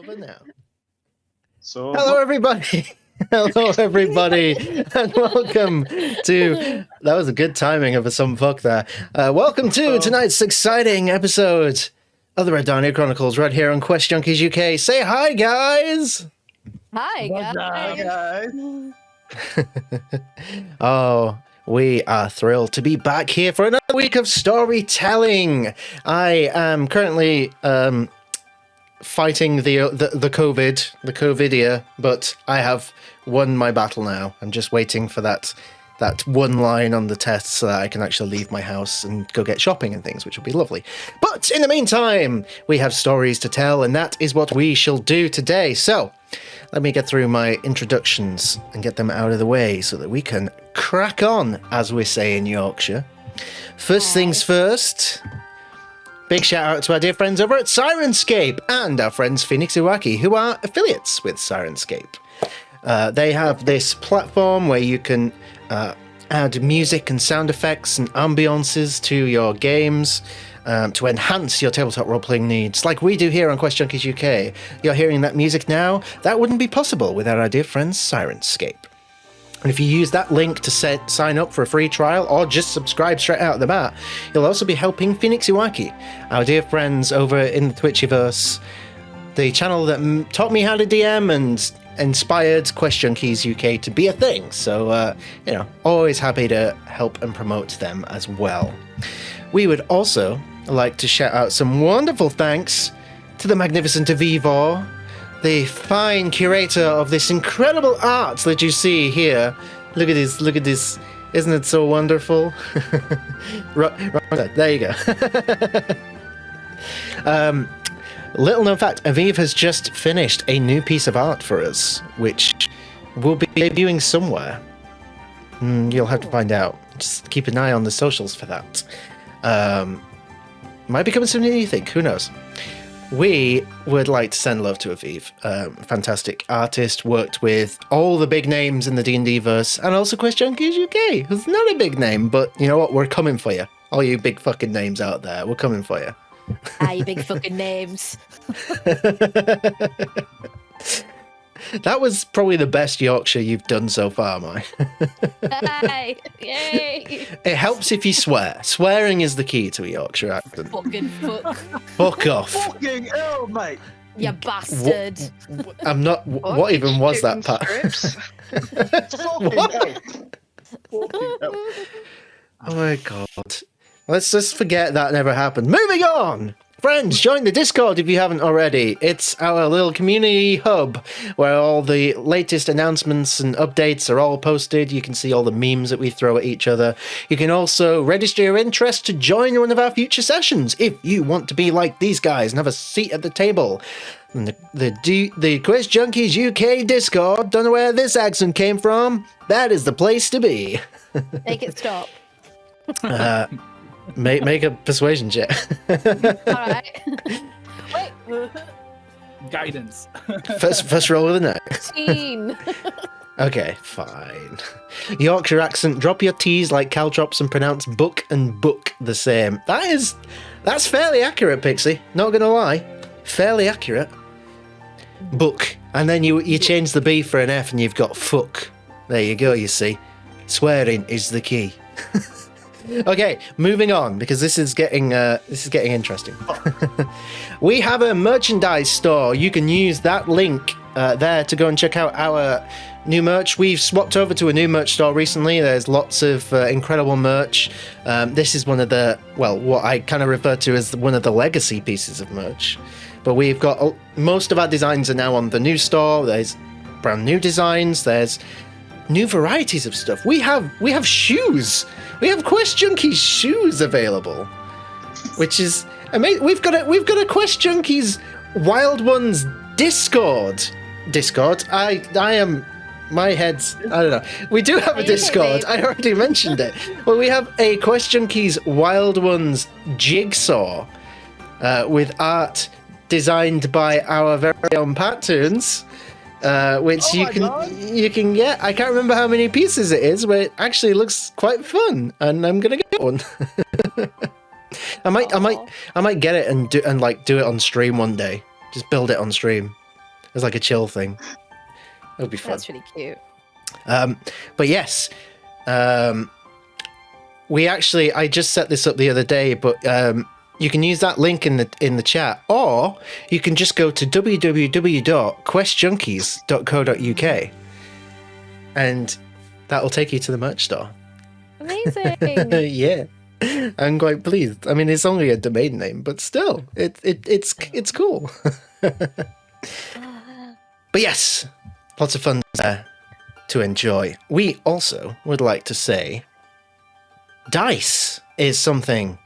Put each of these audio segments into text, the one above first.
over now. So Hello, everybody. Hello, everybody, and welcome to... That was a good timing of a some fuck there. Welcome to tonight's exciting episode of the Rhódania Chronicles right here on QuestJunkiesUK. Say hi, guys! Hi, guys. Oh, we are thrilled to be back here for another week of storytelling. I am currently fighting the COVIDia, but I have won my battle now. I'm just waiting for that one line on the test so that I can actually leave my house and go get shopping and things, which will be lovely. But in the meantime, we have stories to tell, and that is what we shall do today. So let me get through my introductions and get them out of the way so that we can crack on, as we say in Yorkshire. First things first, big shout out to our dear friends over at Syrinscape and our friends QuestJunkiesUK, who are affiliates with Syrinscape. They have this platform where you can add music and sound effects and ambiances to your games to enhance your tabletop role-playing needs, like we do here on QuestJunkiesUK. You're hearing that music now. That wouldn't be possible without our dear friends Syrinscape. And if you use that link to sign up for a free trial or just subscribe straight out of the bat, you'll also be helping QuestJunkiesUK, our dear friends over in the Twitchiverse, the channel that taught me how to DM and inspired QuestJunkiesUK to be a thing. So, always happy to help and promote them as well. We would also like to shout out some wonderful thanks to the magnificent Avivor, the fine curator of this incredible art that you see here. Look at this. Isn't it so wonderful? There you go. Little known fact, Aviv has just finished a new piece of art for us, which will be debuting somewhere. You'll have to find out. Just keep an eye on the socials for that. Might be coming sooner than you think, who knows? We would like to send love to Aviv, fantastic artist, worked with all the big names in the D&D verse, and also QuestJunkiesUK, who's not a big name, but you know what, we're coming for you. All you big fucking names out there, we're coming for you. You big fucking names. That was probably the best Yorkshire you've done so far, Mai. Hey, yay! It helps if you swear. Swearing is the key to a Yorkshire accent. Fucking fuck. Fuck off. fucking hell, mate. You bastard. I'm not... What even was that, Pat? What? Oh my god. Let's just forget that never happened. Moving on! Friends, join the Discord if you haven't already. It's our little community hub where all the latest announcements and updates are all posted. You can see all the memes that we throw at each other. You can also register your interest to join one of our future sessions if you want to be like these guys and have a seat at the table. And the QuestJunkiesUK Discord, don't know where this accent came from, that is the place to be. Make it stop. Make a persuasion check. Alright. Wait. Guidance. First roll of the night. 16. Okay, fine. Yorkshire accent, drop your T's like caltrops and pronounce book and book the same. That's fairly accurate, Pixie. Not gonna lie. Fairly accurate. Book. And then you change the B for an F and you've got fuck. There you go, you see. Swearing is the key. Okay, moving on, because this is getting interesting. We have a merchandise store. You can use that link there to go and check out our new merch. We've swapped over to a new merch store recently. There's lots of incredible merch. This is one of the, well, what I kind of refer to as one of the legacy pieces of merch. But we've got, most of our designs are now on the new store. There's brand new designs. There's new varieties of stuff. We have shoes. We have QuestJunkies shoes available, which is amazing. We've got a QuestJunkies Wyld Ones Discord. I am. My head's. I don't know. We do have a Discord. I already mentioned it. Well, we have a QuestJunkies Wyld Ones jigsaw with art designed by our very own Pattoons. Which you can get. I can't remember how many pieces it is, but it actually looks quite fun, and I'm gonna get one. I might get it and do it on stream one day. Just build it on stream. as like a chill thing. It would be fun. That's really cute. But yes, I just set this up the other day, but you can use that link in the chat, or you can just go to www.questjunkies.co.uk, and that will take you to the merch store. Amazing. Yeah, I'm quite pleased. I mean, it's only a domain name, but still, it's cool. But yes, lots of fun there to enjoy. We also would like to say, dice is something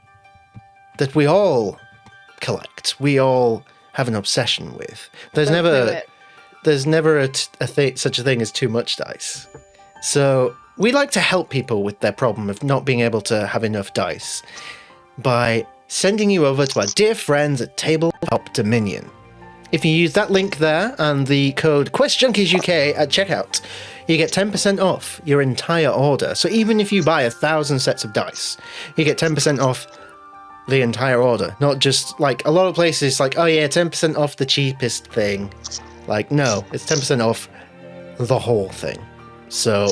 that we all collect. We all have an obsession with. There's Don't do never it. such a thing as too much dice. So we like to help people with their problem of not being able to have enough dice by sending you over to our dear friends at Tabletop Dominion. If you use that link there and the code QuestJunkiesUK at checkout, you get 10% off your entire order. So even if you buy 1,000 sets of dice, you get 10% off the entire order. Not just like a lot of places like, oh yeah, 10% off the cheapest thing. Like, no, it's 10% off the whole thing. So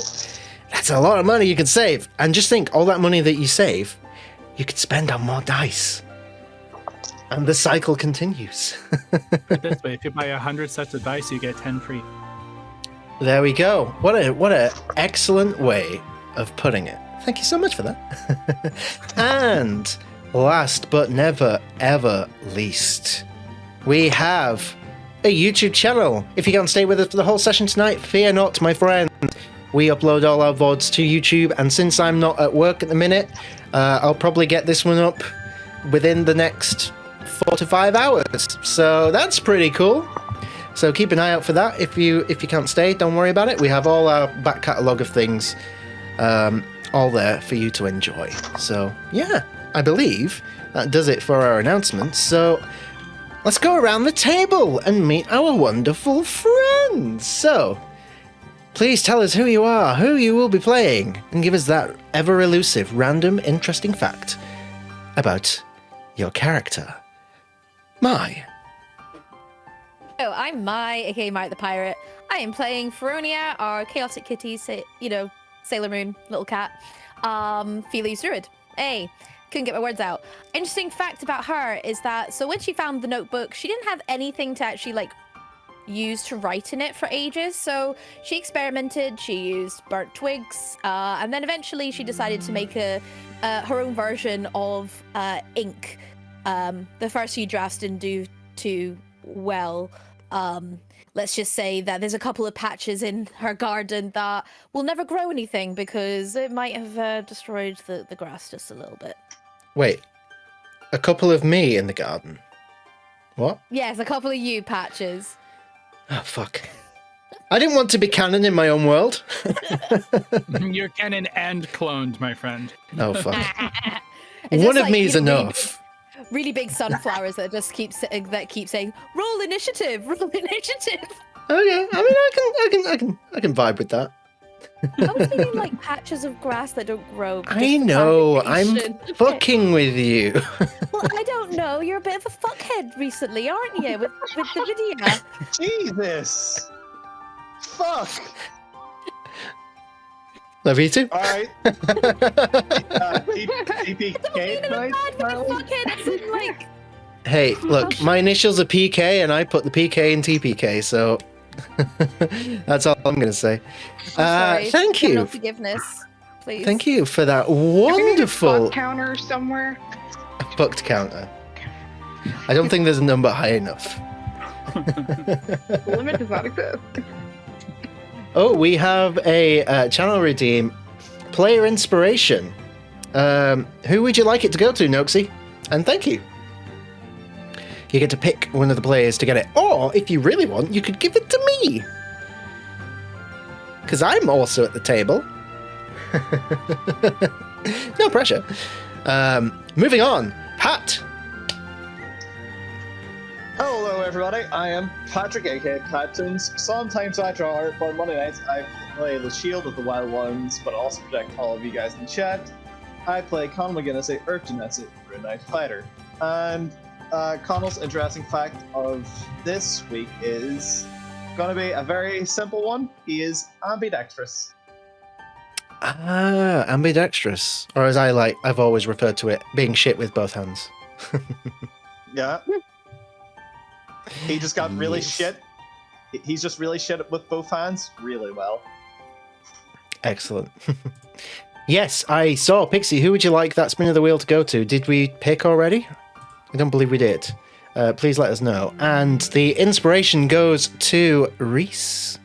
that's a lot of money you could save. And just think, all that money that you save, you could spend on more dice. And the cycle continues. This way, if you buy 100 sets of dice, you get 10 free. There we go. What a excellent way of putting it. Thank you so much for that. And last but never ever least, we have a YouTube channel. If you can't stay with us for the whole session tonight, fear not, my friend. We upload all our VODs to YouTube, and since I'm not at work at the minute, I'll probably get this one up within the next 4 to 5 hours. So that's pretty cool. So keep an eye out for that. If you can't stay, don't worry about it. We have all our back catalogue of things all there for you to enjoy. So yeah, I believe that does it for our announcements. So let's go around the table and meet our wonderful friends. So please tell us who you are, who you will be playing, and give us that ever-elusive, random, interesting fact about your character. Mai. Oh, I'm Mai, aka Mai the Pirate. I am playing Rhódania, our chaotic kitty, Sailor Moon, little cat, Feely's Druid. Hey, couldn't get my words out. Interesting fact about her is that, so when she found the notebook, she didn't have anything to actually, use to write in it for ages. So she experimented, she used burnt twigs, and then eventually she decided to make her own version of ink. The first few drafts didn't do too well. Let's just say that there's a couple of patches in her garden that will never grow anything because it might have destroyed the grass just a little bit. Wait, a couple of me in the garden? What? Yes, a couple of you patches. Oh, fuck. I didn't want to be canon in my own world. You're canon and cloned, my friend. Oh, fuck. It's One just of me is enough. Really big sunflowers that just keep saying, "Roll initiative, roll initiative." Okay, I mean, I can vibe with that. I was thinking patches of grass that don't grow. I know, I'm clarification. fucking with you. Well, I don't know. You're a bit of a fuckhead recently, aren't you? With the video. Jesus. Fuck. Love you too. All right. TPK tonight, Charlie? Fuckhead, as in, Hey, look, my initials are PK, and I put the PK in TPK, so that's all I'm going to say. sorry, Thank no you. forgiveness, please. Thank you for that Do we need a wonderful buck counter somewhere? bucked counter. I don't think there's a number high enough. The limit does not exist. Oh, we have a channel redeem. Player inspiration. Who would you like it to go to, Noxie? And thank you. You get to pick one of the players to get it. Or, if you really want, you could give it to me. Because I'm also at the table. No pressure. Moving on. Pat. Hello, everybody. I am Patrick, aka Pattoons. Sometimes I draw art, but on Monday nights I play the Shield of the Wyld Ones, but also protect all of you guys in chat. I play Conal McGinnis, a Earth Genesi Green Knight Fighter. And Conal's interesting fact of this week is gonna be a very simple one. He is ambidextrous. Ah, ambidextrous. Or as I've always referred to it, being shit with both hands. Yeah. He just got really Yes. shit. He's just really shit with both hands really well. Excellent. Yes, I saw Pixie. Who would you like that spin of the wheel to go to? Did we pick already? I don't believe we did. Please let us know. And the inspiration goes to Reese.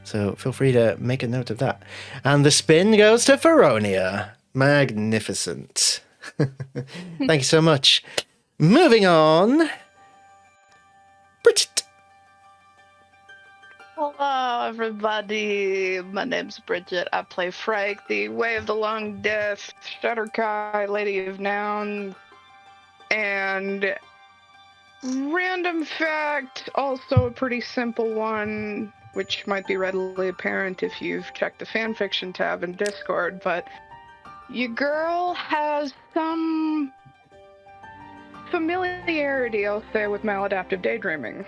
So feel free to make a note of that. And the spin goes to Rhódania. Magnificent. Thank you so much. Moving on. Bridget. Hello, everybody. My name's Bridget. I play Frank, the Way of the Long Death, Shutterkai, Lady of Noun, and random fact, also a pretty simple one, which might be readily apparent if you've checked the fanfiction tab in Discord, but your girl has some familiarity, I'll say, with maladaptive daydreaming.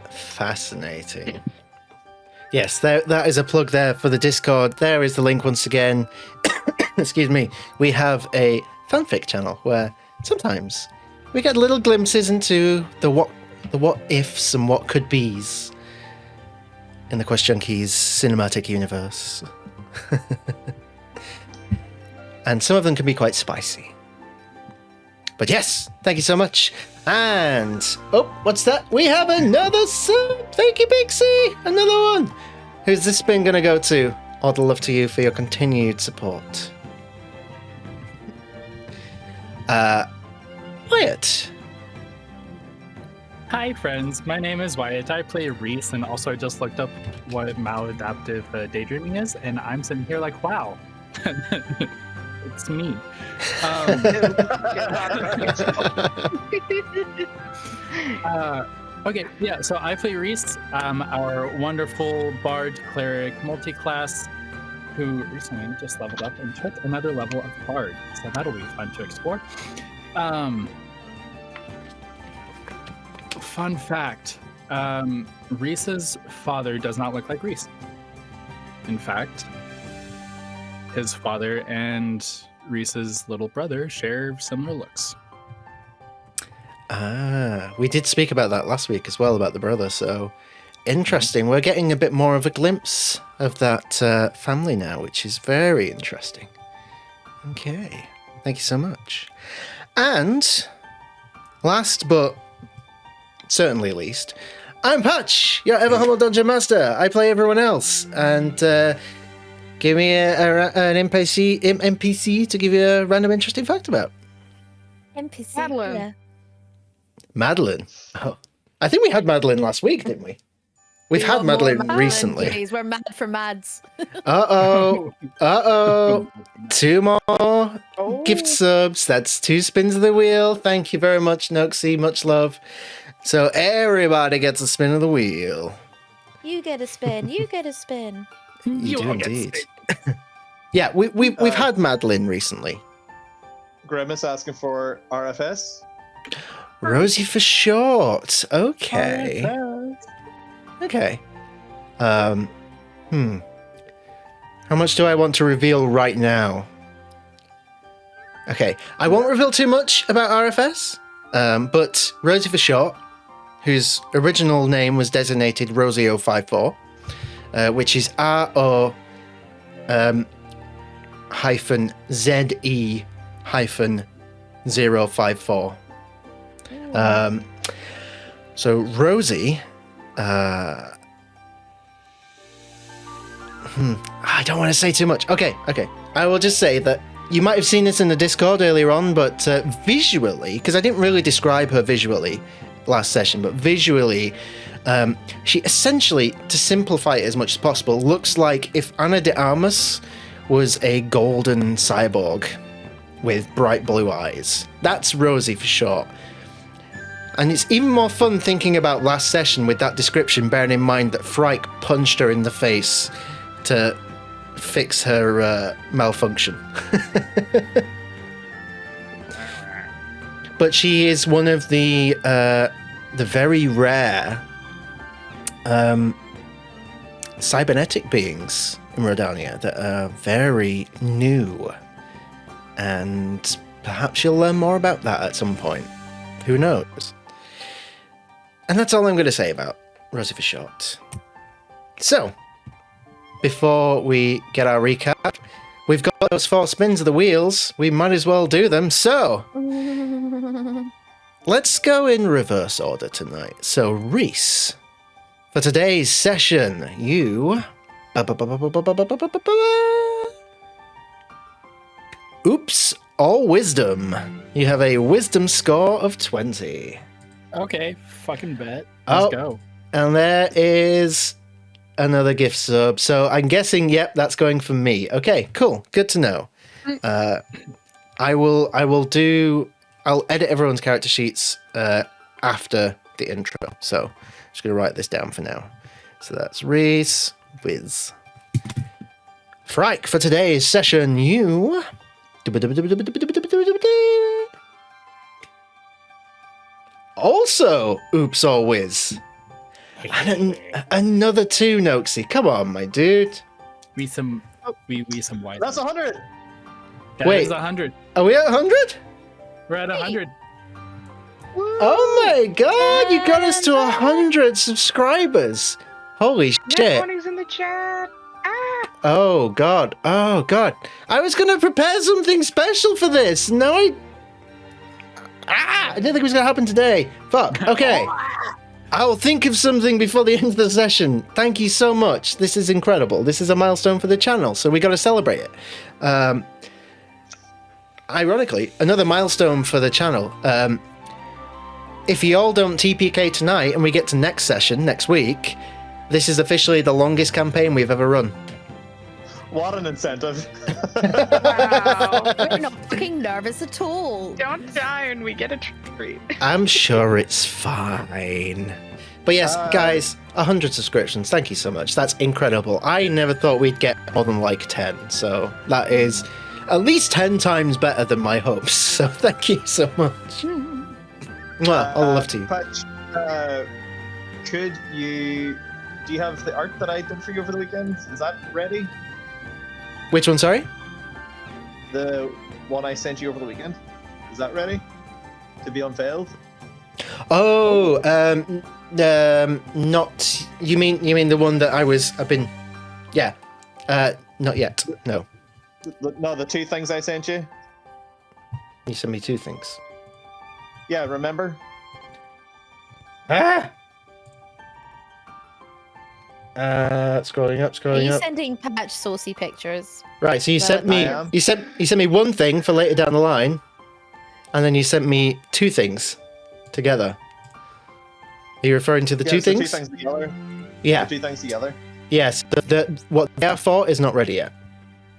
Fascinating. Yes, that is a plug there for the Discord. There is the link once again. Excuse me. We have a fanfic channel where sometimes we get little glimpses into the what ifs and what could be's in the QuestJunkies cinematic universe. And some of them can be quite spicy. But yes, thank you so much. And, oh, what's that? We have another sub. Thank you, Pixie. Another one. Who's this spin going to go to? All the love to you for your continued support. Wyatt. Hi, friends. My name is Wyatt. I play Reese, and also I just looked up what maladaptive daydreaming is, and I'm sitting here like, wow. It's me. Okay, yeah, so I play Reese, our wonderful bard cleric multi-class who recently just leveled up and took another level of bard, so that'll be fun to explore. Fun fact, Reese's father does not look like Reese. In fact, his father and Reese's little brother share similar looks. Ah, we did speak about that last week as well, about the brother, so interesting. We're getting a bit more of a glimpse of that family now, which is very interesting. Okay, thank you so much. And last but certainly least, I'm Patch, your ever humble dungeon master. I play everyone else, and give me an NPC to give you a random interesting fact about. NPC. Madeline. Yeah. Madeline. Oh, I think we had Madeline last week, didn't we? We've had Madeline recently. Please, we're mad for Mads. Uh-oh. 2 more gift subs. That's 2 spins of the wheel. Thank you very much, Noxie. Much love. So everybody gets a spin of the wheel. You get a spin. You get a spin. You do indeed. Yeah, we've had Madeline recently. Grimace asking for RFS. Rosie for short. Okay. Okay. How much do I want to reveal right now? Okay, I won't reveal too much about RFS, but Rosie for short, whose original name was designated Rosie054, which is RO hyphen ZE hyphen 054. So Rosie, I don't want to say too much. Okay. I will just say that you might have seen this in the Discord earlier on, but visually, because I didn't really describe her visually last session, but visually, she essentially, to simplify it as much as possible, looks like if Ana de Armas was a golden cyborg with bright blue eyes. That's Rosie for short. And it's even more fun thinking about last session with that description, bearing in mind that Frike punched her in the face to fix her malfunction. But she is one of the the very rare cybernetic beings in Rhódania that are very new. And perhaps you'll learn more about that at some point. Who knows? And that's all I'm going to say about Rosie for Short. So, before we get our recap, we've got those 4 spins of the wheels. We might as well do them. So, let's go in reverse order tonight. So, Reese, for today's session, you... Oops, all wisdom. You have a wisdom score of 20. Okay, fucking bet. Let's go. And there is another gift sub. So I'm guessing, yep, that's going for me. Okay, cool. Good to know. I'll edit everyone's character sheets after the intro. So I'm just going to write this down for now. So that's Reese, Wiz. Frike, for today's session, you... Also, oops or whiz. And another 2, Noxie. Come on, my dude. We some white. That's 100. Wait. 100. Are we at 100? We're at 100. Oh my god, you got us to 100 subscribers. Holy shit. Everybody's in the chat. Oh god. Oh god. I was going to prepare something special for this. No, I didn't think it was going to happen today. Fuck. Okay. I'll think of something before the end of the session. Thank you so much. This is incredible. This is a milestone for the channel, so we got to celebrate it. Ironically, another milestone for the channel. If you all don't TPK tonight and we get to next session, next week, this is officially the longest campaign we've ever run. What an incentive. Wow. We're not fucking nervous at all. Don't die and we get a treat. I'm sure it's fine. But yes, guys, 100 subscriptions. Thank you so much. That's incredible. I never thought we'd get more than like 10. So that is at least 10 times better than my hopes. So thank you so much. Well, I'll love to you. Patch, do you have the art that I did for you over the weekend? Is that ready? Which one, sorry? The one I sent you over the weekend. Is that ready to be unveiled? Oh, not. You mean the one that I've been? Yeah. Not yet. No. No, the 2 things I sent you. You sent me 2 things. Yeah, remember? Ah. Scrolling up. Are you sending Patch saucy pictures? Right, so you sent me I am. you sent me 1 thing for later down the line, and then you sent me 2 things together. Are you referring to the 2 so things? 2 things together. Yeah. The 2 things together. Yes. What they are for is not ready yet.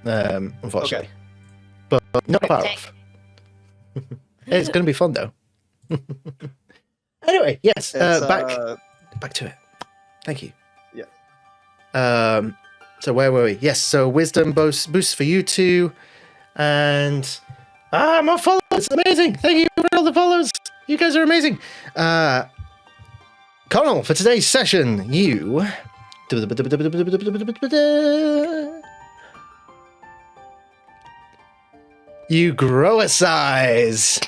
Unfortunately. Okay. But not far off. It's going to be fun though. Anyway, yes. Back to it. Thank you. Yeah. So where were we? Yes. So wisdom boosts for you 2, and more followers. Amazing. Thank you for all the follows. You guys are amazing. Connell, for today's session, you. You grow a size.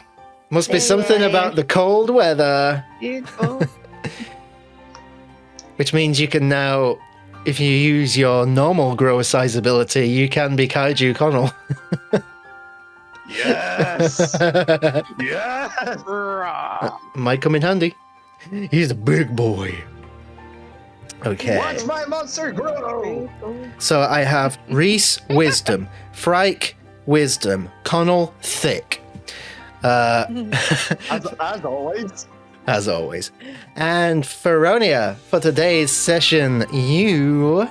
Must be something about the cold weather. Which means you can now, if you use your normal grow a size ability, you can be Kaiju Connell. Yes. Yes. Might come in handy. He's a big boy. Okay. Watch my monster grow. So I have Reese, Wisdom, Frike, Wisdom, Connell, Thick. As always. As always. And Feronia, for today's session, you...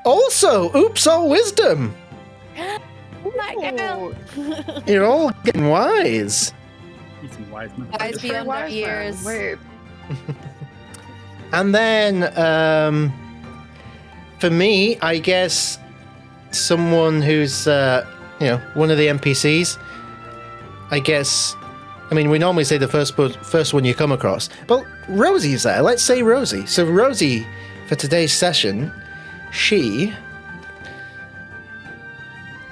Also, oops, all wisdom. Oh my god. You're all getting wise. He's some wise man. Guys beyond our years. Wait. And then, for me, I guess someone who's, one of the NPCs. I guess, I mean, we normally say the first one you come across. But Rosie's there. Let's say Rosie. So Rosie, for today's session, she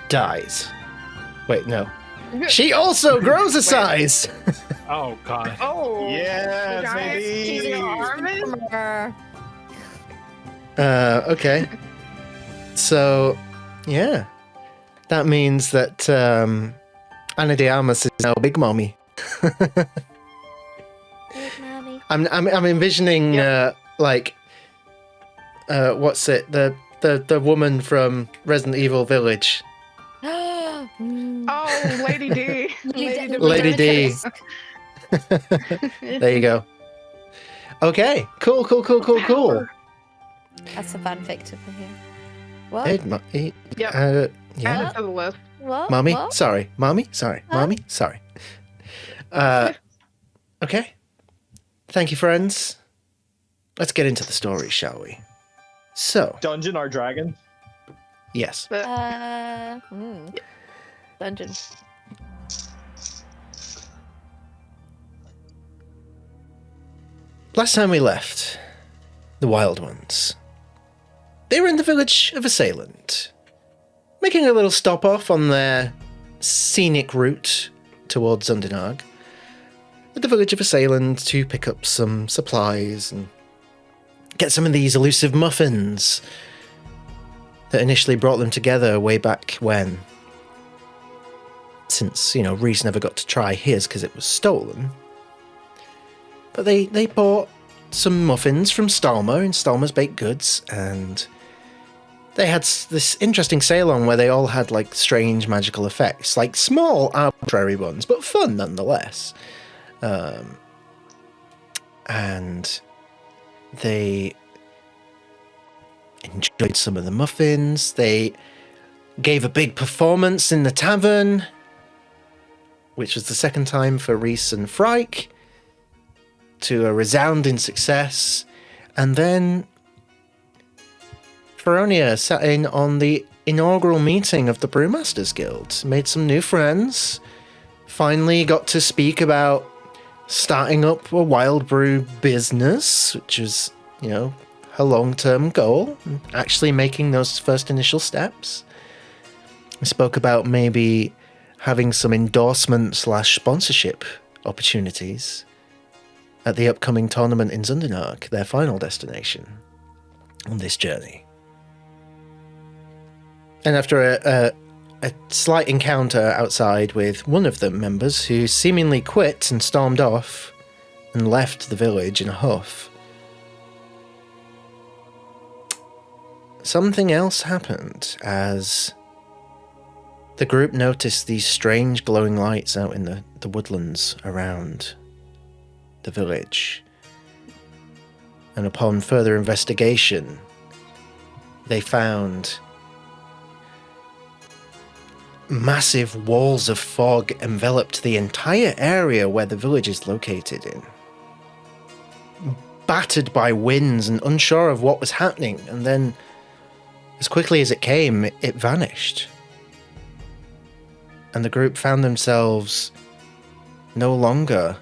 dies. Wait, no. She also grows a size. Oh god. Oh. Yes, Giant baby. cheesy arm. Okay. So, yeah. That means that Ana de Armas is now Big Mommy. Big mommy. I'm envisioning like what's it? The woman from Resident Evil Village. Oh, Lady D. Lady D. There you go. Okay. Cool. That's a fanfic to hear. What? Yep. Yeah. Add it to the list. What? Mommy, What? sorry. Mommy, sorry. Huh? Mommy, sorry. Okay. Thank you, friends. Let's get into the story, shall we? So, Dungeon or dragon? yes. Dungeon. Last time we left, the Wyld Ones. They were in the village of Assailant, making a little stop off on their scenic route towards Zundanag, at the village of Assailant to pick up some supplies and get some of these elusive muffins that initially brought them together way back when. Since, Reese never got to try his because it was stolen. But they bought some muffins from Stalmer in Stalmer's Baked Goods, and they had this interesting sale-on where they all had, like, strange magical effects. Like, small, arbitrary ones, but fun nonetheless. And they enjoyed some of the muffins. They gave a big performance in the tavern, which was the second time for Reese and Frike, to a resounding success. And then Rhódania sat in on the inaugural meeting of the Brewmasters Guild, made some new friends, finally got to speak about starting up a wild brew business, which is, her long-term goal, actually making those first initial steps. We spoke about maybe having some endorsement/sponsorship opportunities at the upcoming tournament in Zundanag, their final destination on this journey. And after a slight encounter outside with one of the members who seemingly quit and stormed off and left the village in a huff, something else happened as the group noticed these strange glowing lights out in the woodlands around the village. And upon further investigation, they found massive walls of fog enveloped the entire area where the village is located in. Battered by winds and unsure of what was happening, and then, as quickly as it came, it vanished. And the group found themselves no longer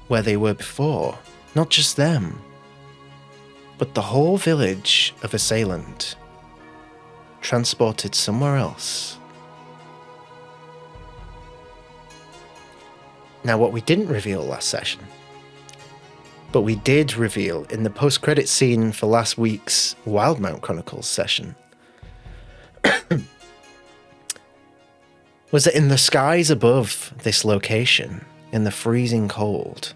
where they were before. Not just them, but the whole village of Assailant, transported somewhere else. Now, what we didn't reveal last session, but we did reveal in the post-credit scene for last week's Wildmount Chronicles session, was that in the skies above this location, in the freezing cold,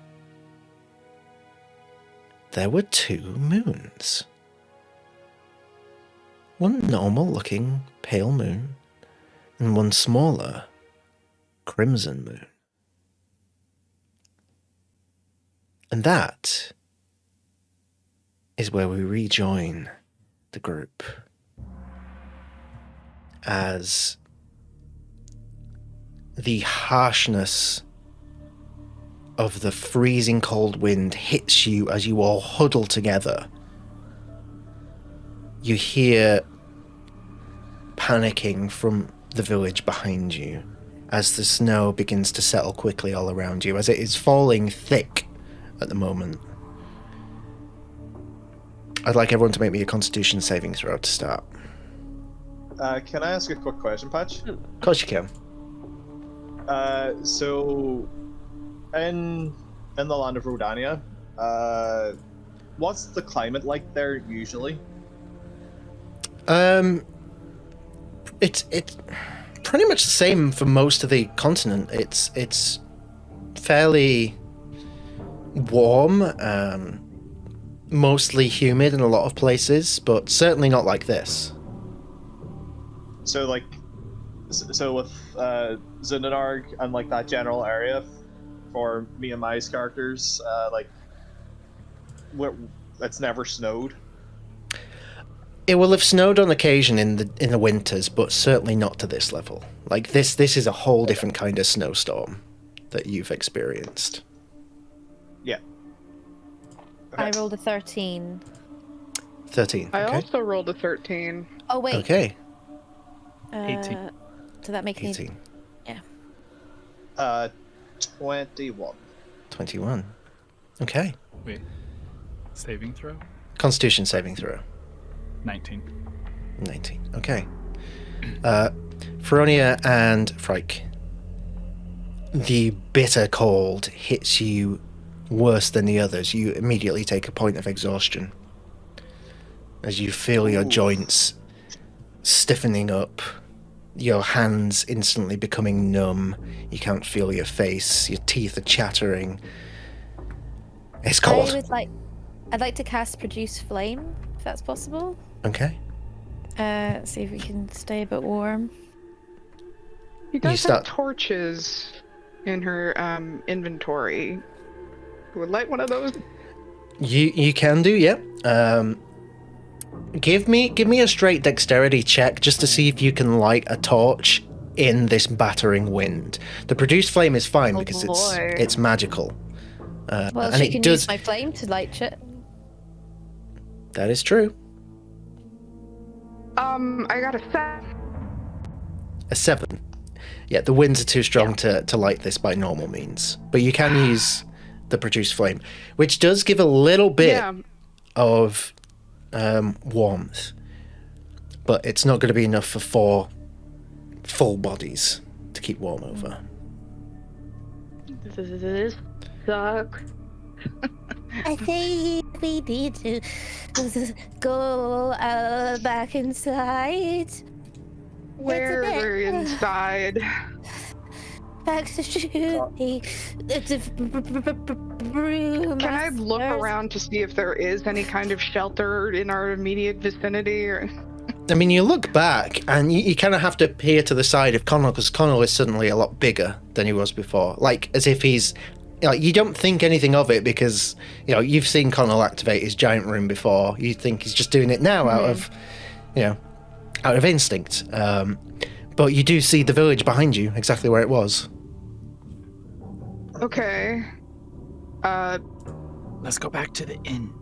there were 2 moons. One normal-looking pale moon, and one smaller, crimson moon. And that is where we rejoin the group, as the harshness of the freezing cold wind hits you as you all huddle together. You hear panicking from the village behind you. as the snow begins to settle quickly all around you, as it is falling thick at the moment. I'd like everyone to make me a Constitution saving throw to start. Can I ask a quick question, Patch? Of course you can. So, in the land of Rhódania, what's the climate like there usually? It's pretty much the same for most of the continent. It's fairly warm, mostly humid in a lot of places, but certainly not like this. So like, so with Zundanarg and like that general area for me and my characters, like, it's never snowed. It will have snowed on occasion in the winters, but certainly not to this level. Like this is a whole different kind of snowstorm that you've experienced. Yeah. I rolled a 13. 13. I Okay. also rolled a 13. Oh wait. Okay. 18. Did that make 18. Yeah. 21. 21. Okay. Wait. Saving throw? Constitution saving throw. 19. 19. Okay. Feronia and Frike. The bitter cold hits you worse than the others. You immediately take a point of exhaustion as you feel your joints stiffening up, your hands instantly becoming numb. You can't feel your face. Your teeth are chattering. It's cold. I'd like to cast Produce Flame, if that's possible. Okay. See if we can stay a bit warm. You guys start- have torches in her inventory. Who would like one of those? You can do, yep. Give me a straight dexterity check just to see if you can light a torch in this battering wind. The Produce Flame is fine because boy. it's magical. Well, and she it can does. use my flame to light it. That is true. I got a set. A 7. Yeah, the winds are too strong to light this by normal means. But you can use the Produce Flame, which does give a little bit of warmth. But it's not going to be enough for 4 full bodies to keep warm over. This sucks. I think we need to go back inside. Where It's a bit- we're inside. Back to shooting. Can I look around to see if there is any kind of shelter in our immediate vicinity? Or... I mean, you look back and you kind of have to peer to the side of Connell because Connell is suddenly a lot bigger than he was before. Like, as if he's... Like, you don't think anything of it because, you've seen Connell activate his giant room before. You think he's just doing it now out of instinct. But you do see the village behind you, exactly where it was. Okay. Let's go back to the inn.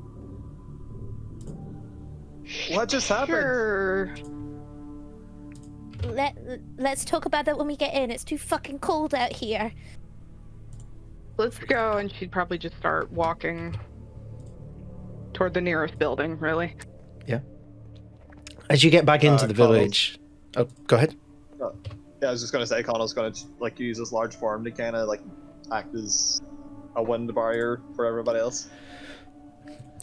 What just happened? Sure. Let's talk about that when we get in. It's too fucking cold out here. Let's go, and she'd probably just start walking toward the nearest building, really. Yeah. As you get back into the Connell's- village... Oh, go ahead. Yeah, I was just gonna say Connell's gonna like use his large form to kind of like act as a wind barrier for everybody else.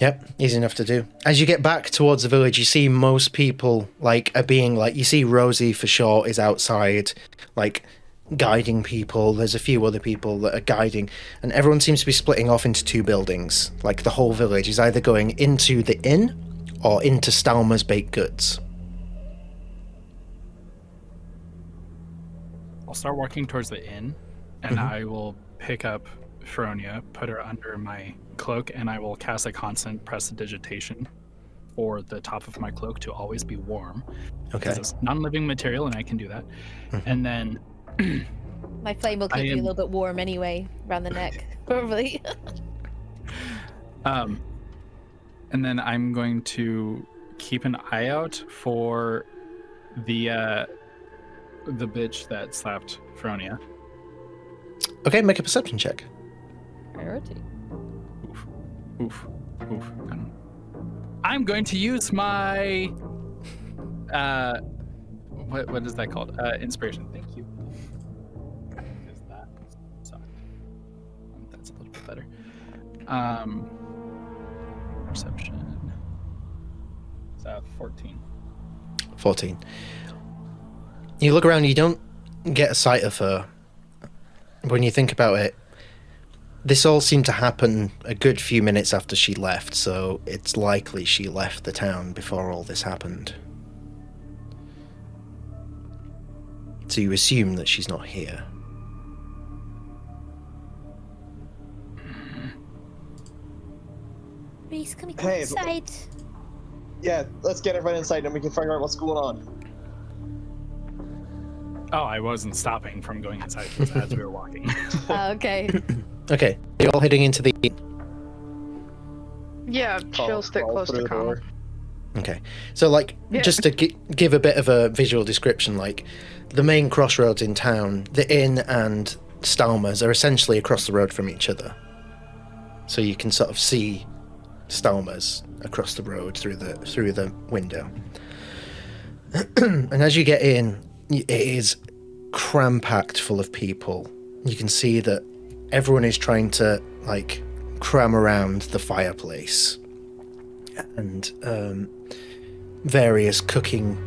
Yep, easy enough to do. As you get back towards the village, you see most people you see Rosie for sure is outside, guiding people. There's a few other people that are guiding, and everyone seems to be splitting off into 2 buildings. Like, the whole village is either going into the inn or into Stalmer's Baked Goods. I'll start walking towards the inn, and I will pick up Feronia, put her under my cloak, and I will cast a constant prestidigitation for the top of my cloak to always be warm. Okay. Because it's non-living material, and I can do that. And then... My flame will keep you a little bit warm anyway, around the neck, probably. And then I'm going to keep an eye out for the the bitch that slapped Fronia. Okay, make a perception check. Priority. Oof. I'm going to use my what is that called? Inspiration. Thank you. Because that sucked. That's a little bit better. Perception. 14. 14. You look around, you don't get a sight of her. When you think about it, this all seemed to happen a good few minutes after she left, so it's likely she left the town before all this happened. So you assume that she's not here. Reese, can we go Hey, inside? Yeah, let's get everyone inside and we can figure out what's going on. Oh, I wasn't stopping from going inside as we were walking. Okay. Okay, you're all heading into the... Yeah, she'll stick Crawl close through to the Connell. door. Okay, so like, Yeah. just to give a bit of a visual description, like, the main crossroads in town, the inn and Stalmer's are essentially across the road from each other. So you can sort of see Stalmer's across the road through the window. And as you get in, it is cram-packed full of people. You can see that everyone is trying to, like, cram around the fireplace. And various cooking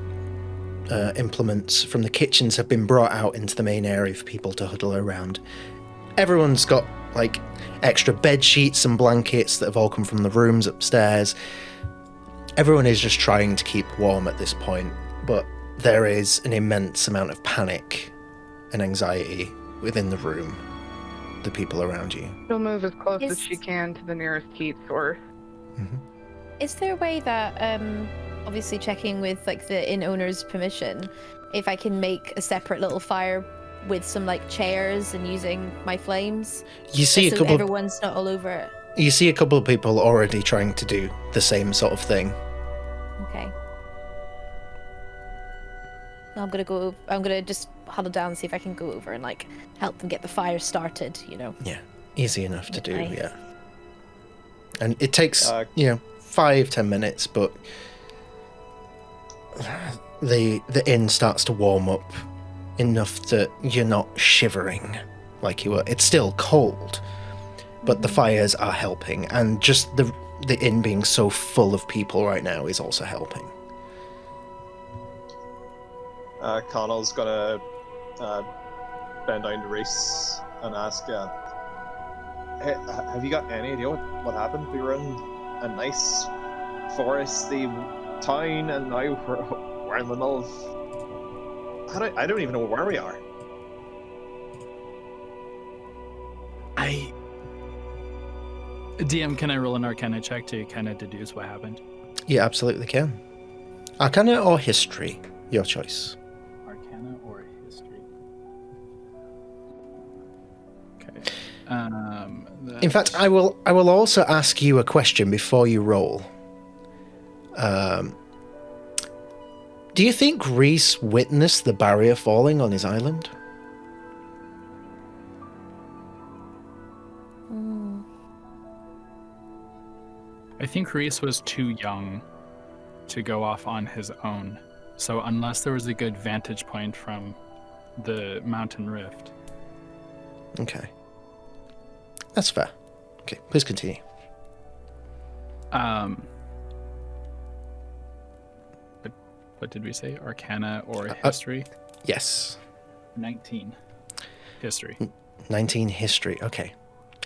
implements from the kitchens have been brought out into the main area for people to huddle around. Everyone's got, like, extra bed sheets and blankets that have all come from the rooms upstairs. Everyone is just trying to keep warm at this point, but there is an immense amount of panic and anxiety within the room, the people around you. She'll move as close as Is- she can to the nearest heat source. Is there a way that, obviously checking with like the inn owner's permission, if I can make a separate little fire with some like chairs and using my flames, You see so everyone's not all over it? You see a couple of people already trying to do the same sort of thing. Okay. I'm gonna just huddle down and see if I can go over and like help them get the fire started, you know. Yeah, easy enough to do, Nice. yeah. And it takes, Uh, 5-10 minutes, but the inn starts to warm up enough that you're not shivering like you were. It's still cold, but the fires are helping, and just the inn being so full of people right now is also helping. Connell's gonna bend down to Reese and ask, hey, have you got any idea what happened? We were in a nice foresty town and now we're in the middle of... I don't even know where we are. DM, can I roll an Arcana check to kind of deduce what happened? You absolutely can. Arcana or history, your choice. Arcana or history? Okay. In fact, I will also ask you a question before you roll. Do you think Reese witnessed the barrier falling on his island? I think Reese was too young to go off on his own. So unless there was a good vantage point from the mountain rift. Okay. That's fair. Okay, please continue. What did we say? Arcana or history? Yes. 19. History. 19 history. Okay.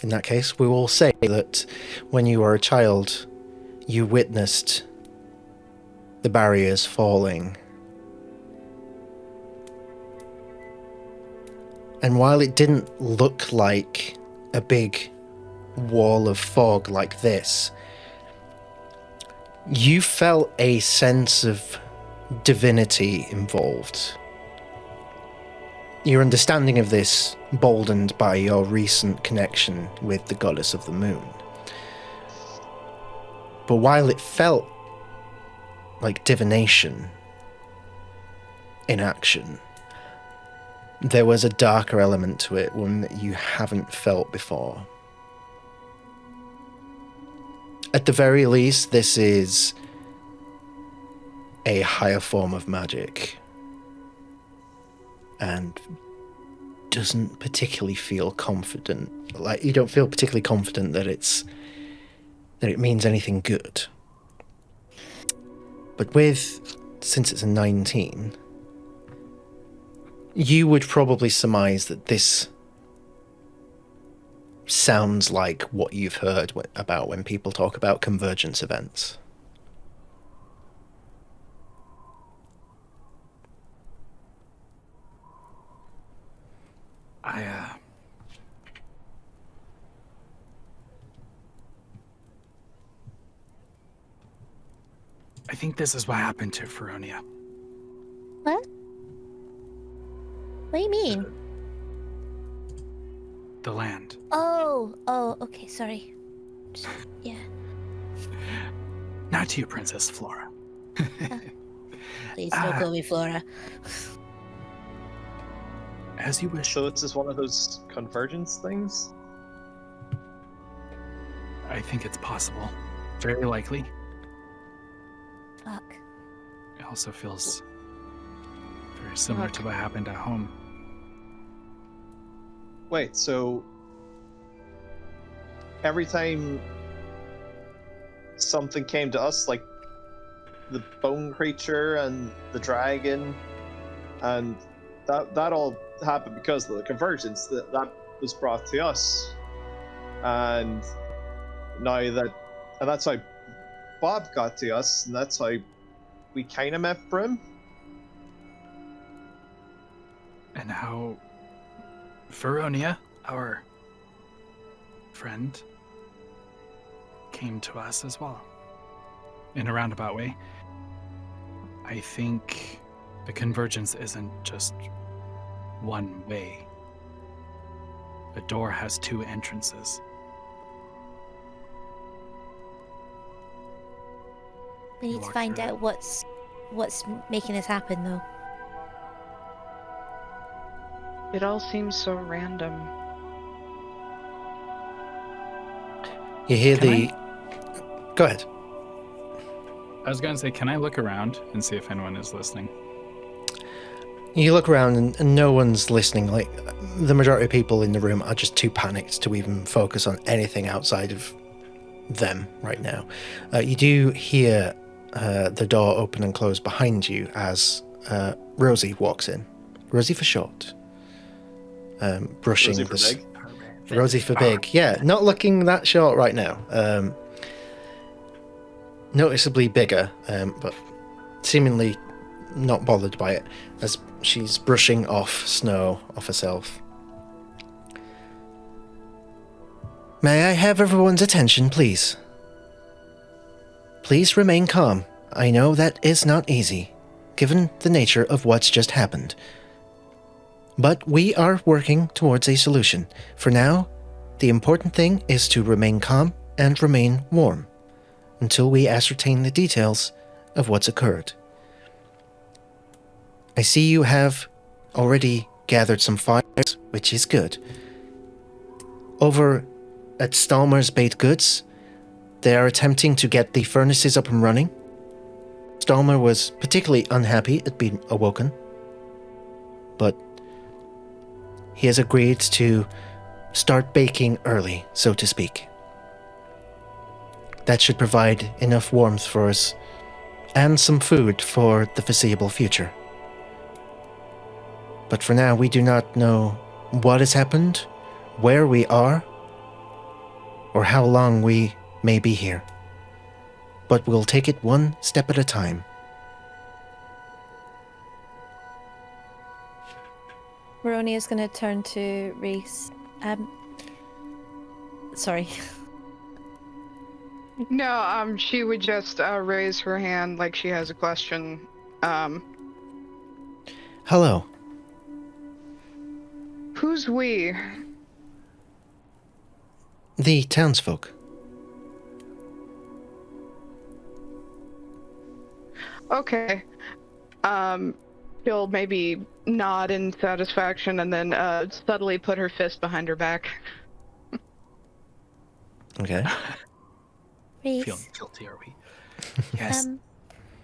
In that case, we will say that when you were a child, you witnessed the barriers falling. And while it didn't look like a big wall of fog like this, you felt a sense of divinity involved. Your understanding of this boldened by your recent connection with the goddess of the moon. But while it felt like divination in action, there was a darker element to it, one that you haven't felt before. At the very least, this is a higher form of magic. And doesn't particularly feel confident. Like, you don't feel particularly confident that it means anything good. But since it's a 19, you would probably surmise that this sounds like what you've heard about when people talk about convergence events. I think this is what happened to Rhódania. What? What do you mean? The land. Oh, okay, sorry. Yeah. Not to you, Princess Flora. Please don't call me Flora. As you wish. So this is one of those convergence things? I think it's possible. Very likely. Fuck. It also feels very similar to what happened at home. Wait, so every time something came to us, like the bone creature and the dragon, and that all happened because of the convergence that was brought to us, and that's how Bob got to us, and that's how we kind of met Brim. And how Rhódania, our friend, came to us as well. In a roundabout way. I think the convergence isn't just one way. The door has two entrances. We need to Walk find through out what's making this happen, though. It all seems so random. You hear Can Go ahead. I was going to say, can I look around and see if anyone is listening? You look around and no one's listening. Like, the majority of people in the room are just too panicked to even focus on anything outside of them right now. You do hear the door open and close behind you as Rosie walks in. Rosie for short. Brushing Rosie for big? Rosie for big. Yeah, not looking that short right now. Noticeably bigger, but seemingly not bothered by it as she's brushing off snow off herself. May I have everyone's attention, please? Please remain calm. I know that is not easy, given the nature of what's just happened. But we are working towards a solution. For now, the important thing is to remain calm and remain warm until we ascertain the details of what's occurred. I see you have already gathered some fires, which is good. Over at Stalmer's Baked Goods, they are attempting to get the furnaces up and running. Stalmer was particularly unhappy at being awoken, but he has agreed to start baking early, so to speak. That should provide enough warmth for us and some food for the foreseeable future. But for now, we do not know what has happened, where we are, or how long we may be here. But we'll take it one step at a time. Rhódania's going to turn to Reese. Sorry. No, she would just raise her hand like she has a question. Hello. Who's we? The townsfolk. Okay. she'll maybe nod in satisfaction and then subtly put her fist behind her back. Okay. Reese, Feeling guilty, are we? Yes.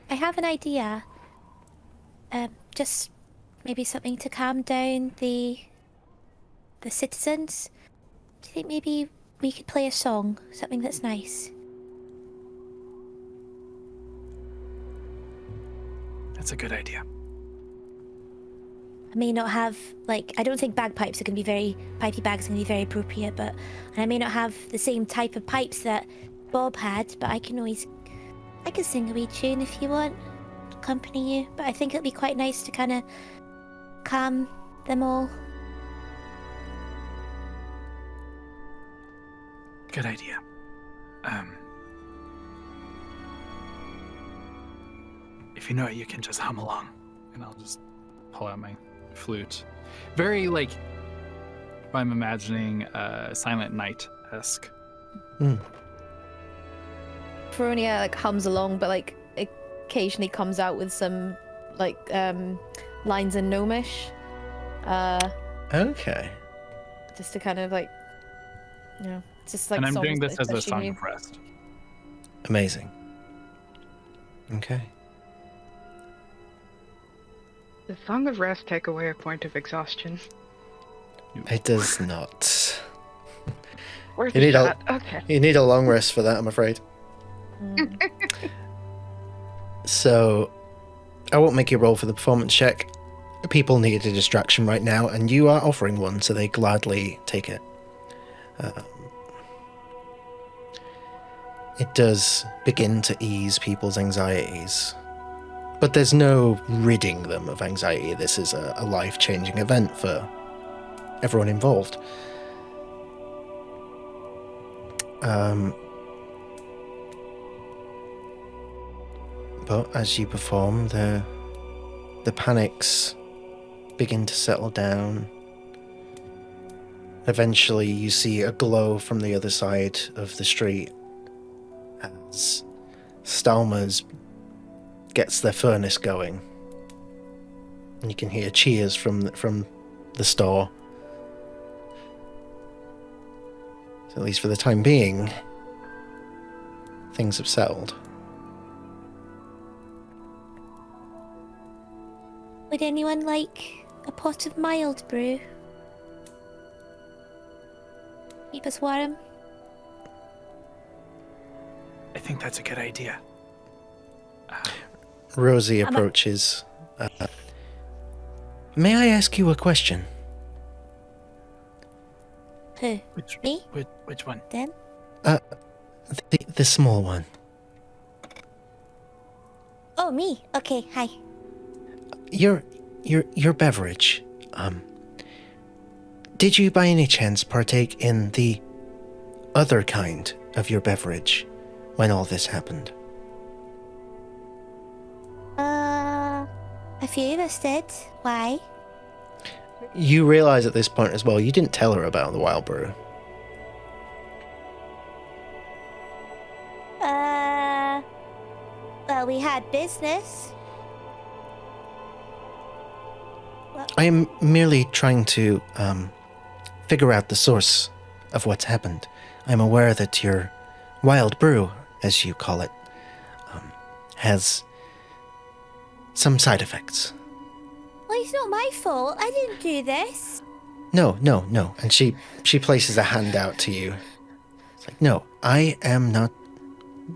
I have an idea. Just maybe something to calm down the citizens. Do you think maybe we could play a song, something that's nice? That's a good idea. I may not have, like, I don't think bagpipes are going to be pipey bags are going to be very appropriate, but and I may not have the same type of pipes that Bob had, but I can sing a wee tune if you want, accompany you. But I think it'll be quite nice to kind of calm them all. Good idea. If you know it, you can just hum along, and I'll just pull out my flute. Very, like, I'm imagining Silent Night-esque. Feronia, like, hums along, but, like, occasionally comes out with some, like, lines in Gnomish. Okay. Just to kind of, like, you know, just like. And I'm doing songs this that as a touch song you. of rest. Amazing. Okay. Does Song of Rest take away a point of exhaustion? It does not. Where's You the need a- shot? Okay. You need a long rest for that, I'm afraid. Mm. So, I won't make you roll for the performance check. People need a distraction right now, and you are offering one, so they gladly take it. It does begin to ease people's anxieties. But there's no ridding them of anxiety. This is a life-changing event for everyone involved. But as you perform, the panics begin to settle down. Eventually, you see a glow from the other side of the street as Stalmer's gets their furnace going. And you can hear cheers from the store. So at least for the time being, things have settled. Would anyone like a pot of mild brew? Keep us warm. I think that's a good idea. Rosie I'm a- approaches. May I ask you a question? Who? Me? Which one? Them? The small one. Oh, me. Okay, hi. Your beverage. Did you by any chance partake in the other kind of your beverage when all this happened? A few of us did. Why? You realize at this point as well, you didn't tell her about the wild brew. Well, we had business. I am merely trying to figure out the source of what's happened. I'm aware that your wild brew, as you call it, has some side effects. Well, it's not my fault. I didn't do this. No. And she places a hand out to you. It's like, no, I am not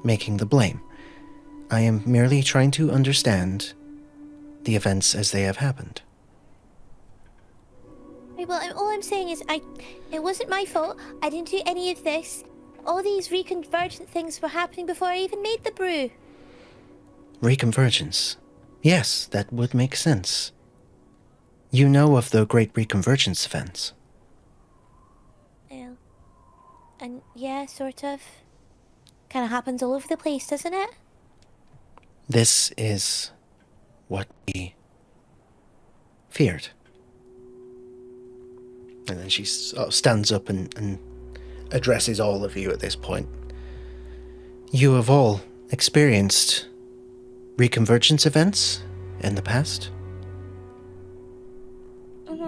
making the blame. I am merely trying to understand the events as they have happened. Well, all I'm saying is it wasn't my fault. I didn't do any of this. All these reconvergent things were happening before I even made the brew. Reconvergence. Yes, that would make sense. You know of the Great Reconvergence events. Well, and yeah, sort of. Kind of happens all over the place, doesn't it? This is what we feared. And then she stands up and addresses all of you at this point. You have all experienced reconvergence events in the past?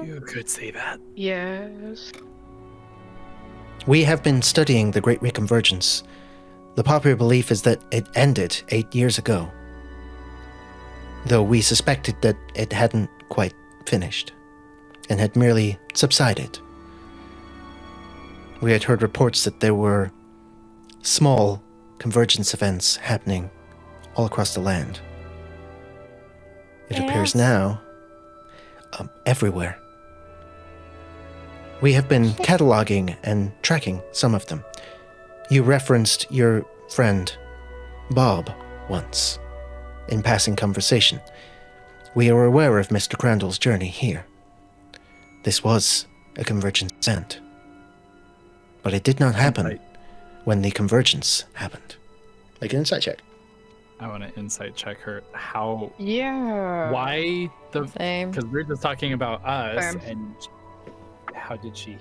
You could say that. Yes. We have been studying the Great Reconvergence. The popular belief is that it ended 8 years ago, though we suspected that it hadn't quite finished and had merely subsided. We had heard reports that there were small convergence events happening all across the land. It appears Yes. now everywhere. We have been cataloging and tracking some of them. You referenced your friend, Bob, once, in passing conversation. We are aware of Mr. Crandall's journey here. This was a convergence event. But it did not happen Insight. when the convergence happened. Make an insight check. I want to insight check her. How? Yeah. Why the? Same. Because we're just talking about us, Same. and how did she hear?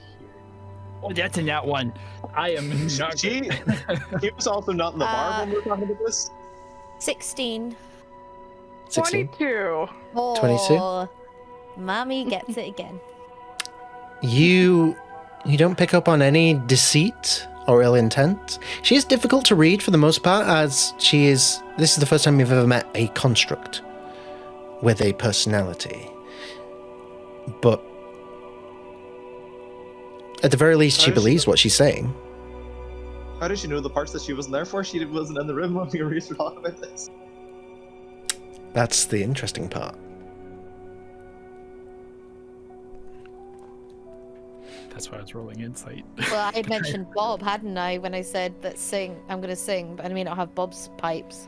Oh, that's in that one. I am not. She was also not in the bar when we were talking about this. 16. 16. 22. Oh, 22? Mommy gets it again. You don't pick up on any deceit or ill intent. She is difficult to read for the most part, as this is the first time you've ever met a construct with a personality. But at the very least, she How does she believes know? what she's saying. How did she know the parts that she wasn't there for? She wasn't in the room when we were talking about this. That's the interesting part. That's why I was rolling insight. Well, I had mentioned Bob, hadn't I, when I said that I'm going to sing, but I may not have Bob's pipes.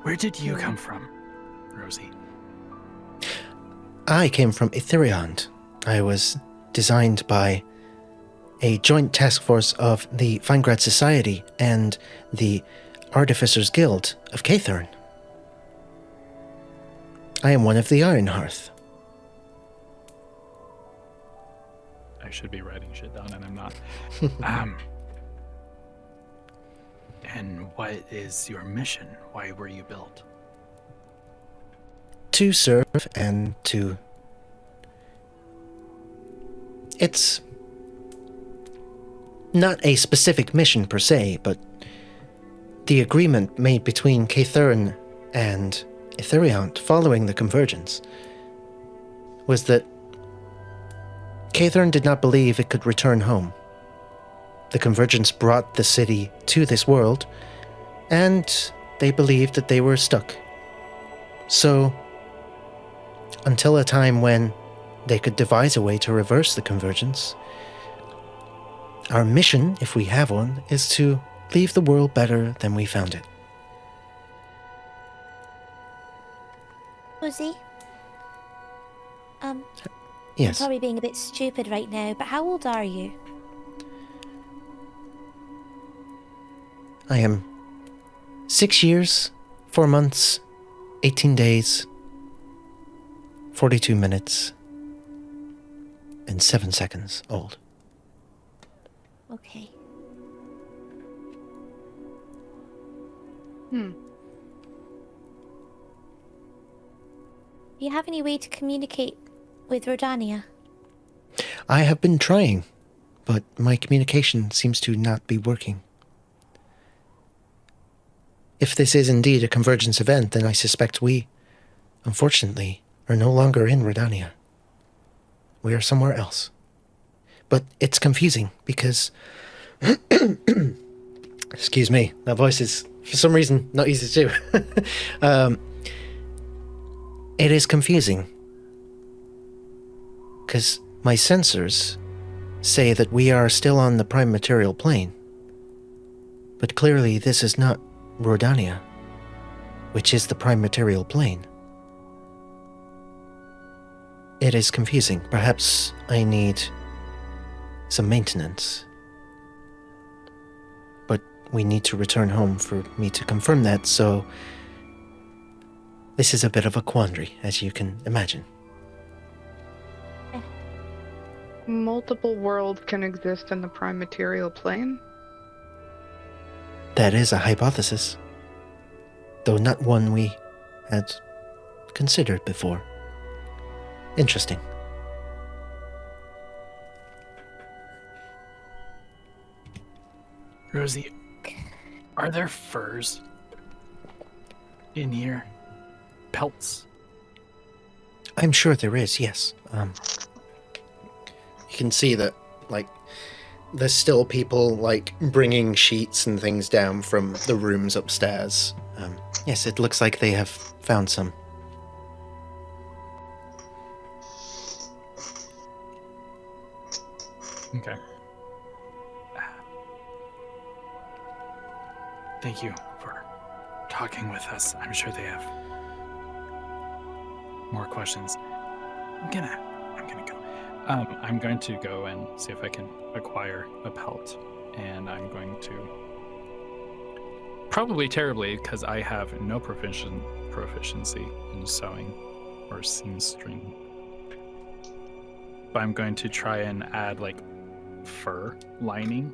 Where did you come from, Rosie? I came from Etheriond. I was designed by a joint task force of the Finegrad Society and the Artificers Guild of Caithurn. I am one of the Ironhearth. I should be writing shit down, and I'm not. And what is your mission? Why were you built? To serve and to... It's not a specific mission per se, but the agreement made between Caithurn and Etheriant following the convergence was that Caithurn did not believe it could return home. The convergence brought the city to this world, and they believed that they were stuck. So, until a time when they could devise a way to reverse the convergence, our mission, if we have one, is to leave the world better than we found it. Rosie? Yes, I'm probably being a bit stupid right now, but how old are you? I am 6 years, 4 months, 18 days, 42 minutes, and 7 seconds old. Okay. Hmm. Do you have any way to communicate with Rhódania? I have been trying, but my communication seems to not be working. If this is indeed a convergence event, then I suspect we, unfortunately, are no longer in Rhódania. We are somewhere else. But it's confusing because... Excuse me, that voice is, for some reason, not easy to do. It is confusing. Because my sensors say that we are still on the prime material plane. But clearly this is not Rhódania, which is the prime material plane. It is confusing. Perhaps I need some maintenance. But we need to return home for me to confirm that, so this is a bit of a quandary, as you can imagine. Multiple worlds can exist in the prime material plane. That is a hypothesis. though not one we had considered before. Interesting. Rosie, are there furs in here? Pelts? I'm sure there is, yes. You can see that, like, there's still people, like, bringing sheets and things down from the rooms upstairs. Yes, it looks like they have found some. Okay. Thank you for talking with us. I'm sure they have more questions. I'm gonna go. I'm going to go and see if I can acquire a pelt, and I'm going to probably terribly because I have no proficiency in sewing or seamstring. But I'm going to try and add like fur lining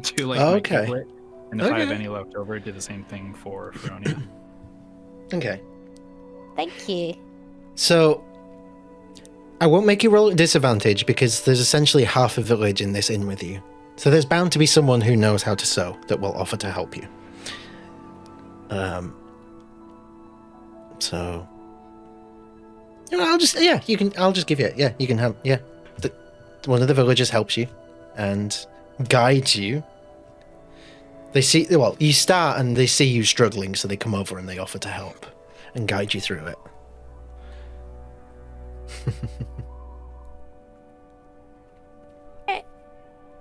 to like my Okay. giblet, and if I have Okay. any left over, do the same thing for Rhódania. Okay. Thank you. So, I won't make you roll at disadvantage because there's essentially half a village in this inn with you. So there's bound to be someone who knows how to sew that will offer to help you. So... You know, I'll just give you it. Yeah, you can have, yeah. One of the villagers helps you and guides you. They see, well, you start and they see you struggling, so they come over and they offer to help and guide you through it.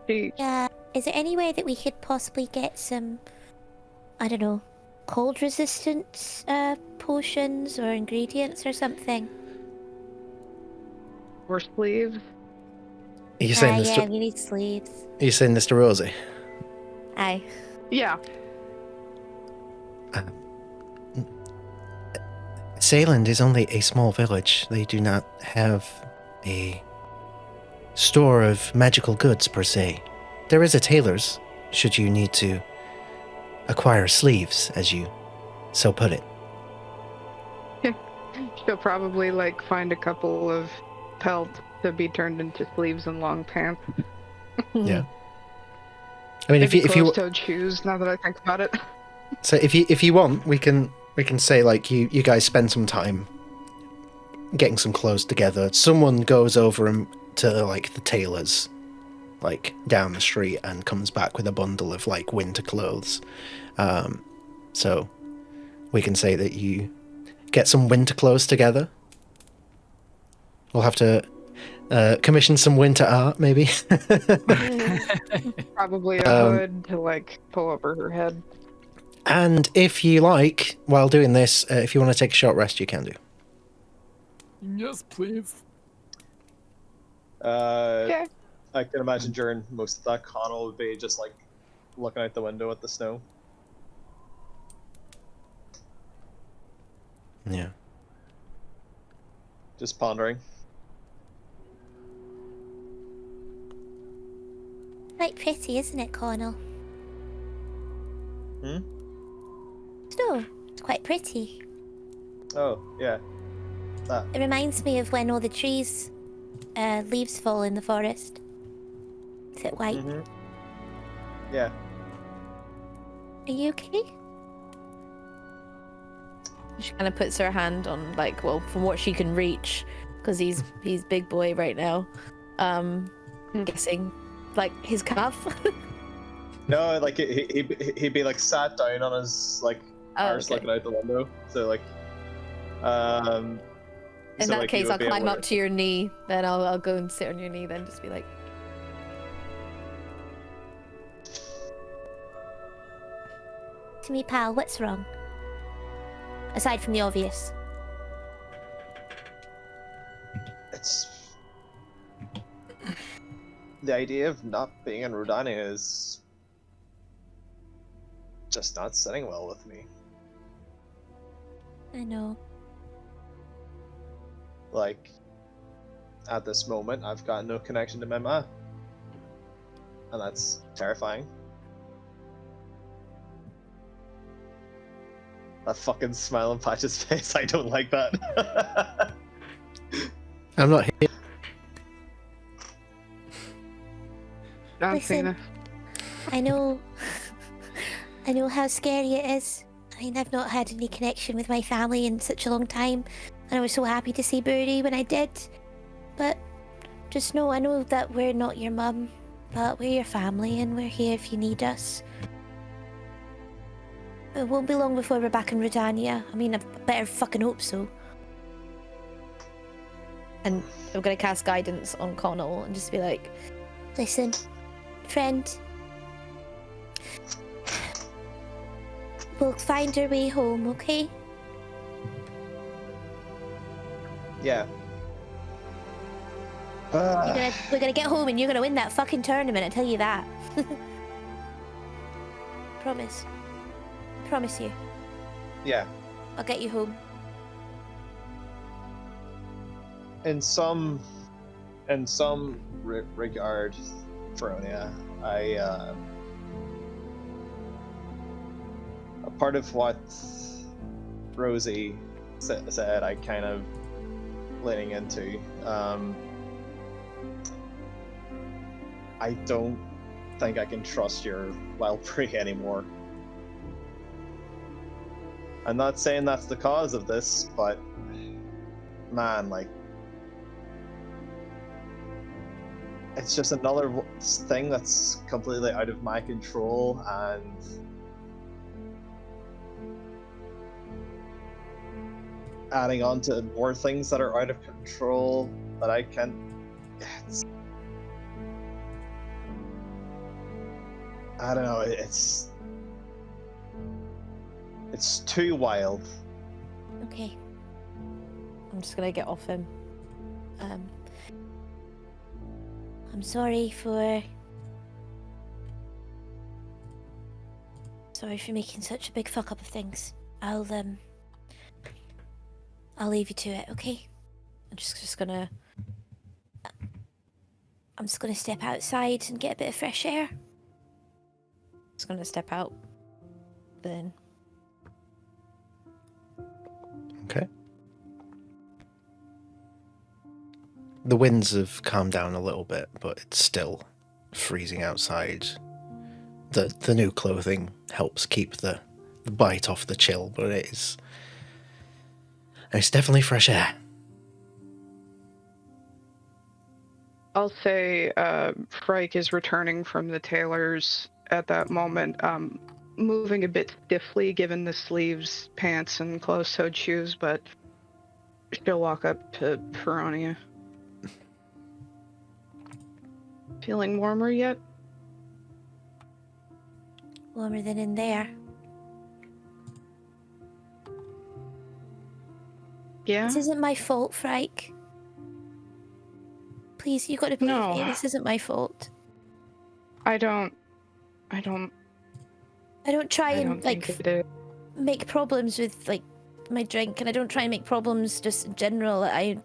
Yeah. Is there any way that we could possibly get some, I don't know, cold resistance potions or ingredients or something? Or sleeves. Are you saying this yeah, to, we need sleeves. are you saying this to Rosie? Aye. Yeah. Sayland is only a small village. They do not have a store of magical goods per se. There is a tailor's, should you need to acquire sleeves, as you so put it. She'll probably like find a couple of pelt to be turned into sleeves and long pants. Yeah. I mean, Maybe if you closed-toed shoes. Now that I think about it. so if you want, we can say like you guys spend some time getting some clothes together. Someone goes over to like the tailor's, like down the street, and comes back with a bundle of like winter clothes. So we can say that you get some winter clothes together. We'll have to commission some winter art, maybe. Probably a hood to like pull over her head. And if you like, while doing this, if you want to take a short rest, you can do. Yes, please. Okay. I can imagine during most of that, Connell would be just like looking out the window at the snow. Yeah. Just pondering. Quite pretty, isn't it, Connell? Hmm? No, it's quite pretty. Oh, yeah. That. It reminds me of when all the trees, leaves fall in the forest. Is it white? Mm-hmm. Yeah. Are you okay? She kind of puts her hand on, like, well, from what she can reach, because he's big boy right now. I'm guessing, like, his calf. No, like he'd be like sat down on his like arse okay. looking out the window. So like, In so, that like, case, you would I'll be climb able up to your knee. Then I'll go and sit on your knee. Then just be like, To me, pal, what's wrong? Aside from the obvious. It's the idea of not being in Rhódania is just not sitting well with me. I know. Like, at this moment, I've got no connection to my ma, and that's terrifying. That fucking smile on Patch's face, I don't like that. I'm not here. Don't see Listen. that. I know how scary it is. I mean, I've not had any connection with my family in such a long time, and I was so happy to see Birdie when I did. But just know, I know that we're not your mum, but we're your family, and we're here if you need us. It won't be long before we're back in Rhódania. I mean, I better fucking hope so. And I'm gonna cast guidance on Connell and just be like, Listen, friend. We'll find our way home, okay? Yeah. We're gonna get home and you're gonna win that fucking tournament, I tell you that. Promise. Promise you. Yeah. I'll get you home. In some regard, Rhódania, a part of what Rosie said, I kind of leaning into. I don't think I can trust your wild prey anymore. I'm not saying that's the cause of this, but man, like, it's just another thing that's completely out of my control, and adding on to more things that are out of control that I can't. I don't know. It's too wild. Okay. I'm just gonna get off him. I'm sorry for making such a big fuck up of things. I'll leave you to it, okay? I'm just gonna. I'm just gonna step outside and get a bit of fresh air. Just gonna step out. Then. Okay. The winds have calmed down a little bit, but it's still freezing outside. The new clothing helps keep the bite off the chill, but it's definitely fresh air. I'll say Frike is returning from the tailor's at that moment, moving a bit stiffly given the sleeves, pants, and closed-toed shoes, but she'll walk up to Rhódania. Feeling warmer yet? Warmer than in there. Yeah? This isn't my fault, Frike. Please, you gotta believe No. me. This isn't my fault. I don't try and think it is. make problems with like my drink, and I don't try and make problems just in general. I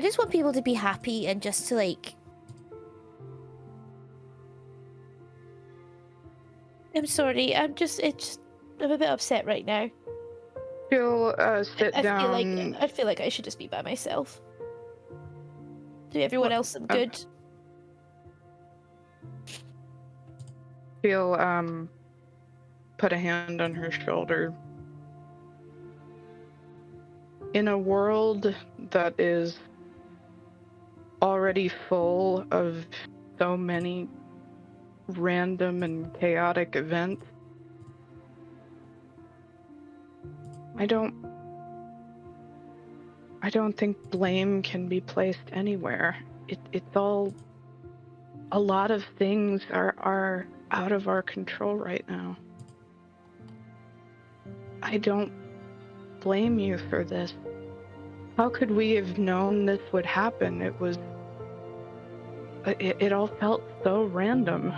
just want people to be happy and just to like. I'm sorry. I'm a bit upset right now. She'll sit down. I feel like I should just be by myself. Do everyone else some good? She'll put a hand on her shoulder. In a world that is already full of so many random and chaotic events, I don't think blame can be placed anywhere. It's all, a lot of things are out of our control right now. I don't blame you for this. How could we have known this would happen? It all felt so random.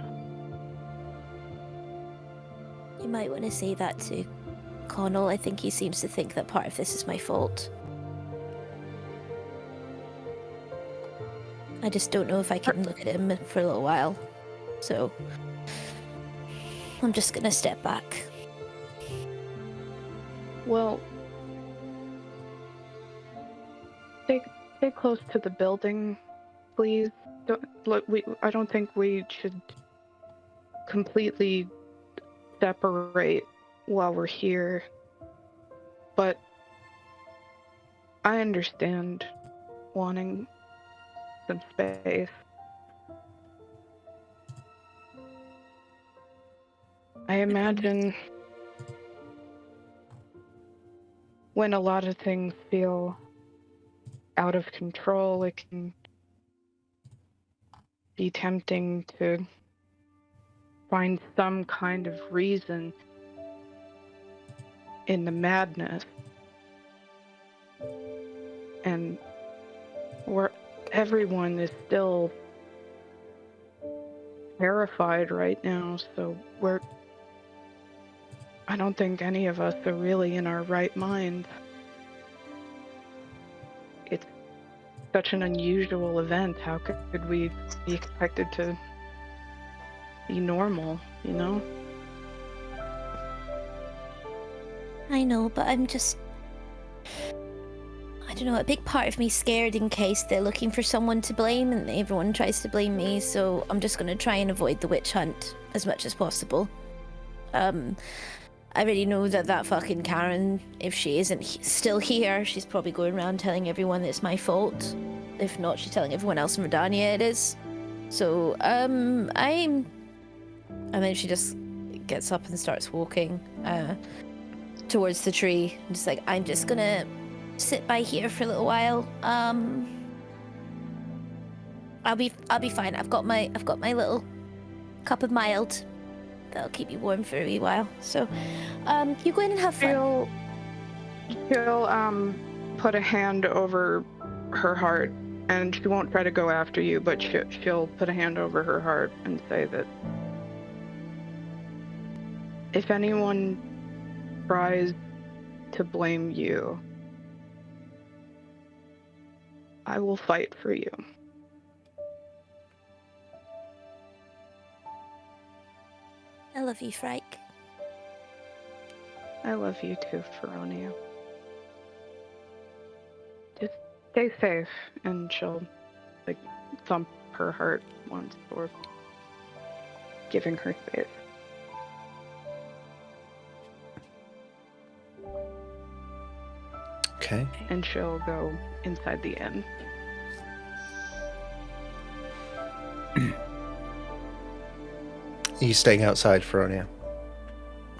You might want to say that to Connell. I think he seems to think that part of this is my fault. I just don't know if I can look at him for a little while. So I'm just gonna step back. Well, stay close to the building, please. I don't think we should completely separate while we're here. But I understand wanting some space. I imagine when a lot of things feel out of control, it can be tempting to find some kind of reason in the madness. And everyone is still terrified right now, so I don't think any of us are really in our right mind. It's such an unusual event. How could we be expected to be normal, you know? I know, but I'm just... I don't know, a big part of me scared in case they're looking for someone to blame and everyone tries to blame me, so I'm just gonna try and avoid the witch hunt as much as possible. I already know that fucking Karen, if she isn't still here, she's probably going around telling everyone that it's my fault. If not, she's telling everyone else in Rhódania it is. So, and then she just gets up and starts walking towards the tree. And just like, I'm just gonna sit by here for a little while. I'll be fine. I've got my little cup of mild. That'll keep you warm for a wee while. So, you go in and have fun. She'll put a hand over her heart, and she won't try to go after you, but she'll put a hand over her heart and say that if anyone tries to blame you, I will fight for you. I love you, Frike. I love you too, Rhódania. Just stay safe, and she'll like thump her heart once or giving her space. Okay. And she'll go inside the inn. Are you staying outside, Rhódania?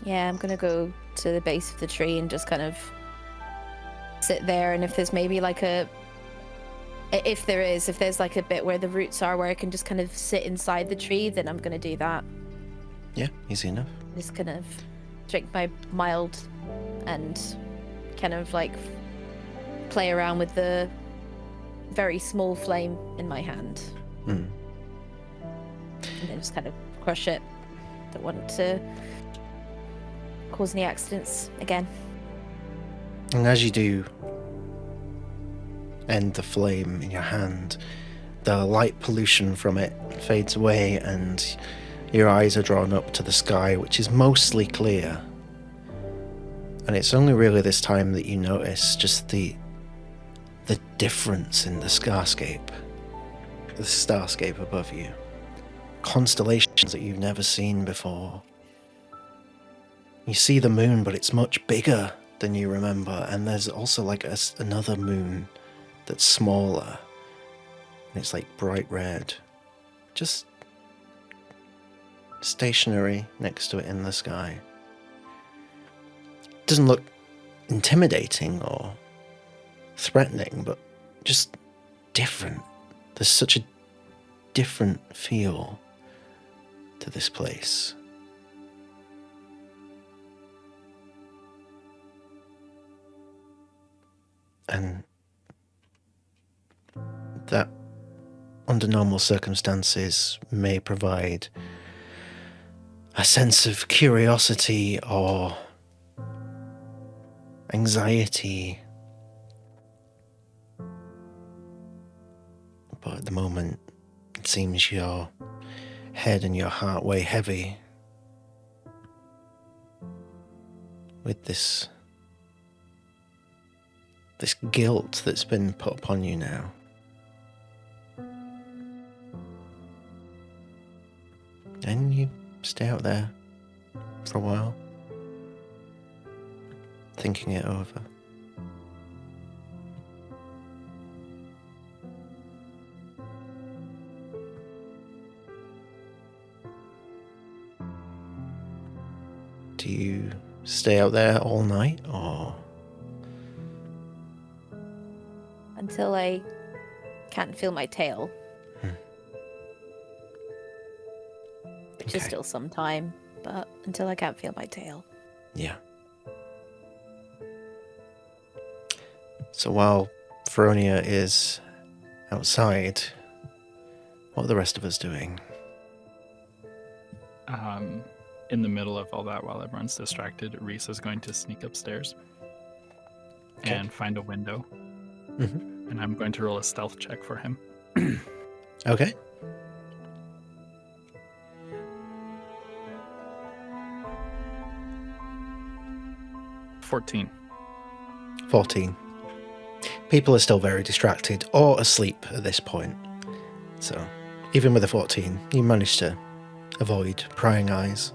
Yeah, I'm gonna go to the base of the tree and just kind of sit there, and if there's maybe like if there's like a bit where the roots are where I can just kind of sit inside the tree, then I'm gonna do that. Yeah, easy enough. Just kind of drink my mild and kind of like play around with the very small flame in my hand. Mm. And then just kind of crush it. Don't want to cause any accidents again. And as you do end the flame in your hand, the light pollution from it fades away and your eyes are drawn up to the sky, which is mostly clear. And it's only really this time that you notice just the difference in the starscape above you. Constellations that you've never seen before. You see the moon, but it's much bigger than you remember, and there's also like another moon that's smaller, and it's like bright red, just stationary next to it in the sky. It doesn't look intimidating or threatening, but just different. There's such a different feel to this place. And that, under normal circumstances, may provide a sense of curiosity or anxiety. But at the moment, it seems your head and your heart weigh heavy with this this guilt that's been put upon you now. And you stay out there for a while, thinking it over. Do you stay out there all night, or? Until I can't feel my tail. Which is Okay. still some time, but until I can't feel my tail. Yeah. So while Rhódania is outside, what are the rest of us doing? In the middle of all that, while everyone's distracted, Reese is going to sneak upstairs and find a window. Mhm. And I'm going to roll a stealth check for him. Okay. $14. 14. People are still very distracted or asleep at this point. So, even with a 14, you managed to avoid prying eyes.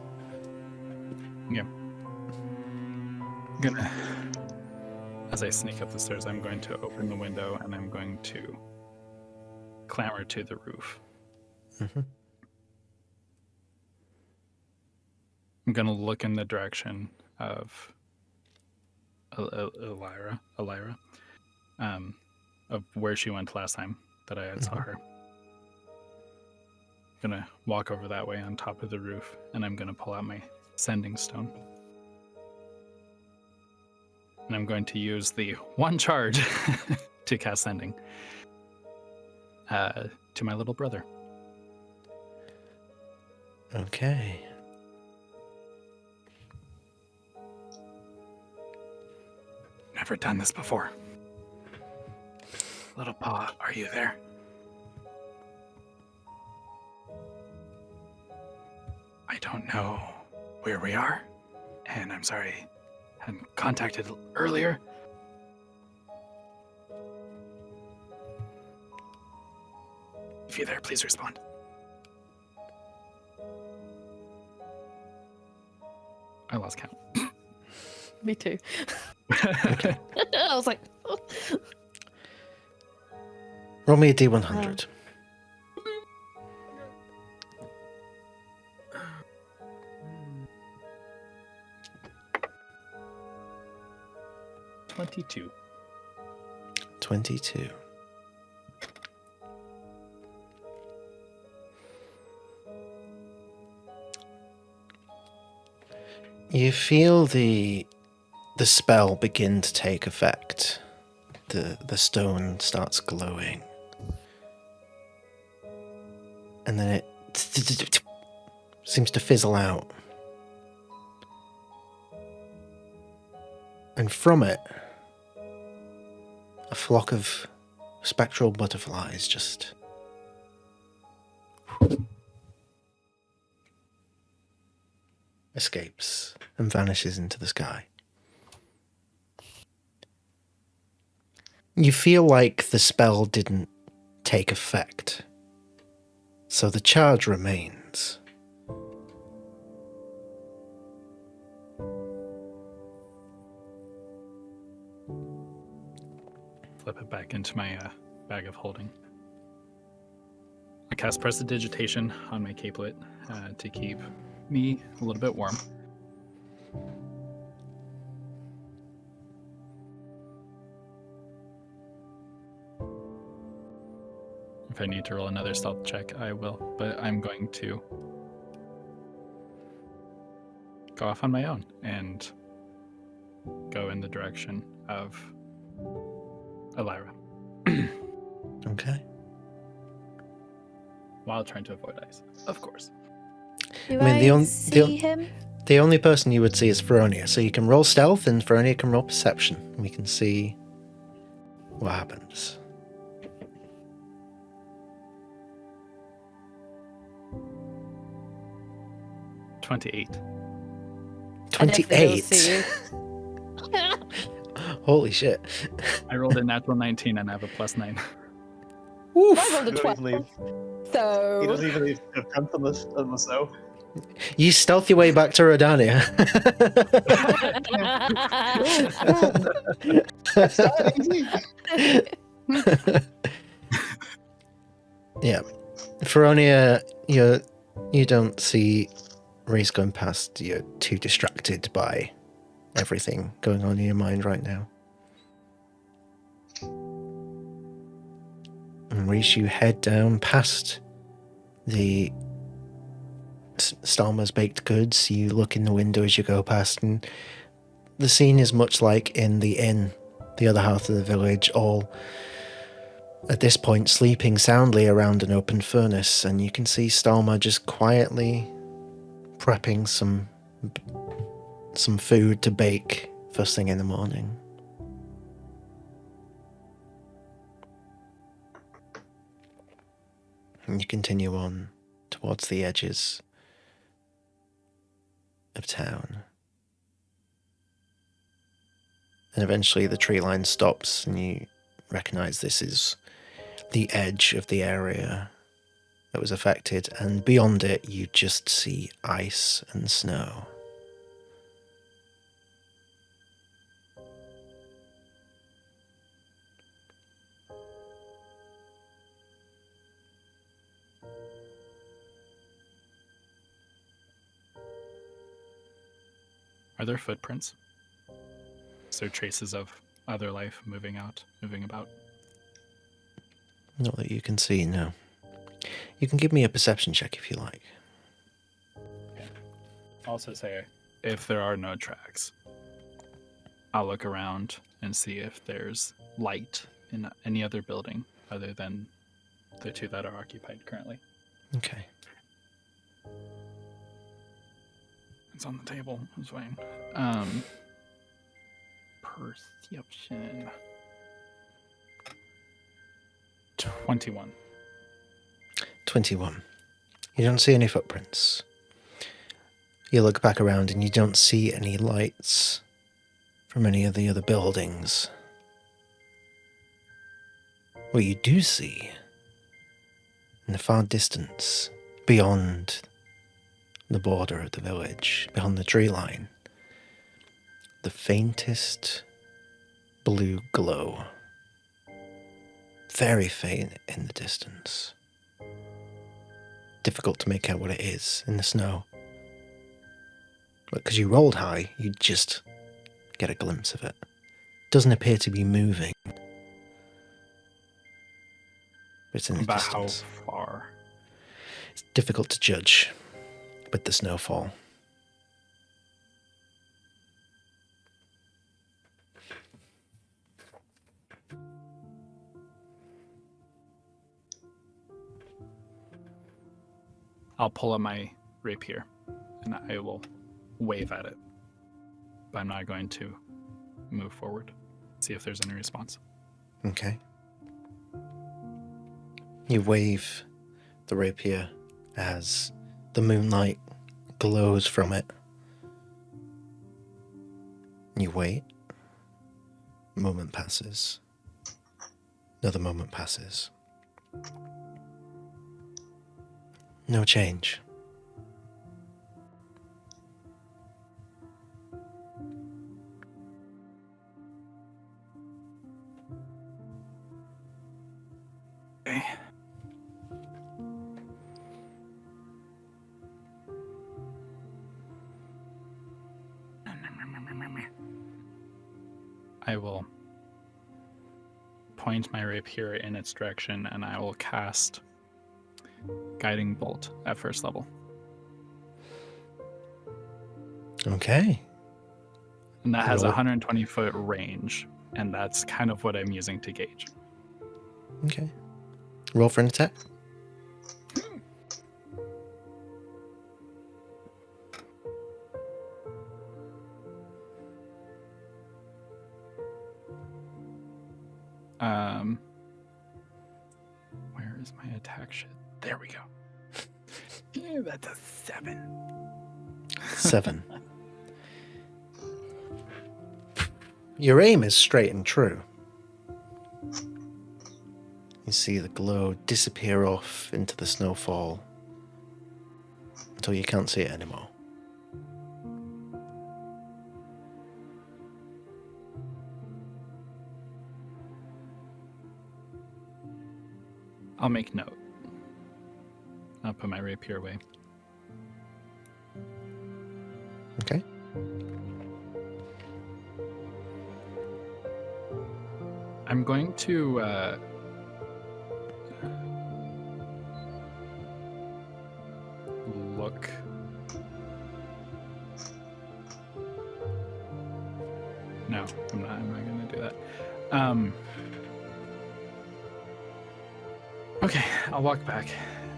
As I sneak up the stairs, I'm going to open the window and I'm going to clamber to the roof. Mm-hmm. I'm going to look in the direction of Elira, of where she went last time that I saw her. I'm going to walk over that way on top of the roof, and I'm going to pull out my sending stone. And I'm going to use the one charge to cast sending to my little brother. Okay. Never done this before. Little paw, are you there? I don't know where we are, and I'm sorry I hadn't contacted earlier. If you're there, please respond. I lost count. Me too. I was like, oh. Roll me a D100. Oh. 22. 22. You feel the spell begin to take effect. The stone starts glowing. And then it seems to fizzle out. And from it, a flock of spectral butterflies just escapes and vanishes into the sky. You feel like the spell didn't take effect, so the charge remains. Flip it back into my bag of holding. I cast Prestidigitation on my capelet to keep me a little bit warm. If I need to roll another stealth check, I will, but I'm going to go off on my own and go in the direction of Elira. Okay. While trying to avoid ice, of course. Do I mean, I see him? The only person you would see is Rhódania, so you can roll stealth and Rhódania can roll perception. We can see what happens. I definitely don't 28. see you. Holy shit. I rolled a natural 19 and I have a +9. Oof. I rolled a You don't 12. even leave. He So doesn't even leave footprints on the snow. You stealth your way back to Rhódania. It's not easy. Yeah. Feronia, you don't see Reese going past. You're too distracted by everything going on in your mind right now. And Reese, you head down past the Stalmer's baked goods. You look in the window as you go past, and the scene is much like in the inn, the other half of the village, all at this point sleeping soundly around an open furnace, and you can see Stalmer just quietly prepping some food to bake first thing in the morning. And you continue on towards the edges of town. And eventually the tree line stops and you recognize this is the edge of the area that was affected, and beyond it you just see ice and snow. Are there footprints? Is there traces of other life moving about? Not that you can see, no. You can give me a perception check if you like. Also say, if there are no tracks, I'll look around and see if there's light in any other building other than the two that are occupied currently. Okay. It's on the table. It's fine. Perception. 21. 21. You don't see any footprints. You look back around and you don't see any lights from any of the other buildings. What you do see, in the far distance, beyond the border of the village, beyond the tree line, the faintest blue glow. Very faint in the distance. Difficult to make out what it is in the snow. But because you rolled high, you just get a glimpse of it. Doesn't appear to be moving. But it's in the About distance. how far? It's difficult to judge with the snowfall. I'll pull up my rapier and I will wave at it. But I'm not going to move forward. See if there's any response. Okay. You wave the rapier as the moonlight glows from it. You wait. A moment passes. Another moment passes. No change. Okay. I will point my rapier in its direction and I will cast Guiding Bolt at first level. Okay. And that has Roll. 120 foot range, and that's kind of what I'm using to gauge. Okay. Roll for an attack. Where is my attack shit? There we go. Yeah, that's a 7. 7. Your aim is straight and true. You see the glow disappear off into the snowfall until you can't see it anymore. I'll make note. I'll put my rapier away. Okay. I'm going to look. No, I'm not going to do that. Okay, I'll walk back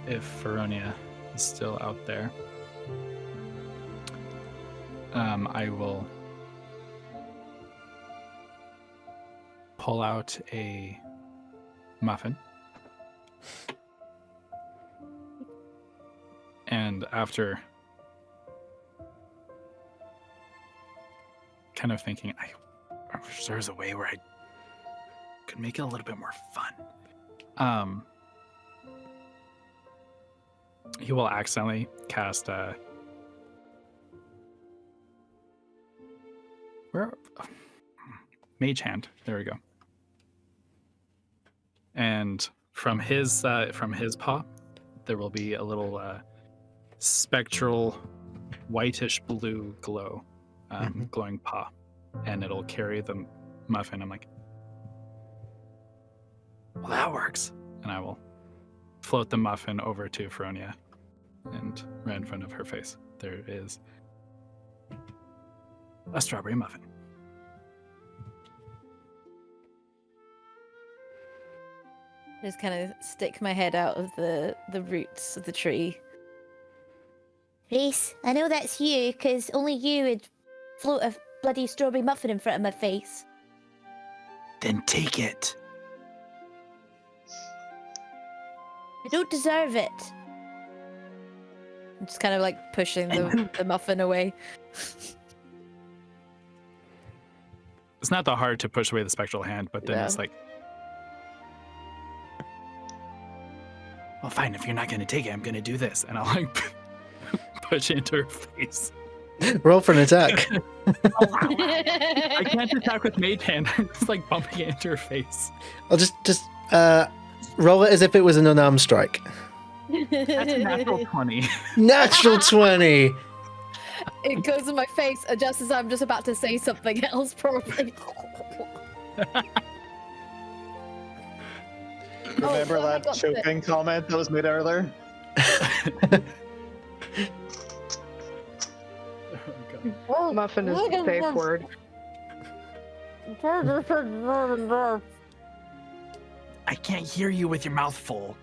if Rhódania is still out there. I will pull out a muffin. And after kind of thinking, I wish there was a way where I could make it a little bit more fun. He will accidentally cast Mage Hand. There we go. And from his paw, there will be a little spectral whitish blue glow, glowing paw, and it'll carry the muffin. I'm like, well, that works. And I will float the muffin over to Rhódania, and right in front of her face, there is a strawberry muffin. I just kind of stick my head out of the roots of the tree. Reese, I know that's you, because only you would float a bloody strawberry muffin in front of my face. Then take it. I don't deserve it. I'm just kind of like pushing the muffin away. It's not that hard to push away the spectral hand, but then it's like, well, fine, if you're not going to take it, I'm going to do this. And I'll like push it into her face. Roll for an attack. I can't attack with Mage Hand. I'm just like bumping it into her face. I'll just roll it as if it was an unarmed strike. That's a natural 20. Natural 20! It goes in my face just as I'm just about to say something else, probably. Remember I that got choking comment that was made earlier? Muffin is the safe word. I can't hear you with your mouth full.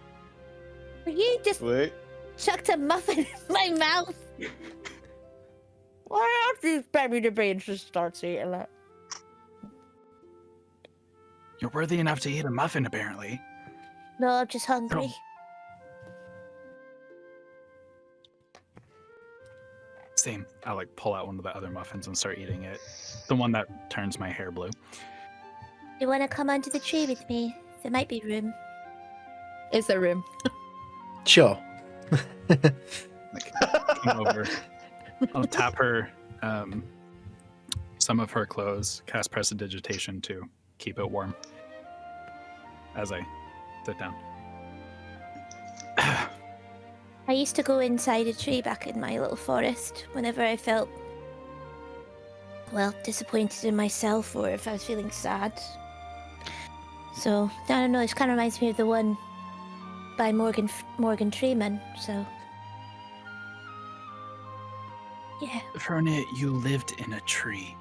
You just Wait. chucked a muffin in my mouth. Why else these baby the brains just starts eating it? You're worthy enough to eat a muffin, apparently. No, I'm just hungry. Same. I'll like pull out one of the other muffins and start eating it. The one that turns my hair blue. You want to come under the tree with me? There might be room. Is there room? Sure. Like, come over. I'll tap her, some of her clothes, cast Prestidigitation to keep it warm as I sit down. I used to go inside a tree back in my little forest whenever I felt, well, disappointed in myself or if I was feeling sad. So, I don't know, it kind of reminds me of the one by Morgan Freeman, so... Yeah. Rhódania, you lived in a tree.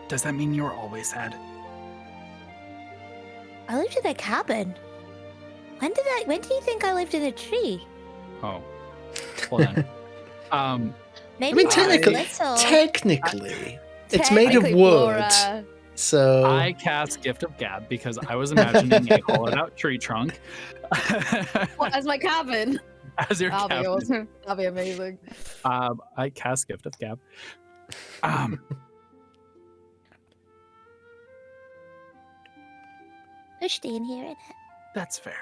Does that mean you were always sad? I lived in a cabin. When do you think I lived in a tree? Oh. Hold on. Maybe I mean, little. technically, it's made of Technically, wood. Laura. So I cast Gift of Gab because I was imagining a hollowed out tree trunk. What, as my cabin? As your That'll be cabin. awesome. That'll be amazing. I cast Gift of Gab. They're staying here, innit? That's fair.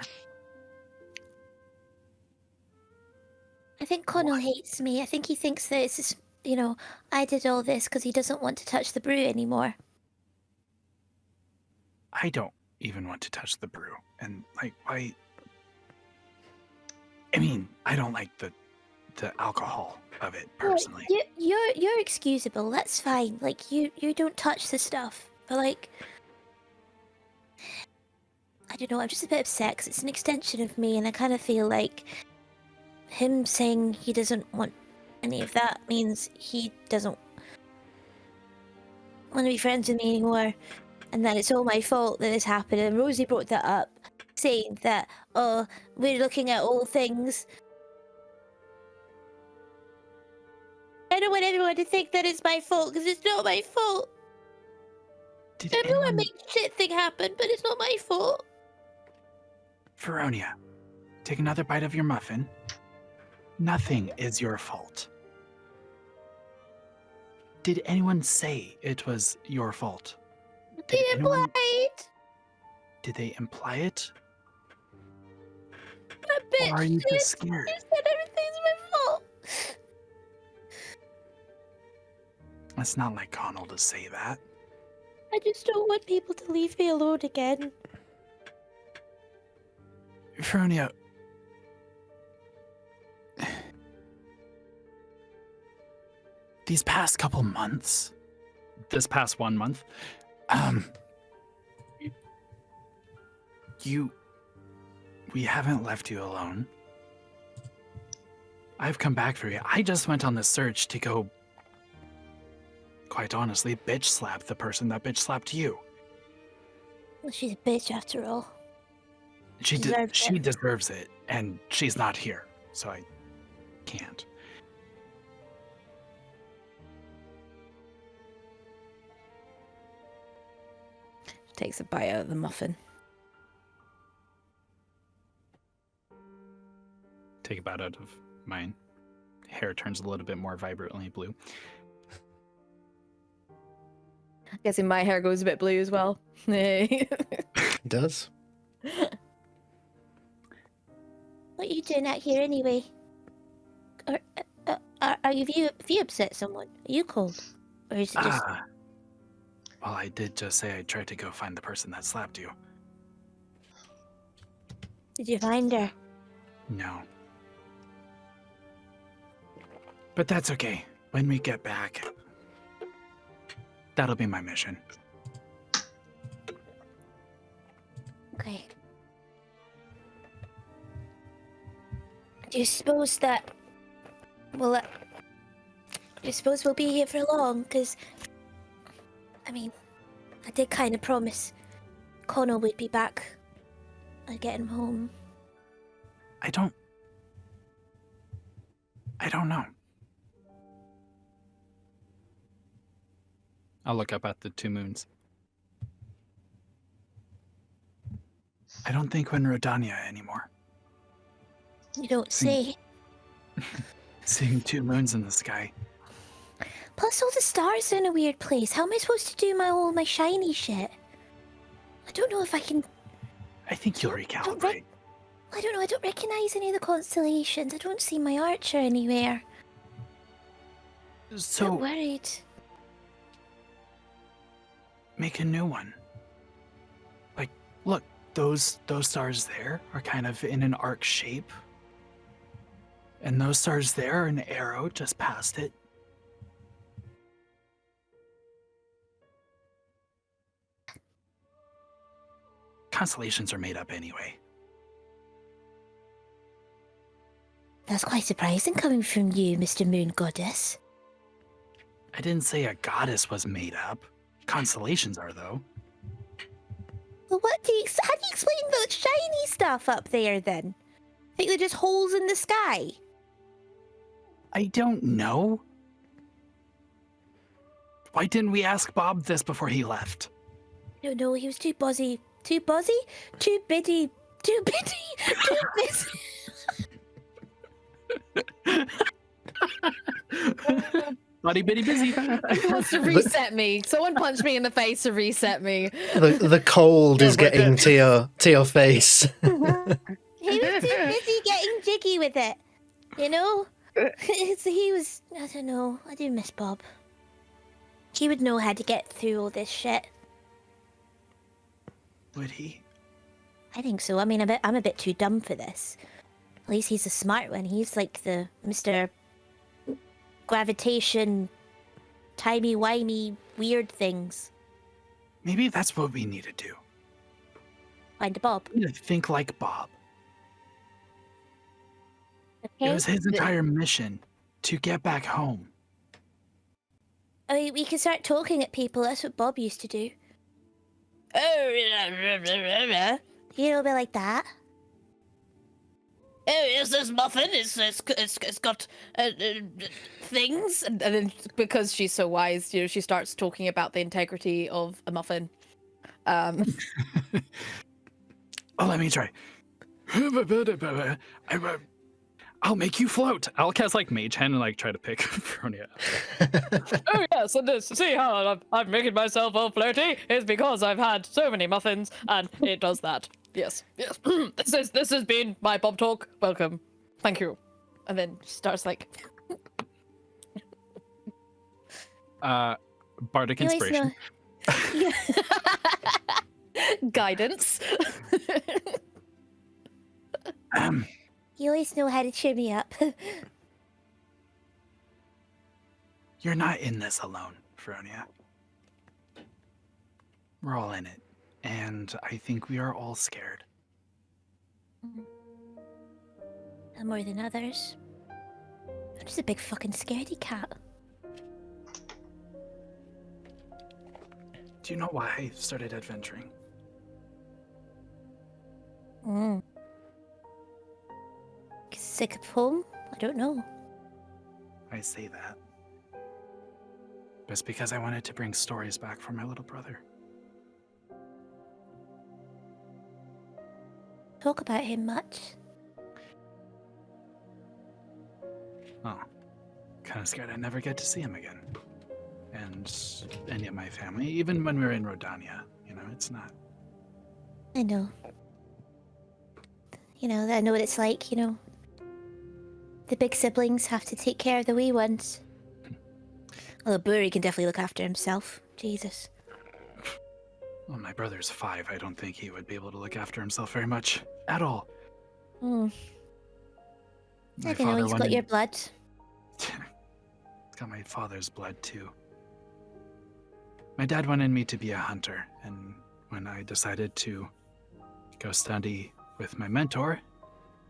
I think Connell hates me. I think he thinks that it's just, I did all this because he doesn't want to touch the brew anymore. I don't even want to touch the brew. And, like, I mean, I don't like the alcohol of it, personally. Well, you're excusable. That's fine. Like, you don't touch the stuff. But, like, I don't know. I'm just a bit upset because it's an extension of me, and I kind of feel like him saying he doesn't want any of that means he doesn't want to be friends with me anymore, and that it's all my fault that this happened. And Rosie brought that up, saying that, oh, we're looking at old things. I don't want everyone to think that it's my fault, because it's not my fault. Everyone makes shit thing happen, but it's not my fault. Rhódania, take another bite of your muffin. Nothing is your fault. Did anyone say it was your fault? They implied. Did they imply it? A bitch. Or are you just scared? You said everything's my fault. It's not like Connell to say that. I just don't want people to leave me alone again. Rhódania, these past couple months, this past 1 month, we haven't left you alone. I've come back for you. I just went on the search to go, quite honestly, bitch slap the person that bitch slapped you. Well, she's a bitch after all. She deserves it, and she's not here, so I can't. Takes a bite out of the muffin. Take a bite out of mine. Hair turns a little bit more vibrantly blue. Guessing my hair goes a bit blue as well. It does. What are you doing out here anyway? Are you have you upset someone? Are you cold? Or is it just... Well, I did just say I tried to go find the person that slapped you. Did you find her? No. But that's okay. When we get back, that'll be my mission. Okay. Do you suppose that... Well, do you suppose we'll be here for long? Because, I mean, I did kind of promise Connell would be back. I'd get him home. I don't know. I'll look up at the two moons. I don't think we're in Rhódania anymore. You don't say. Seeing two moons in the sky. Plus, all the stars are in a weird place. How am I supposed to do my shiny shit? I don't know if I can... I think you'll recalibrate. I don't know, I don't recognize any of the constellations. I don't see my archer anywhere. So, I'm worried. make a new one. Like, look, those stars there are kind of in an arc shape. And those stars there are an arrow just past it. Constellations are made up anyway. That's quite surprising coming from you, Mr. Moon Goddess. I didn't say a goddess was made up. Constellations are, though. Well, how do you explain the shiny stuff up there, then? Think they're just holes in the sky? I don't know. Why didn't we ask Bob this before he left? No, he was too busy. Too busy? Too biddy. Too biddy. Too busy. Buddy bitty busy. He wants to reset me. Someone punch me in the face to reset me. The cold is getting to your face. He was too busy getting jiggy with it. You know? He was... I don't know. I do miss Bob. He would know how to get through all this shit. Would he? I think so. I mean, I'm a bit too dumb for this. At least he's a smart one. He's like the Mr. Gravitation, timey-wimey, weird things. Maybe that's what we need to do. Find a Bob. We need to think like Bob. Okay? It was his entire mission to get back home. I mean, we can start talking at people. That's what Bob used to do. You know, a bit like that. Oh, yes, this muffin it's got things, and then because she's so wise, you know, she starts talking about the integrity of a muffin. Oh, let me try. I'll make you float. I'll cast like Mage Hand and like try to pick Rhódania. Oh yes, and this, see how I'm making myself all floaty? It's because I've had so many muffins, and it does that. Yes. This has been my Bob talk. Welcome. Thank you. And then she starts like Bardic You always inspiration. know- guidance. You always know how to cheer me up. You're not in this alone, Rhódania. We're all in it, and I think we are all scared. Some more than others. I'm just a big fucking scaredy cat. Do you know why I started adventuring? Sick of home? I don't know. I say that. But it's because I wanted to bring stories back for my little brother. Talk about him much. Oh, kind of scared I'd never get to see him again. And any of my family, even when we were in Rhódania, you know, it's not. I know. You know, I know what it's like, you know. The big siblings have to take care of the wee ones. Although Burry can definitely look after himself. Jesus. Well, my brother's 5. I don't think he would be able to look after himself very much at all. I My don't know, he's got your blood. It's got my father's blood too. My dad wanted me to be a hunter, and when I decided to go study with my mentor,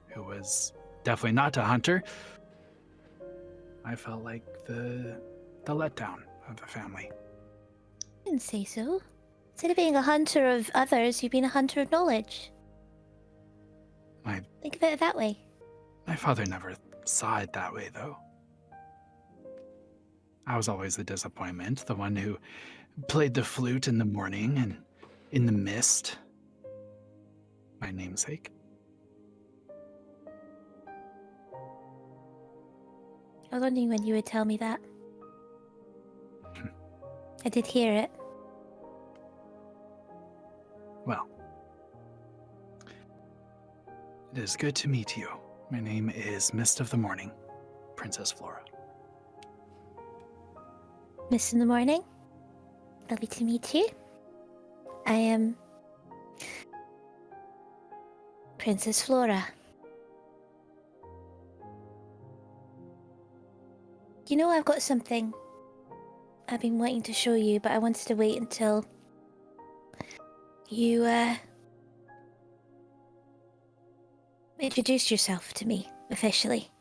who was definitely not a hunter, I felt like the letdown of the family. I didn't say so. Instead of being a hunter of others, you've been a hunter of knowledge. Think of it that way. My father never saw it that way, though. I was always the disappointment, the one who played the flute in the morning and in the mist. My namesake. I was wondering when you would tell me that. I did hear it. Well, it is good to meet you. My name is Mist of the Morning, Princess Flora. Miss in the morning. Lovely to meet you. I am Princess Flora. You know, I've got something I've been wanting to show you, but I wanted to wait until you introduced yourself to me officially.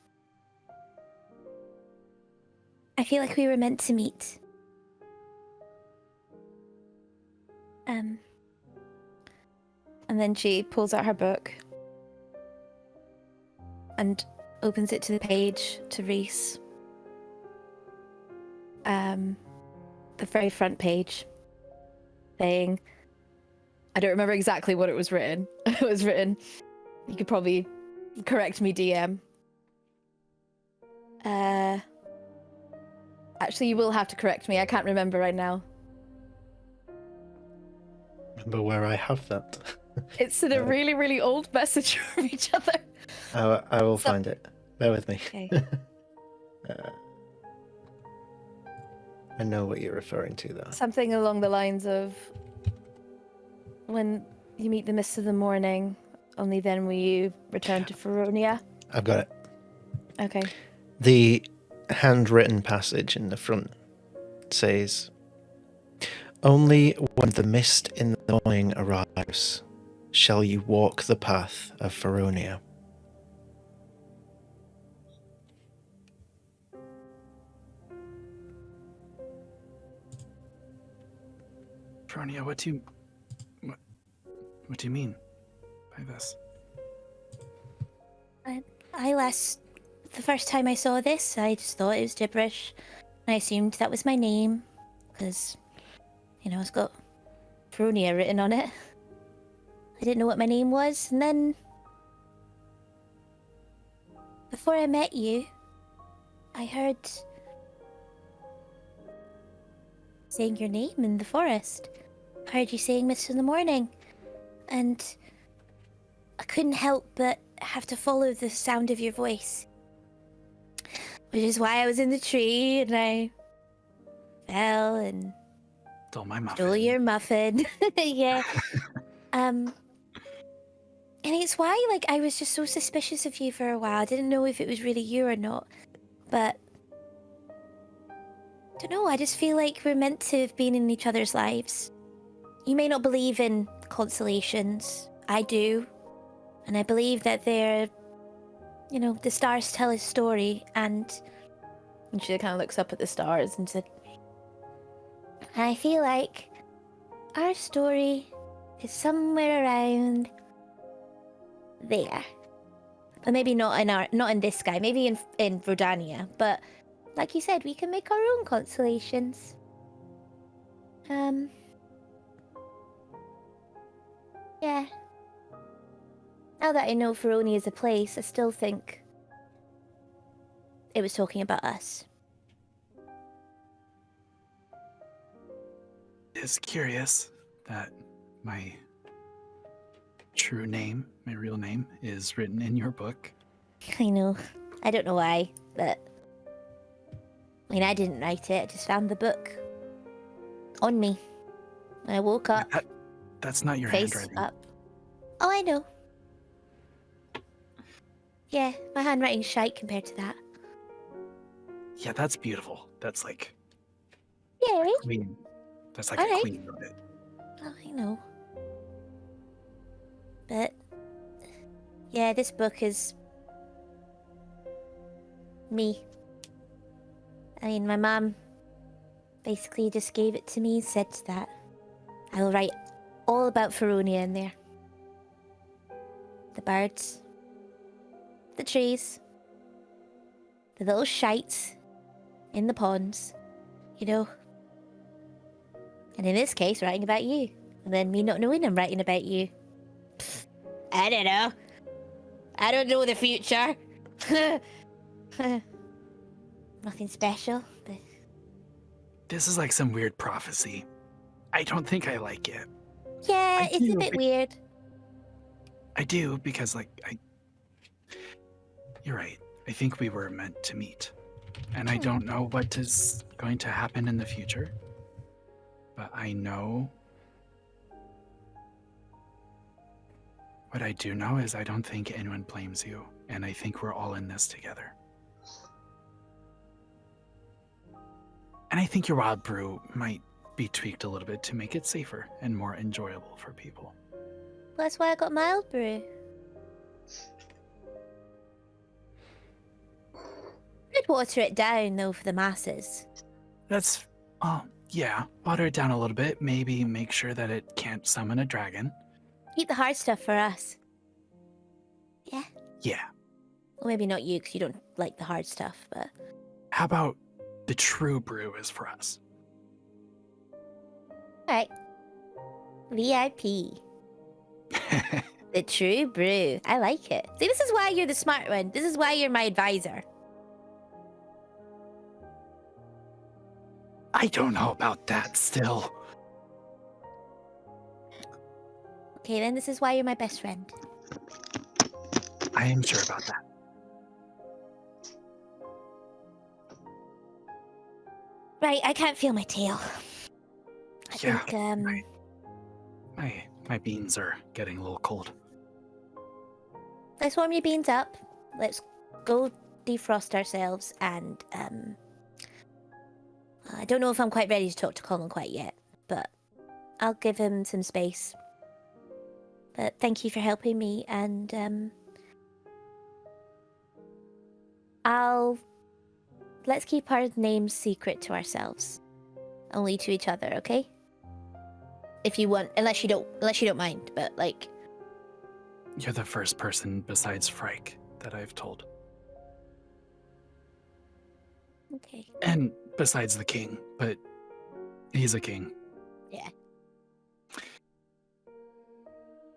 I feel like we were meant to meet. And then she pulls out her book and opens it to the page to Rhys. The very front page, saying, I don't remember exactly what it was written. It was written, you could probably correct me, DM. I Actually, you will have to correct me. I can't remember right now. Remember where I have that? It's in a really, really old message from each other. I will So- find it. Bear with me. Okay. I know what you're referring to, though. Something along the lines of when you meet the mist of the morning, only then will you return to Rhódania. I've got it. Okay. The handwritten passage in the front says, "Only when the mist in the morning arrives shall you walk the path of Rhódania." Rhódania, what do you mean by this? The first time I saw this, I just thought it was gibberish. I assumed that was my name, because, it's got Rhódania written on it. I didn't know what my name was, and then before I met you, I heard saying your name in the forest. I heard you saying Mist in the Morning, and I couldn't help but have to follow the sound of your voice. Which is why I was in the tree and I fell and Stole my muffin. stole your muffin. Yeah. And it's why, I was just so suspicious of you for a while. I didn't know if it was really you or not. But I don't know, I just feel like we're meant to have been in each other's lives. You may not believe in constellations. I do. And I believe that they're, the stars tell a story, and she kind of looks up at the stars and said, I feel like our story is somewhere around there. But maybe not in this sky, maybe in Rhódania. But like you said, we can make our own constellations. Yeah. Now that I know Rhódania is a place, I still think it was talking about us. It's curious that my true name, my real name, is written in your book. I know. I don't know why, but I didn't write it. I just found the book on me when I woke up. That's not your face handwriting. up. Oh, I know. Yeah, my handwriting's shite compared to that. Yeah, that's beautiful. That's like Yay! queen. That's like Alright. a queen wrote it. Oh, I know. But yeah, this book is me. My mom basically just gave it to me and said that I will write all about Rhódania in there. The birds, the trees, the little shites in the ponds, And in this case, writing about you. And then me not knowing I'm writing about you. Pfft, I don't know. I don't know the future. Nothing special, but This is like some weird prophecy. I don't think I like it. yeah, I it's a do, bit but- weird. I do because you're right. I think we were meant to meet. And I don't know what is going to happen in the future. But I know what I do know is I don't think anyone blames you. And I think we're all in this together. And I think your wild brew might be tweaked a little bit to make it safer and more enjoyable for people. That's why I got my old brew. Could water it down though for the masses. That's, yeah, water it down a little bit. Maybe make sure that it can't summon a dragon. Keep the hard stuff for us. Yeah. Yeah. Well, maybe not you, because you don't like the hard stuff, but How about the true brew is for us? alright. VIP. The true brew. I like it. See, this is why you're the smart one. This is why you're my advisor. I don't know about that still. Okay, then this is why you're my best friend. I am sure about that. Right, I can't feel my tail. I Yeah, think, My beans are getting a little cold. let's warm your beans up. Let's go defrost ourselves, and, I don't know if I'm quite ready to talk to Colin quite yet, but I'll give him some space. But thank you for helping me, and, let's keep our names secret to ourselves. Only to each other, okay? If you want, unless you don't mind, but like... You're the first person besides Frike that I've told. Okay. And besides the king, but he's a king. Yeah.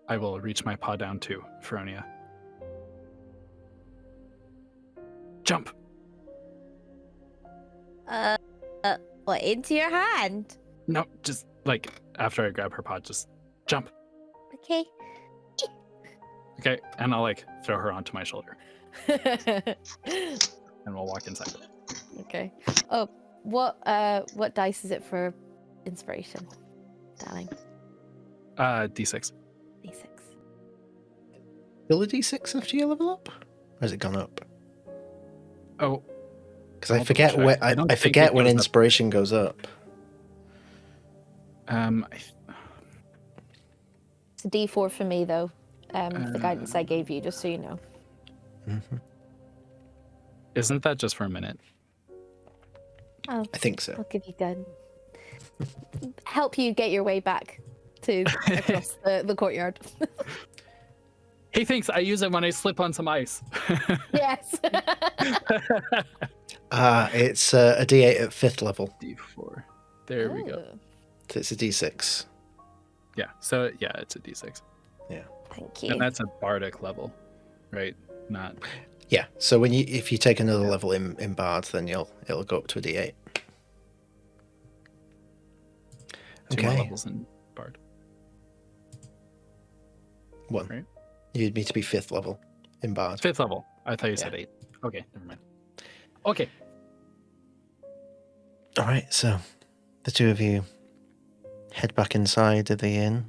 I will reach my paw down to Rhódania. Jump! What, into your hand? No, just like after I grab her paw, just jump. Okay. Okay, and I'll like throw her onto my shoulder, and we'll walk inside. Okay. Oh, what dice is it for inspiration, darling? D6. D6. Still a D6 after you level up? Or has it gone up? Oh, Because I I'll forget double check. I don't I think forget it when goes up. inspiration goes up. It's a D4 for me though. The guidance I gave you, just so you know. Mm-hmm. Isn't that just for a minute? Oh, I think so. I'll give you good. Help you get your way back to across the courtyard. Hey, thanks. I use it when I slip on some ice. Yes. It's a D8 at 5th level. D4. There we go. So it's a D6. Yeah. So yeah, it's a D6, Thank you. and that's a bardic level, right? Not. Yeah. So if you take another level in Bard, then it'll go up to a D8. Two more Okay. levels in Bard. 1. Right. You'd need to be 5th level in Bard. 5th level. I thought you said 8. Okay, never mind. Okay. All right. So the two of you head back inside of the inn.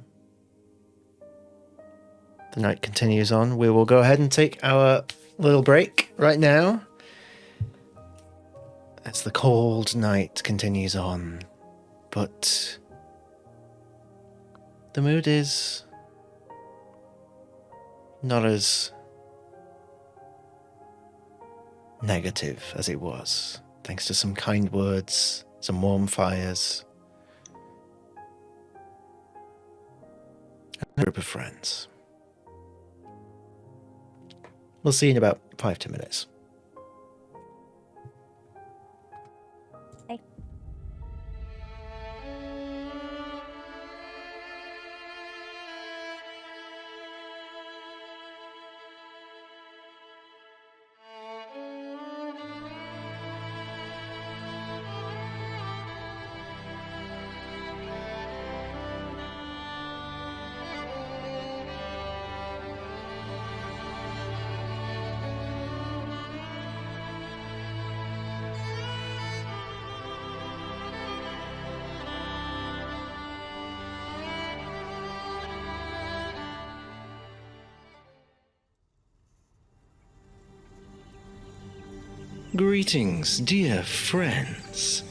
The night continues on. We will go ahead and take our little break right now. As the cold night continues on. But the mood is not as negative as it was, thanks to some kind words, some warm fires, and a group of friends. We'll see you in about 5-10 minutes. Greetings, dear friends.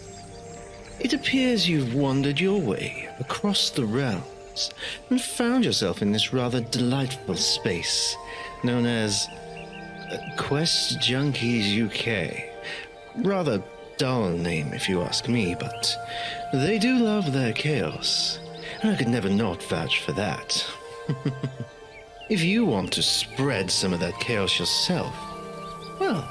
It appears you've wandered your way across the realms and found yourself in this rather delightful space known as QuestJunkiesUK. Rather dull name if you ask me, but they do love their chaos, and I could never not vouch for that. If you want to spread some of that chaos yourself, well,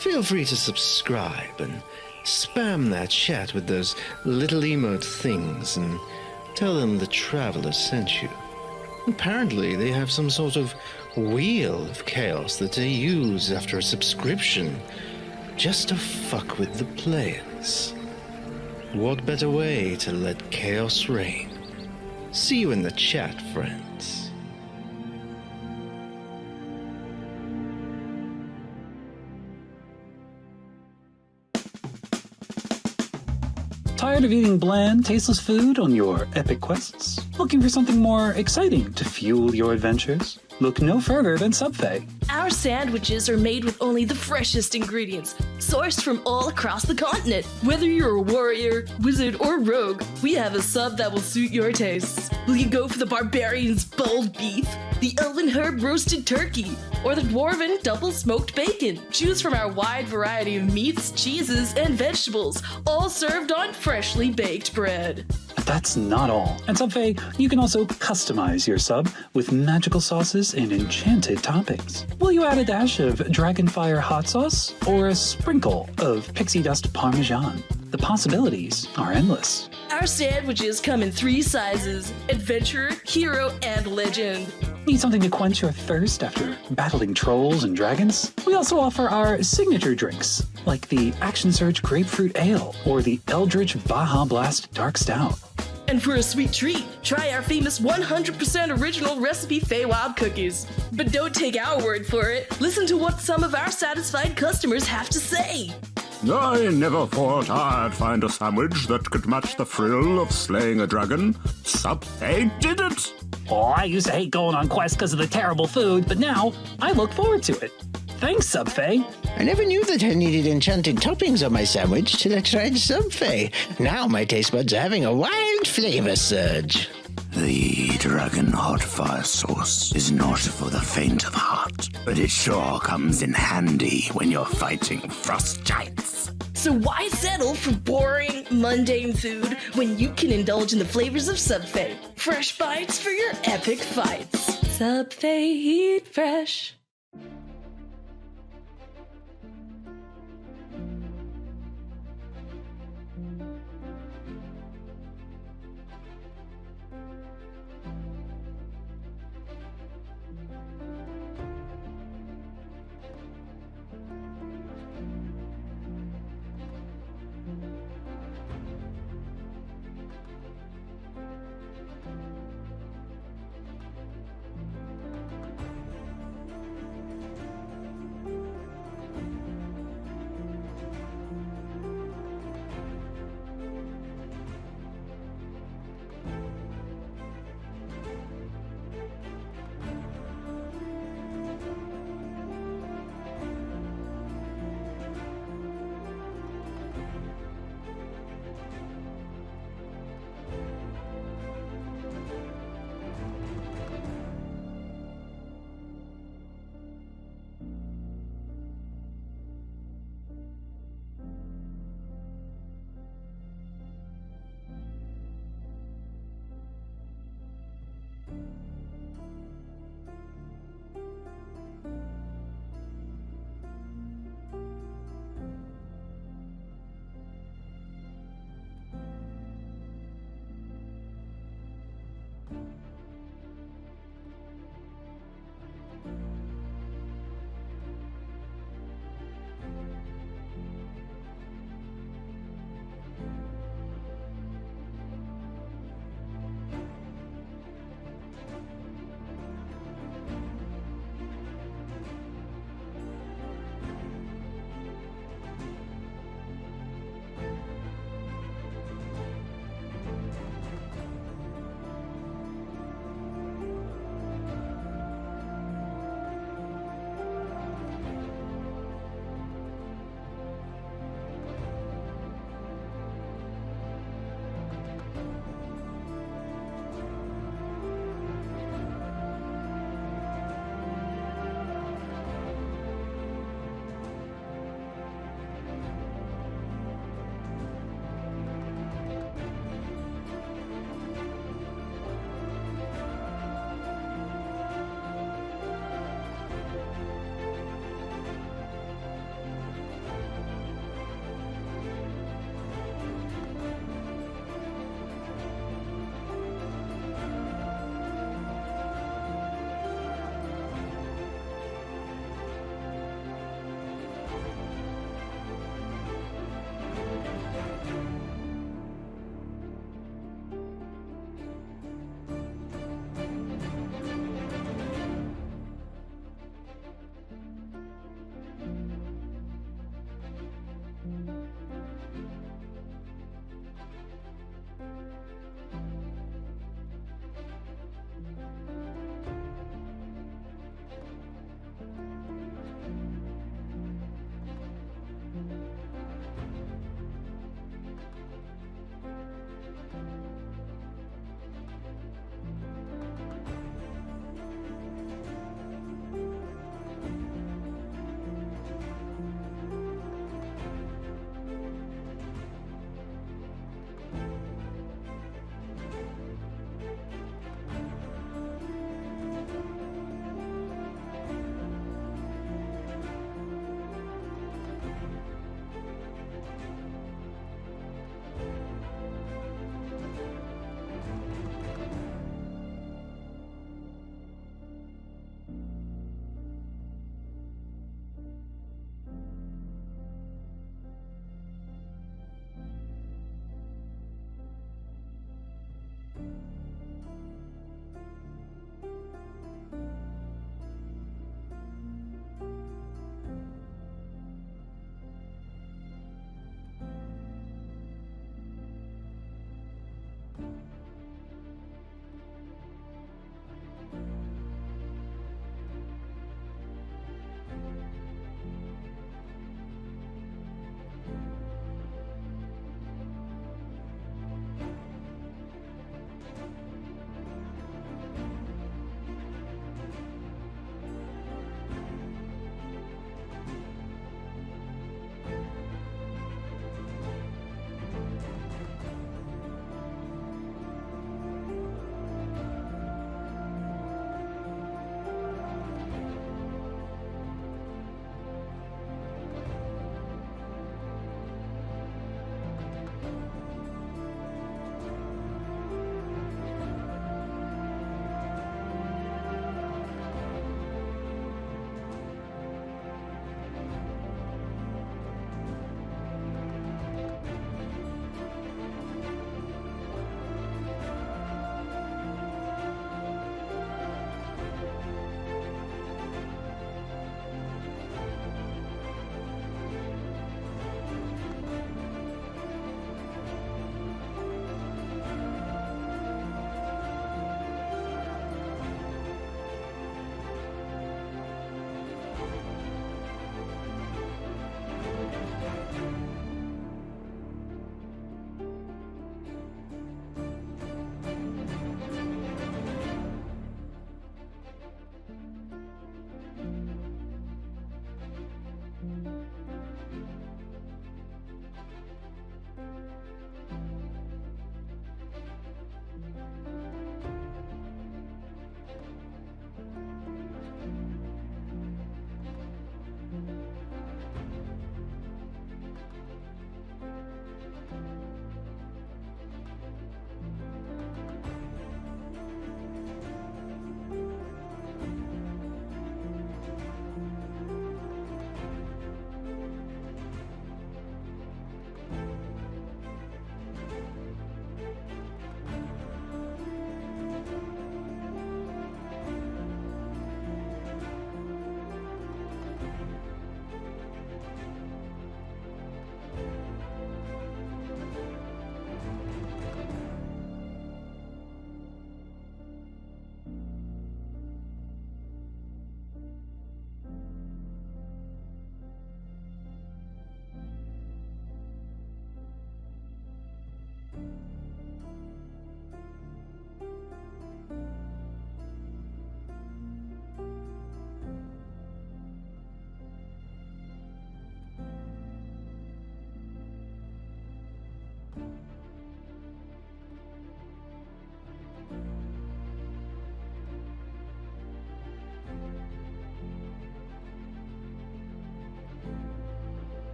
feel free to subscribe and spam that chat with those little emote things and tell them the Traveler sent you. Apparently they have some sort of wheel of chaos that they use after a subscription just to fuck with the players. What better way to let chaos reign? See you in the chat, friends. Tired of eating bland, tasteless food on your epic quests? Looking for something more exciting to fuel your adventures? Look no further than Subfay. Our sandwiches are made with only the freshest ingredients, sourced from all across the continent. Whether you're a warrior, wizard, or rogue, we have a sub that will suit your tastes. Will you go for the barbarian's bold beef, the elven herb roasted turkey, or the dwarven double smoked bacon? Choose from our wide variety of meats, cheeses, and vegetables, all served on freshly baked bread. But that's not all. At Subfay, you can also customize your sub with magical sauces and enchanted toppings. Will you add a dash of dragonfire hot sauce or a sprinkle of pixie dust parmesan? The possibilities are endless. Our sandwiches come in 3 sizes: adventurer, hero, and legend. Need something to quench your thirst after battling trolls and dragons? We also offer our signature drinks, like the Action Surge Grapefruit Ale or the Eldritch Baja Blast Dark Stout. And for a sweet treat, try our famous 100% original recipe Feywild cookies. But don't take our word for it. Listen to what some of our satisfied customers have to say. I never thought I'd find a sandwich that could match the thrill of slaying a dragon. Subfay did it! Oh, I used to hate going on quests because of the terrible food, but now I look forward to it. Thanks, Subfay. I never knew that I needed enchanted toppings on my sandwich till I tried Subfay. Now my taste buds are having a wild flavor surge. The dragon hot fire sauce is not for the faint of heart, but it sure comes in handy when you're fighting frost giants. So why settle for boring, mundane food when you can indulge in the flavors of Subfay? Fresh bites for your epic fights. Subfay, eat fresh.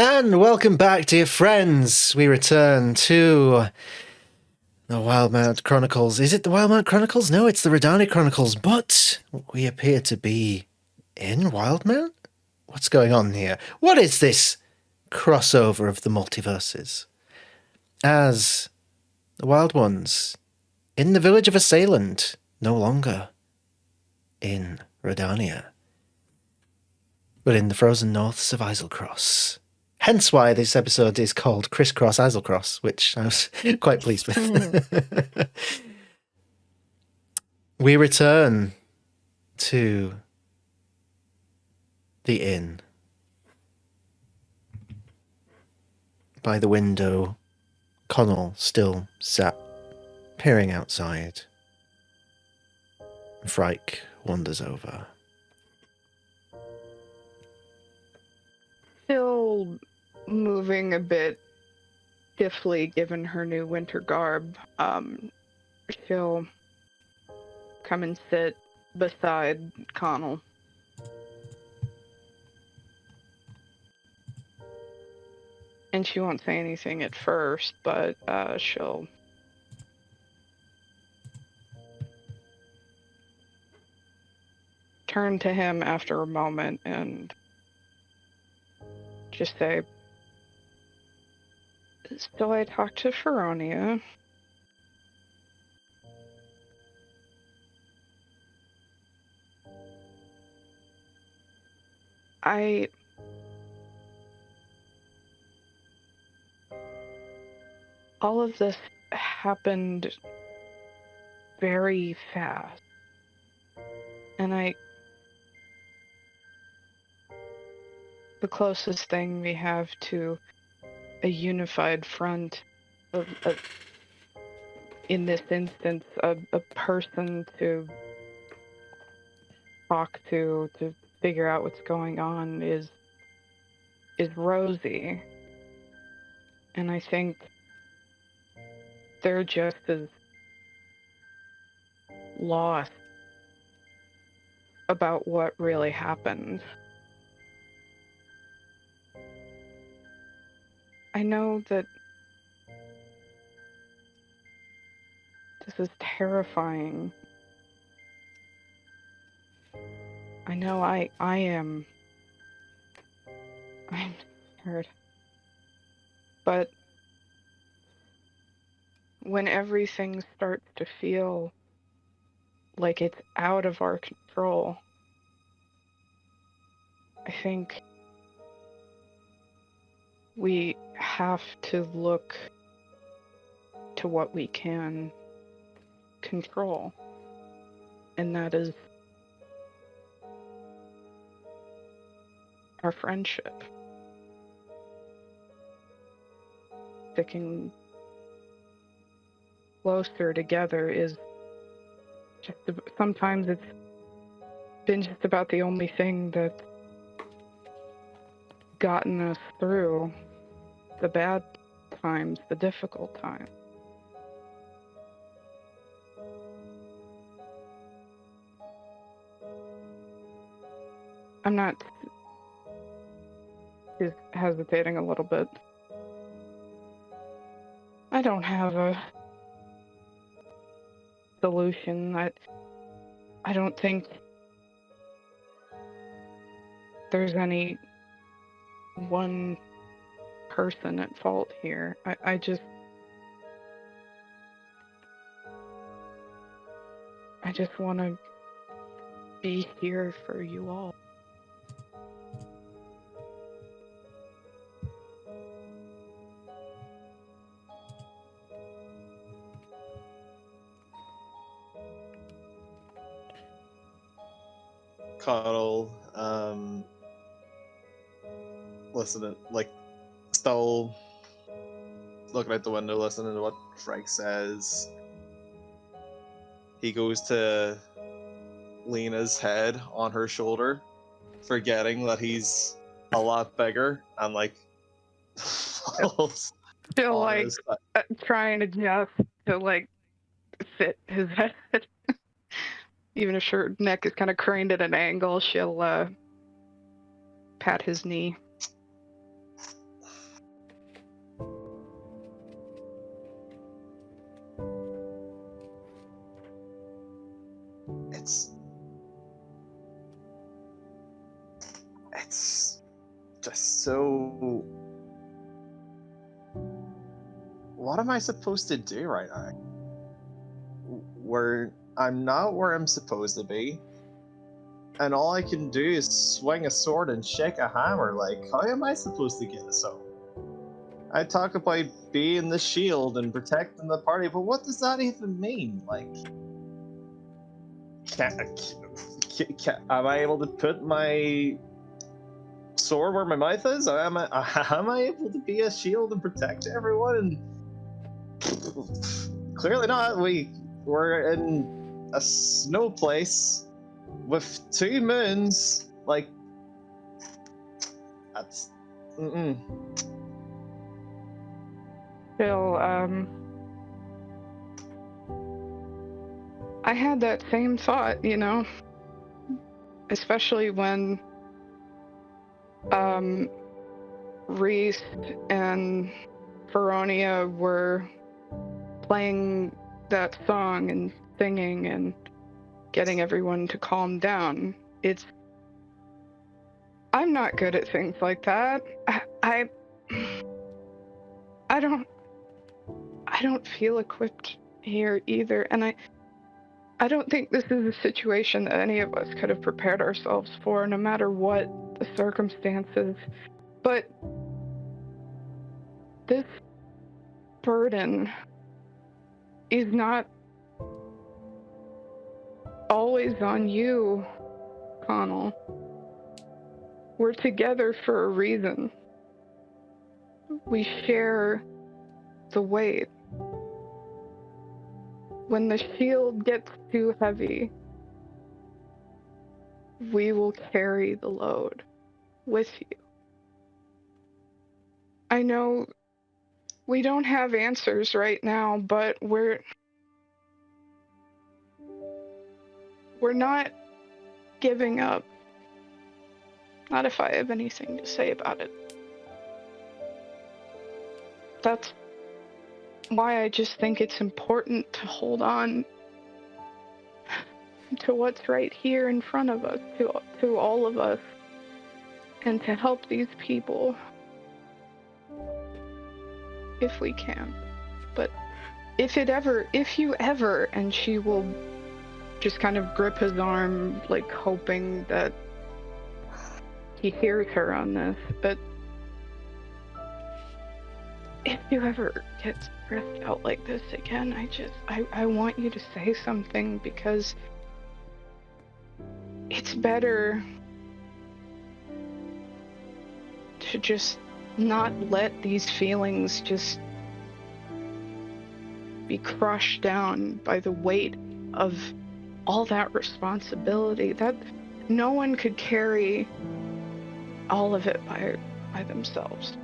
And welcome back, dear friends. We return to the Wildmount Chronicles. Is it the Wildmount Chronicles? No, it's the Rhódania Chronicles, but we appear to be in Wildmount? What's going on here? What is this crossover of the multiverses? As the Wyld Ones in the village of Assailant, no longer in Rhódania, but in the frozen norths of Eiselcross. Hence why this episode is called Criss-Cross Eiselcross, which I was quite pleased with. We return to the inn. By the window, Connell still sat peering outside. Frike wanders over. Still moving a bit stiffly given her new winter garb, she'll come and sit beside Connell. And she won't say anything at first, but she'll turn to him after a moment and just say, so I talked to Rhódania. All of this happened very fast. And the closest thing we have to a unified front of in this instance, a person to talk to figure out what's going on is Rosie. And I think they're just as lost about what really happened. I know that this is terrifying. I know I'm scared. But when everything starts to feel like it's out of our control, I think we have to look to what we can control. And that is our friendship. Sticking closer together is just, sometimes it's been just about the only thing that's gotten us through the bad times, the difficult times. I'm not just hesitating a little bit. I don't have a solution. I don't think there's any one person at fault here. I just want to be here for you all. Cuddle, listening, like, still looking out the window, listening to what Frank says. He goes to lean his head on her shoulder, forgetting that he's a lot bigger, and like falls Still on like his- trying to just to like fit his head. Even if her neck is kind of craned at an angle, she'll pat his knee. It's just so... What am I supposed to do right now? I'm not where I'm supposed to be, and all I can do is swing a sword and shake a hammer. Like, how am I supposed to get this home? I talk about being the shield and protecting the party, but what does that even mean? Like, am I able to put my sword where my mouth is? Am I able to be a shield and protect everyone? And clearly not. We're in a snow place with 2 moons. Like, that's Still, I had that same thought, you know, especially when Reese and Rhódania were playing that song and singing and getting everyone to calm down. I'm not good at things like that. I don't feel equipped here either, and I don't think this is a situation that any of us could have prepared ourselves for, no matter what the circumstances. But this burden is not always on you, Connell. We're together for a reason. We share the weight. When the shield gets too heavy, we will carry the load with you. I know we don't have answers right now, but we're not giving up. Not if I have anything to say about it. That's why I just think it's important to hold on to what's right here in front of us, to all of us, and to help these people if we can. But if you ever, and she will just kind of grip his arm, like hoping that he hears her on this, but if you ever get stressed out like this again, I want you to say something, because it's better to just not let these feelings just be crushed down by the weight of all that responsibility. That no one could carry all of it by themselves.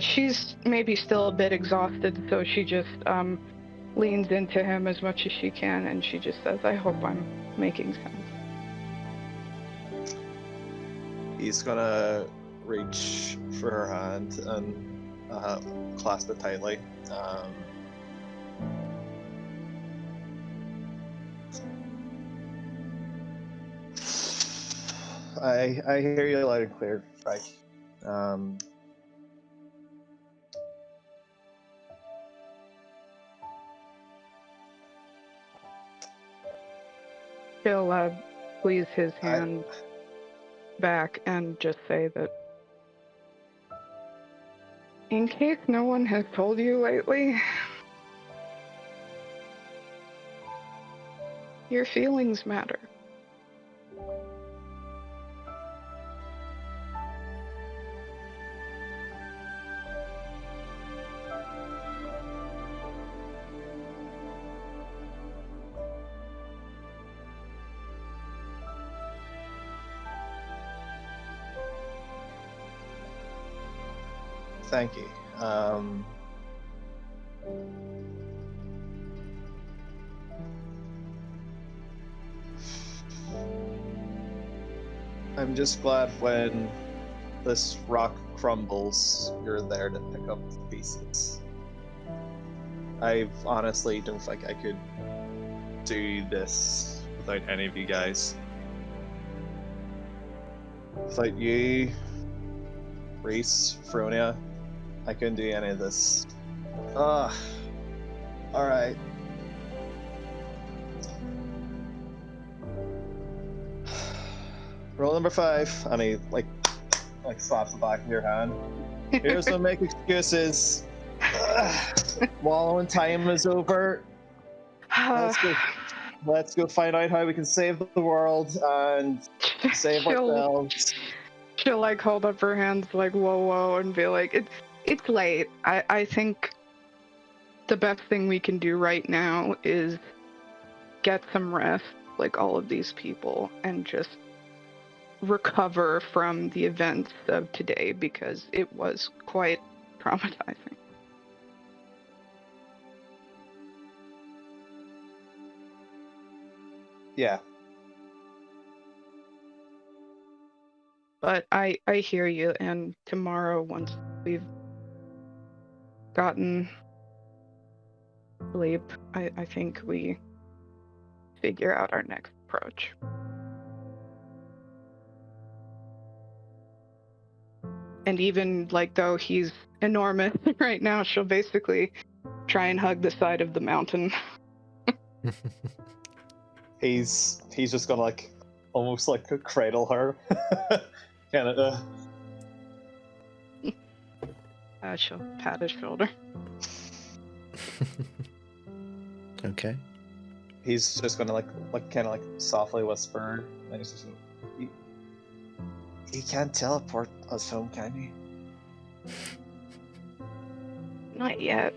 She's maybe still a bit exhausted, so she just leans into him as much as she can, and she just says, I hope I'm making sense. He's gonna reach for her hand and clasp it tightly. I hear you loud and clear, Frank. She'll squeeze his hand back and just say that, in case no one has told you lately, your feelings matter. Thank you. I'm just glad when this rock crumbles, you're there to pick up the pieces. I honestly don't think I could do this without any of you guys. Without you, Reese, Rhódania, I couldn't do any of this. Alright. Roll number 5, and he like slaps the back of your hand. Here's no make excuses. Wallow in time is over. Let's go find out how we can save the world and save ourselves. She'll like hold up her hands like whoa and be like, it's late. I think the best thing we can do right now is get some rest, like all of these people, and just recover from the events of today, because it was quite traumatizing. Yeah. But I hear you, and tomorrow, once we've gotten sleep, I think we figure out our next approach. And even like though he's enormous right now, she'll basically try and hug the side of the mountain. He's just gonna like almost like cradle her. Kind of. She'll pat his shoulder. Okay. He's just gonna like kind of like softly whisper. And he's just, he can't teleport us home, can he? Not yet.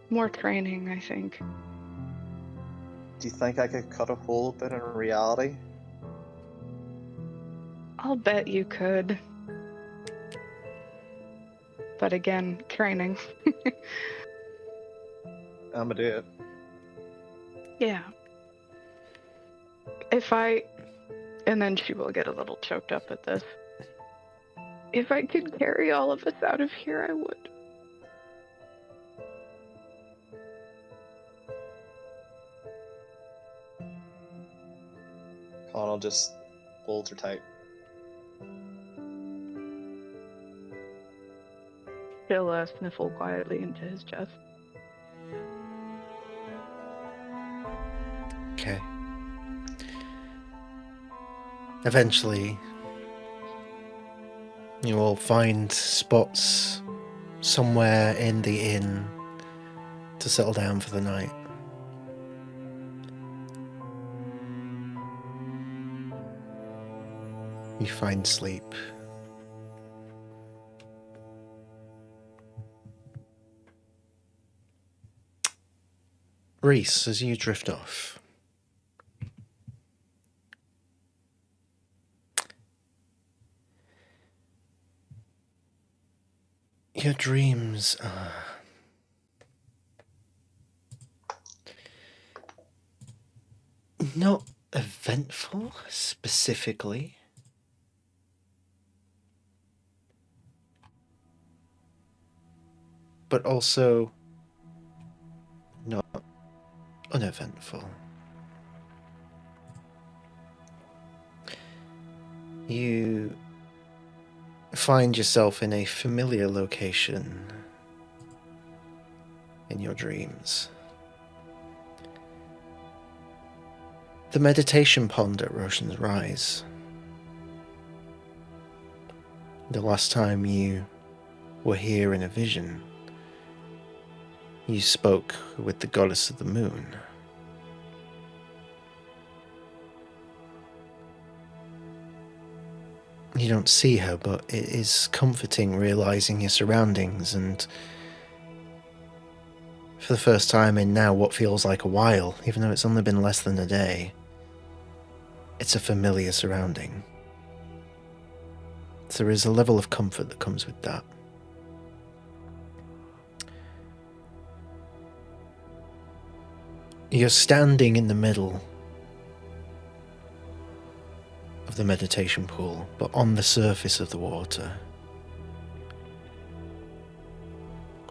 More training, I think. Do you think I could cut a hole a bit in reality? I'll bet you could. But again, training. I'ma do it. Yeah. And then she will get a little choked up at this. If I could carry all of us out of here, I would. Connell just holds her tight. She'll sniffle quietly into his chest. Okay. Eventually, you will find spots somewhere in the inn to settle down for the night. You find sleep. Rhys, as you drift off, your dreams are not eventful specifically, but also not uneventful. You find yourself in a familiar location in your dreams. The meditation pond at Roshan's Rise. The last time you were here in a vision, you spoke with the goddess of the moon. You don't see her, but it is comforting realizing your surroundings, and for the first time in now what feels like a while, even though it's only been less than a day, it's a familiar surrounding. So there is a level of comfort that comes with that. You're standing in the middle of the meditation pool, but on the surface of the water.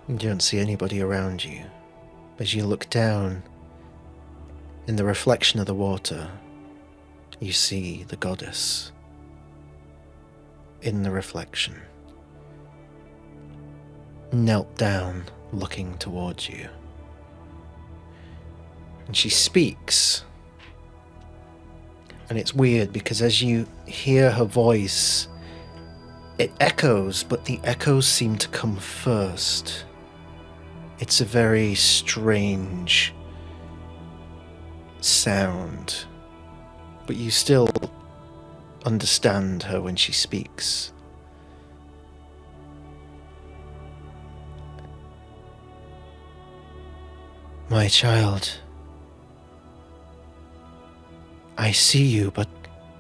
You don't see anybody around you. As you look down, in the reflection of the water, you see the goddess in the reflection, knelt down, looking towards you. And she speaks. And it's weird because as you hear her voice, it echoes, but the echoes seem to come first. It's a very strange sound, but you still understand her when she speaks. My child, I see you, but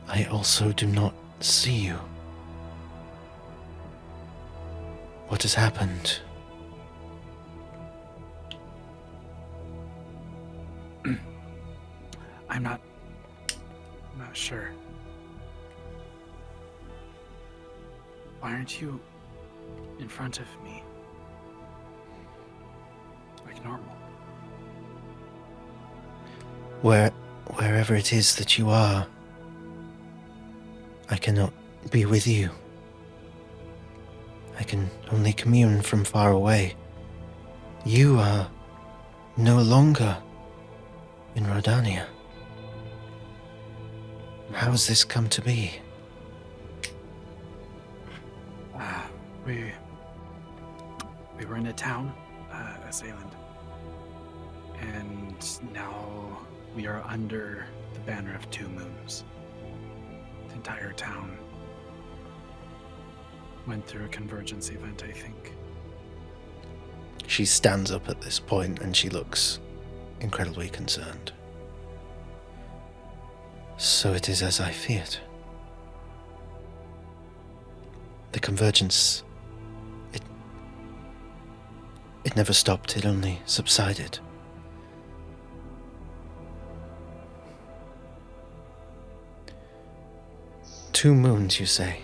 I also do not see you. What has happened? I'm not sure. Why aren't you in front of me? Like normal. Wherever it is that you are, I cannot be with you. I can only commune from far away. You are no longer in Rhódania. How has this come to be? We were in a town, a Zealand, and now we are under the banner of 2 moons. The entire town went through a convergence event, I think. She stands up at this point and she looks incredibly concerned. So it is as I feared. The convergence, it never stopped, it only subsided. Two moons, you say?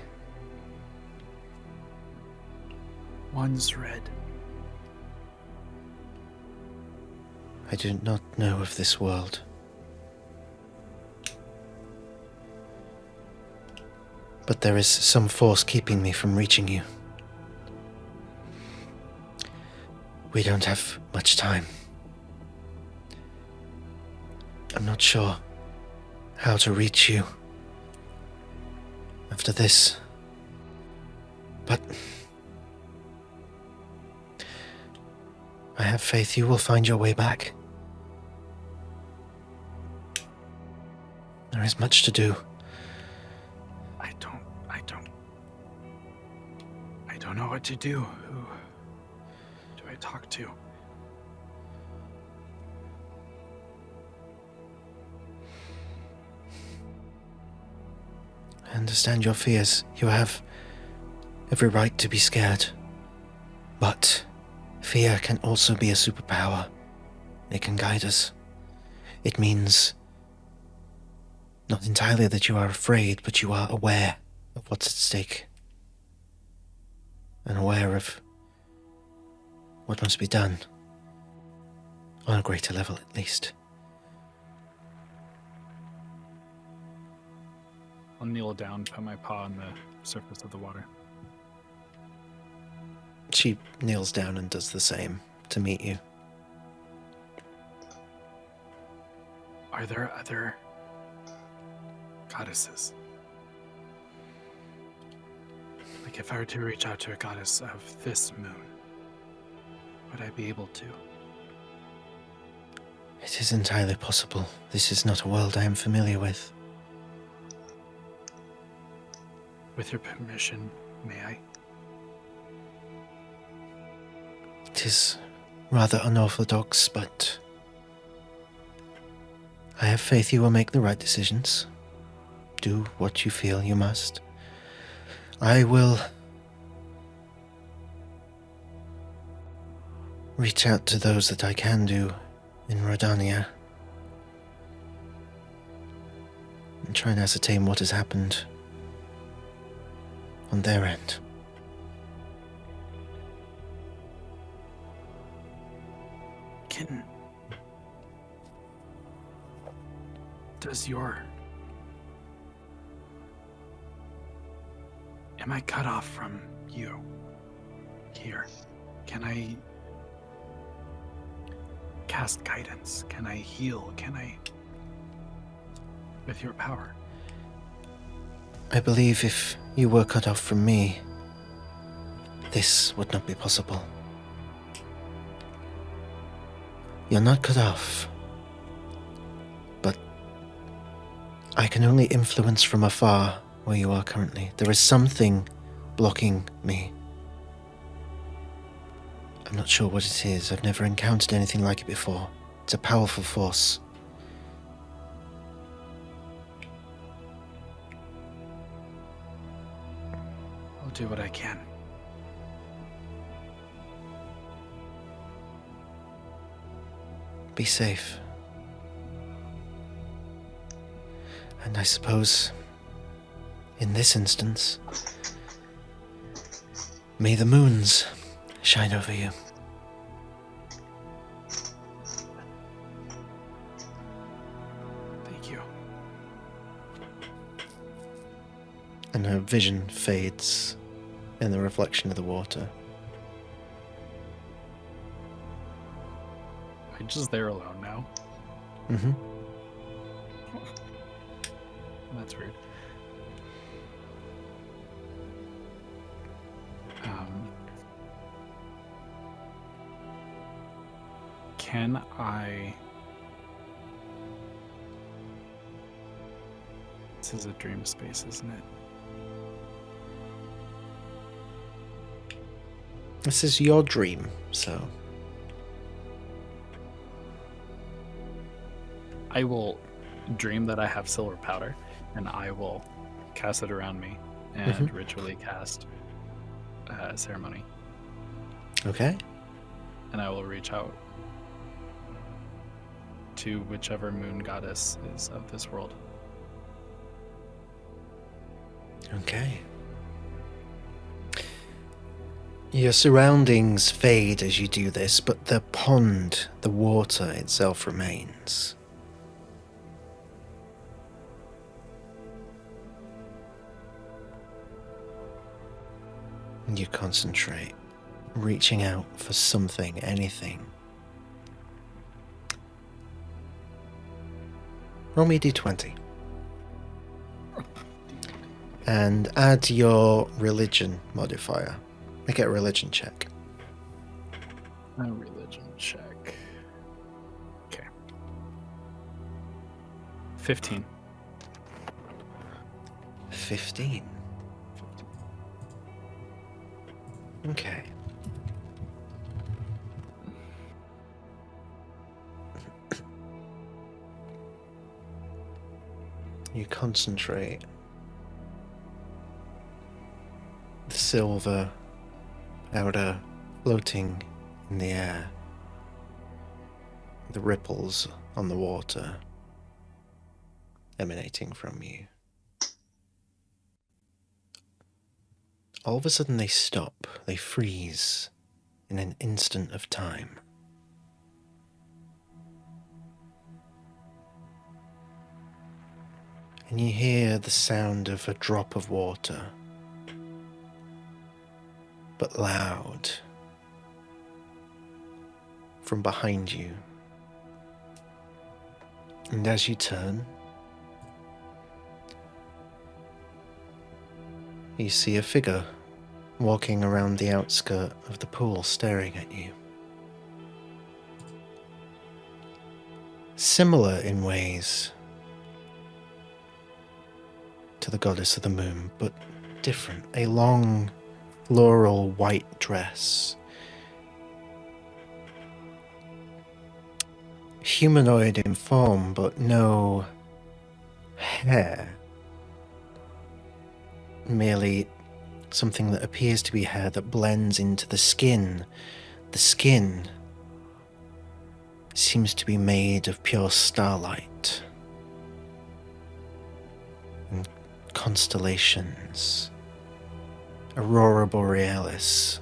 One's red. I do not know of this world. But there is some force keeping me from reaching you. We don't have much time. I'm not sure how to reach you after this, but I have faith you will find your way back. There is much to do. I don't know what to do. Who do I talk to? I understand your fears. You have every right to be scared. But fear can also be a superpower. It can guide us. It means not entirely that you are afraid, but you are aware of what's at stake. And aware of what must be done. On a greater level, at least. I'll kneel down, put my paw on the surface of the water. She kneels down and does the same to meet you. Are there other goddesses? Like if I were to reach out to a goddess of this moon, would I be able to? It is entirely possible. This is not a world I am familiar with. With your permission, may I? It is rather unorthodox, but I have faith you will make the right decisions. Do what you feel you must. I will reach out to those that I can do in Rhódania and try and ascertain what has happened on their end. Am I cut off from you here? Can I cast guidance? Can I heal? With your power? I believe if you were cut off from me, this would not be possible. You're not cut off, but I can only influence from afar where you are currently. There is something blocking me. I'm not sure what it is. I've never encountered anything like it before. It's a powerful force. I'll do what I can. Be safe. And I suppose, in this instance, may the moons shine over you. Thank you. And her vision fades in the reflection of the water. I'm just there alone now. Mm-hmm. That's weird. Can I... This is a dream space, isn't it? This is your dream, so... I will dream that I have silver powder, and I will cast it around me and ritually cast ceremony. Okay. And I will reach out to whichever moon goddess is of this world. Okay. Your surroundings fade as you do this, but the pond, the water itself remains. And you concentrate, reaching out for something, anything. Roll me a d20. And add your religion modifier. Make it a religion check. A religion check. Okay. 15. 15. Okay. You concentrate. The silver powder floating in the air. The ripples on the water emanating from you. All of a sudden they stop, they freeze in an instant of time. And you hear the sound of a drop of water, but loud, from behind you. And as you turn, you see a figure walking around the outskirt of the pool, staring at you. Similar in ways to the goddess of the moon, but different. A long, floral white dress. Humanoid in form, but no hair. Merely something that appears to be hair that blends into the skin. The skin seems to be made of pure starlight and constellations. Aurora Borealis.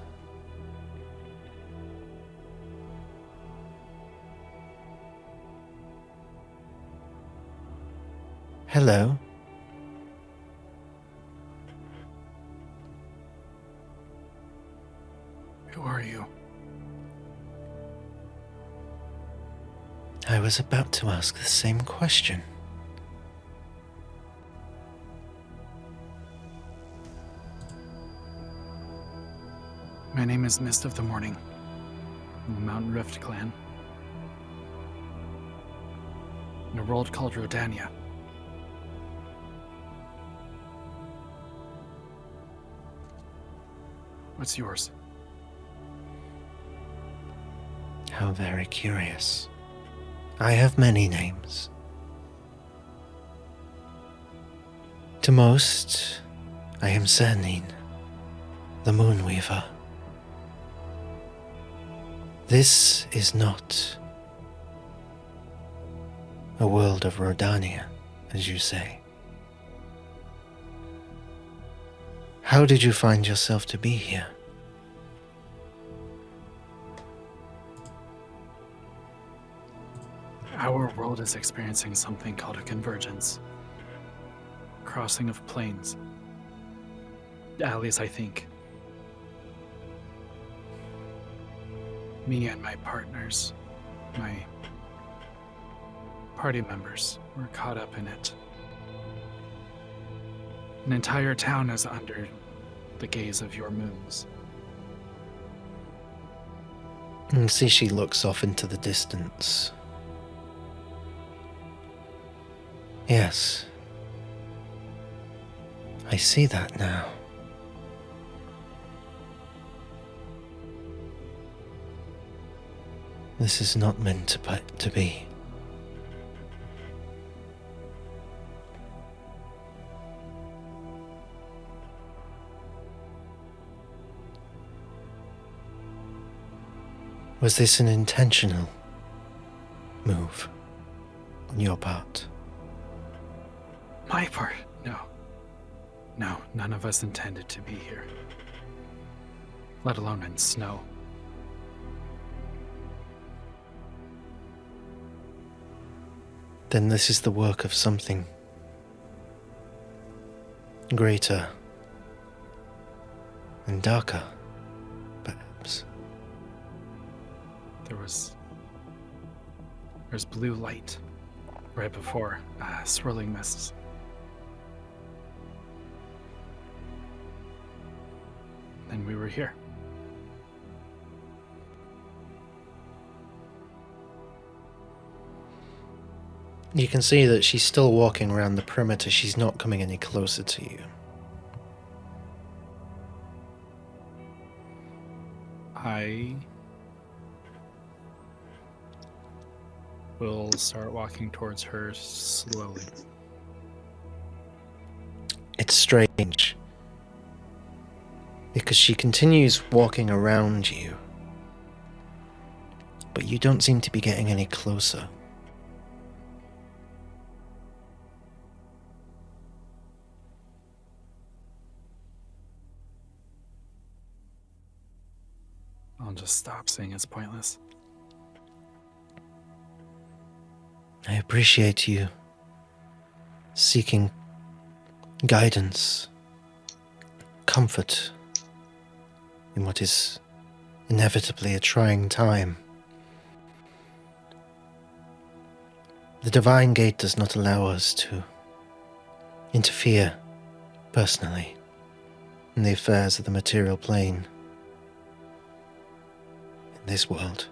Hello. Who are you? I was about to ask the same question. My name is Mist of the Morning. I'm a Mountain Rift clan. In a world called Rhódania. What's yours? How very curious. I have many names. To most, I am Cernine, the Moonweaver. This is not a world of Rhódania, as you say. How did you find yourself to be here? Our world is experiencing something called a convergence. Crossing of planes. At least I think. Me and my partners, my party members, were caught up in it. An entire town is under the gaze of your moons. And see, she looks off into the distance. Yes. I see that now. This is not meant to be. Was this an intentional move on your part? My part? No. No, none of us intended to be here. Let alone in snow. Then this is the work of something greater and darker, perhaps. There's blue light right before swirling mists. And we were here. You can see that she's still walking around the perimeter. She's not coming any closer to you. I will start walking towards her slowly. It's strange, because she continues walking around you, but you don't seem to be getting any closer. I'll just stop saying it's pointless. I appreciate you seeking guidance, comfort in what is inevitably a trying time. The Divine Gate does not allow us to interfere personally in the affairs of the material plane in this world.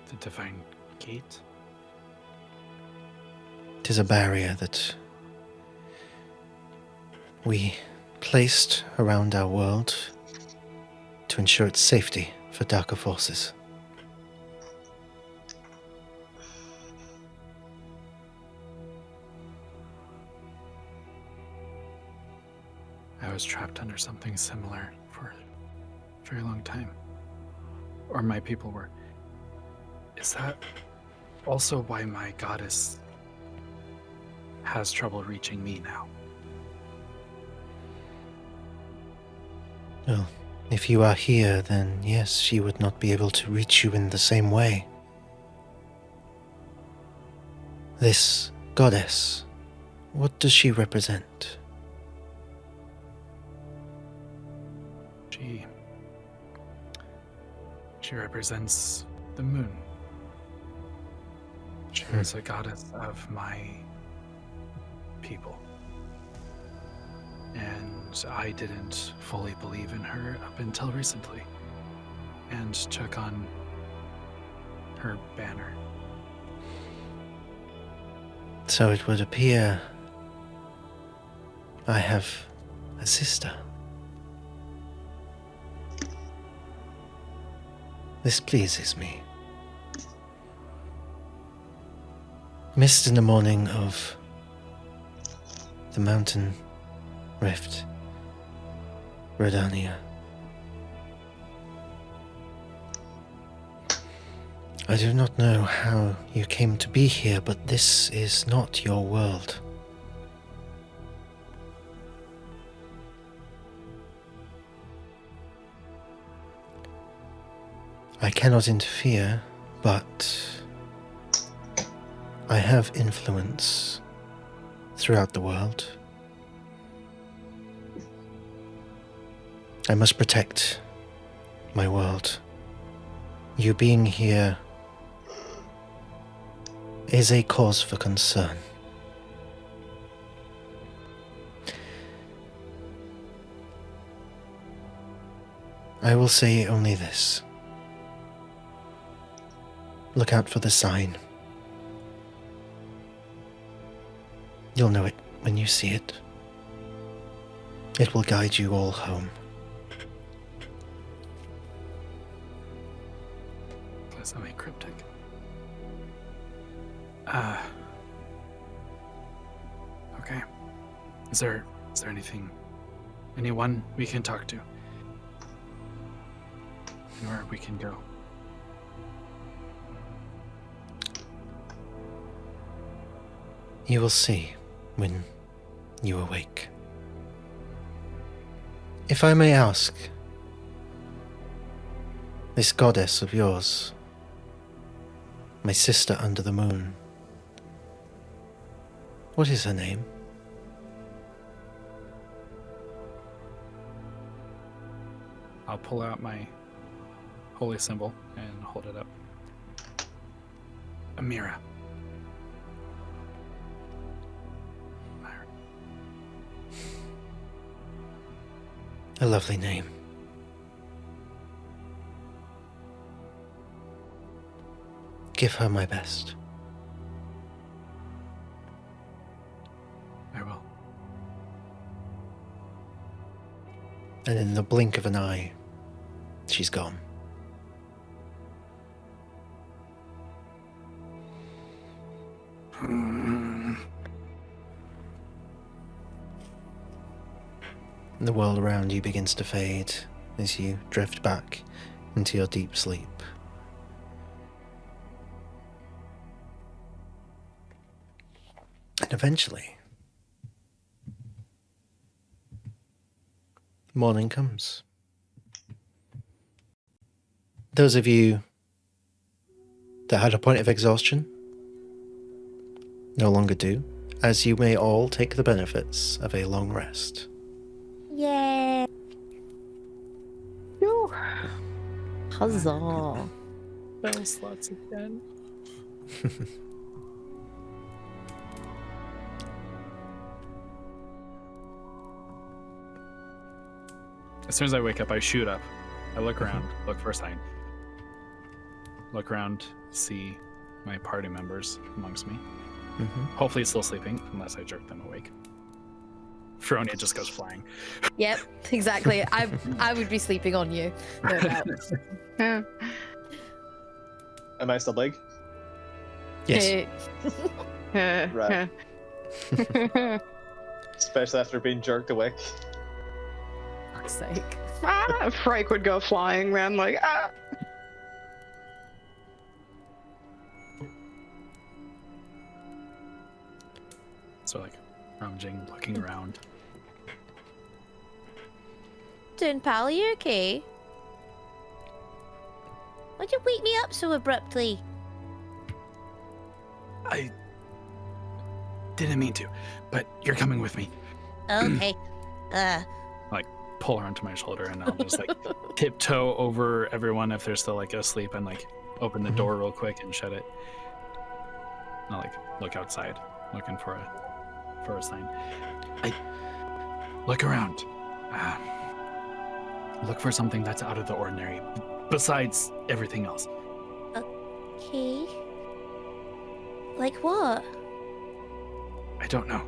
The Divine Gate? It is a barrier that we placed around our world to ensure its safety for darker forces. I was trapped under something similar for a very long time. Or my people were. Is that also why my goddess has trouble reaching me now? Well, if you are here, then yes, she would not be able to reach you in the same way. This goddess, what does she represent? She represents the moon. She is a goddess of my people. And I didn't fully believe in her up until recently, and took on her banner. So it would appear I have a sister. This pleases me. Mist in the morning of the mountain rift, Rhódania. I do not know how you came to be here, but this is not your world. I cannot interfere, but I have influence throughout the world. I must protect my world. You being here is a cause for concern. I will say only this. Look out for the sign. You'll know it when you see it. It will guide you all home. That's not very cryptic. Okay. Is there anyone we can talk to? Where we can go? You will see when you awake. If I may ask, this goddess of yours, my sister under the moon, what is her name? I'll pull out my holy symbol and hold it up. Amira. A lovely name. Give her my best. I will. And in the blink of an eye, she's gone. The world around you begins to fade as you drift back into your deep sleep. And eventually, morning comes. Those of you that had a point of exhaustion no longer do, as you may all take the benefits of a long rest. Yeah. Huzzah. Spell slots again. As soon as I wake up, I shoot up. I look around, look for a sign. Look around, see my party members amongst me. Hopefully still sleeping, unless I jerk them awake. Fronia just goes flying. Yep, exactly. I would be sleeping on you. No doubt. Am I still big? Yes. Right. Especially after being jerked awake. Fuck's sake. Frank would go flying, man. Like, ah. So like rummaging, looking around. Doing, pal, are you okay? Why'd you wake me up so abruptly? I didn't mean to, but you're coming with me. Okay. Like pull her onto my shoulder and I'll just like tiptoe over everyone if they're still like asleep and like open the door real quick and shut it. And I'll like look outside, looking for a sign. I look around. Look for something that's out of the ordinary, besides everything else. Okay. Like what? I don't know.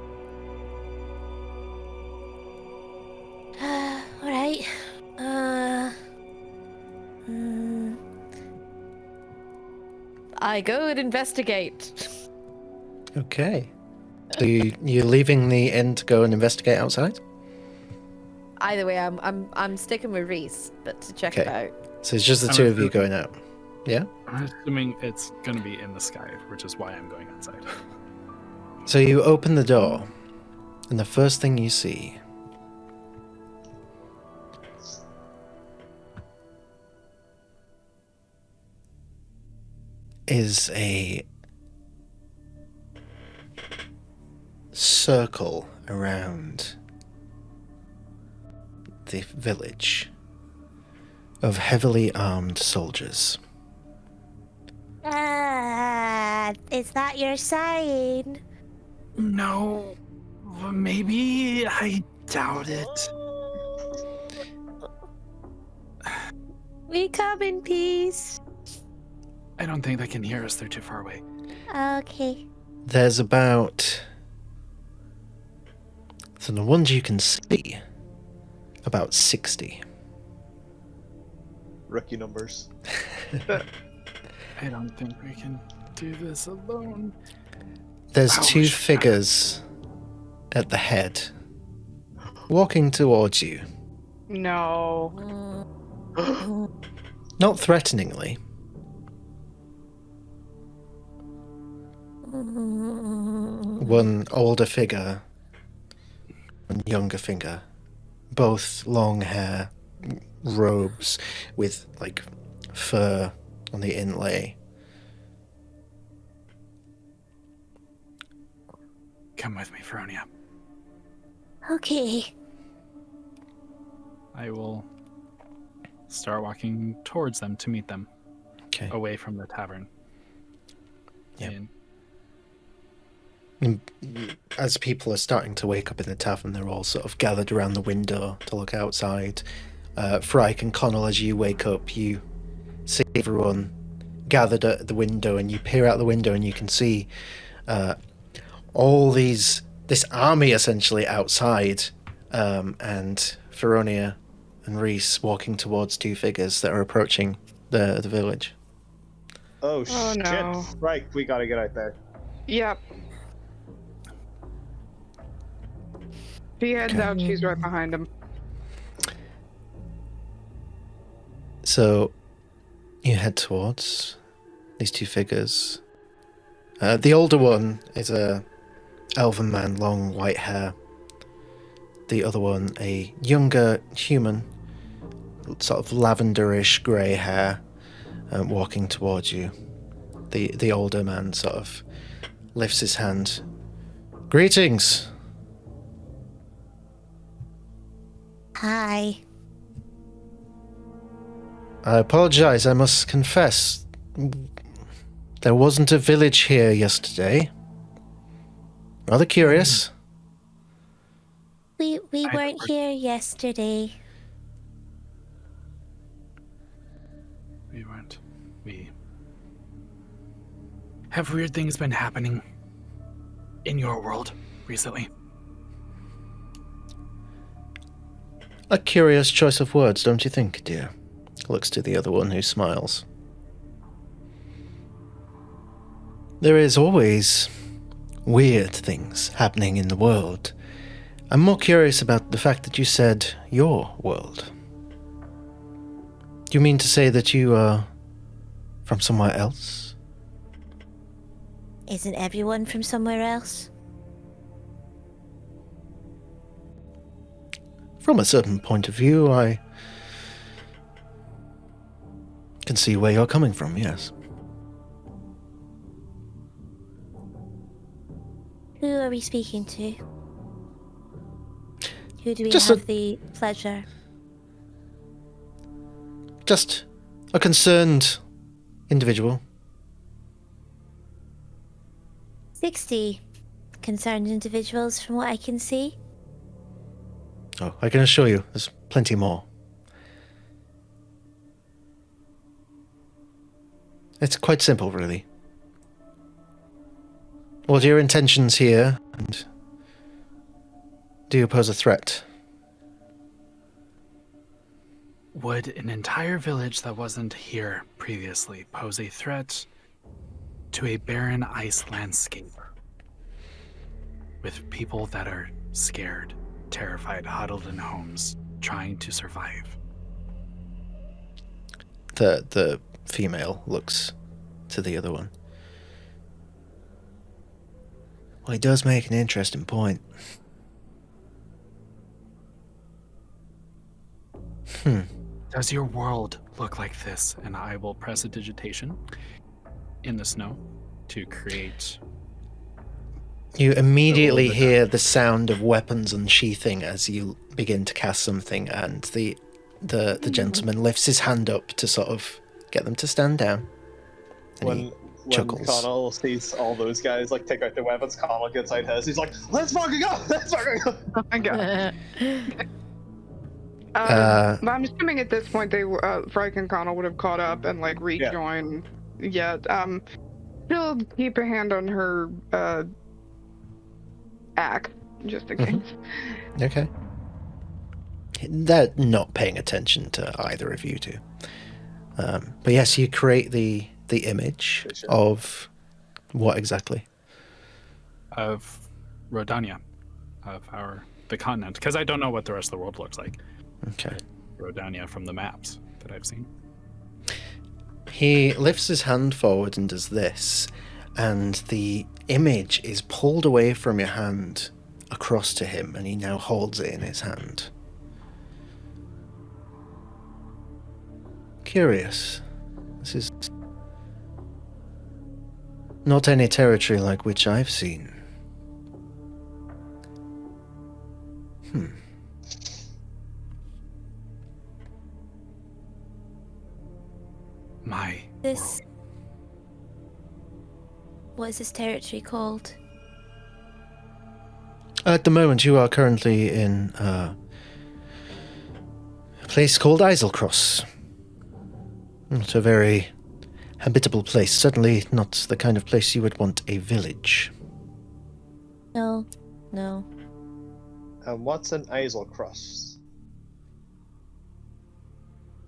Alright. I go and investigate. Okay. So you're leaving the inn to go and investigate outside? Either way, I'm sticking with Reese, but to check it out. So it's just the two of you going out. Yeah? I'm assuming it's gonna be in the sky, which is why I'm going outside. So you open the door, and the first thing you see is a circle around the village of heavily armed soldiers. Is that your sign? No, maybe. I doubt it. We come in peace. I don't think they can hear us. They're too far away. Okay. There's about... So the ones you can see, about 60. Rookie numbers. I don't think we can do this alone. There's Ouch. 2 figures at the head, walking towards you. No. Not threateningly. One older figure, one younger figure. Both long hair, robes with, like, fur on the inlay. Come with me, Rhódania. Okay. I will start walking towards them to meet them, Okay. away from the tavern. Yep. And And as people are starting to wake up in the tavern, they're all sort of gathered around the window to look outside. Frike and Connell, as you wake up, you see everyone gathered at the window, and you peer out the window and you can see all this army essentially outside, and Rhódania and Rhys walking towards 2 figures that are approaching the village. Oh, Oh, shit. no. Right, we gotta get out there. Yep. She heads out, she's right behind him. So you head towards these 2 figures. The older one is a elven man, long white hair. The other one, a younger human, sort of lavenderish grey hair, walking towards you. The older man sort of lifts his hand. Greetings. Hi. I apologize, I must confess. There wasn't a village here yesterday. Rather curious. We weren't here yesterday. we weren't. We... Have weird things been happening in your world recently? A curious choice of words, don't you think, dear? Looks to the other one, who smiles. There is always weird things happening in the world. I'm more curious about the fact that you said your world. Do you mean to say that you are from somewhere else? Isn't everyone from somewhere else? From a certain point of view, I can see where you're coming from, yes. Who are we speaking to? Who do we Just have the pleasure? Just a concerned individual. 60 concerned individuals from what I can see. Oh, I can assure you, there's plenty more. It's quite simple, really. What are your intentions here, and do you pose a threat? Would an entire village that wasn't here previously pose a threat to a barren ice landscape with people that are scared, terrified, huddled in homes, trying to survive? The female looks to the other one. Well, he does make an interesting point. Does your world look like this? And I will press a digitation in the snow to create... You immediately hear the sound of weapons unsheathing as you begin to cast something, and the the gentleman lifts his hand up to sort of get them to stand down. And When he chuckles. Connell sees all those guys like take out their weapons, Connell gets out his. He's like, "Let's fucking go! Let's fucking go!" Oh my god. I'm assuming at this point Frank and Connell would have caught up and like rejoined. Yeah. She'll keep a hand on her axe just in case. Okay. They're not paying attention to either of you two. But yes, you create the image of what exactly? Of Rhódania, of the continent, because I don't know what the rest of the world looks like. Okay. Rhódania from the maps that I've seen. He lifts his hand forward and does this, and the image is pulled away from your hand across to him, and he now holds it in his hand. Curious. This is not any territory like which I've seen. My This. What is this territory called? At the moment, you are currently in a place called Eiselcross. Not a very habitable place. Certainly not the kind of place you would want a village. No. And what's an Eiselcross?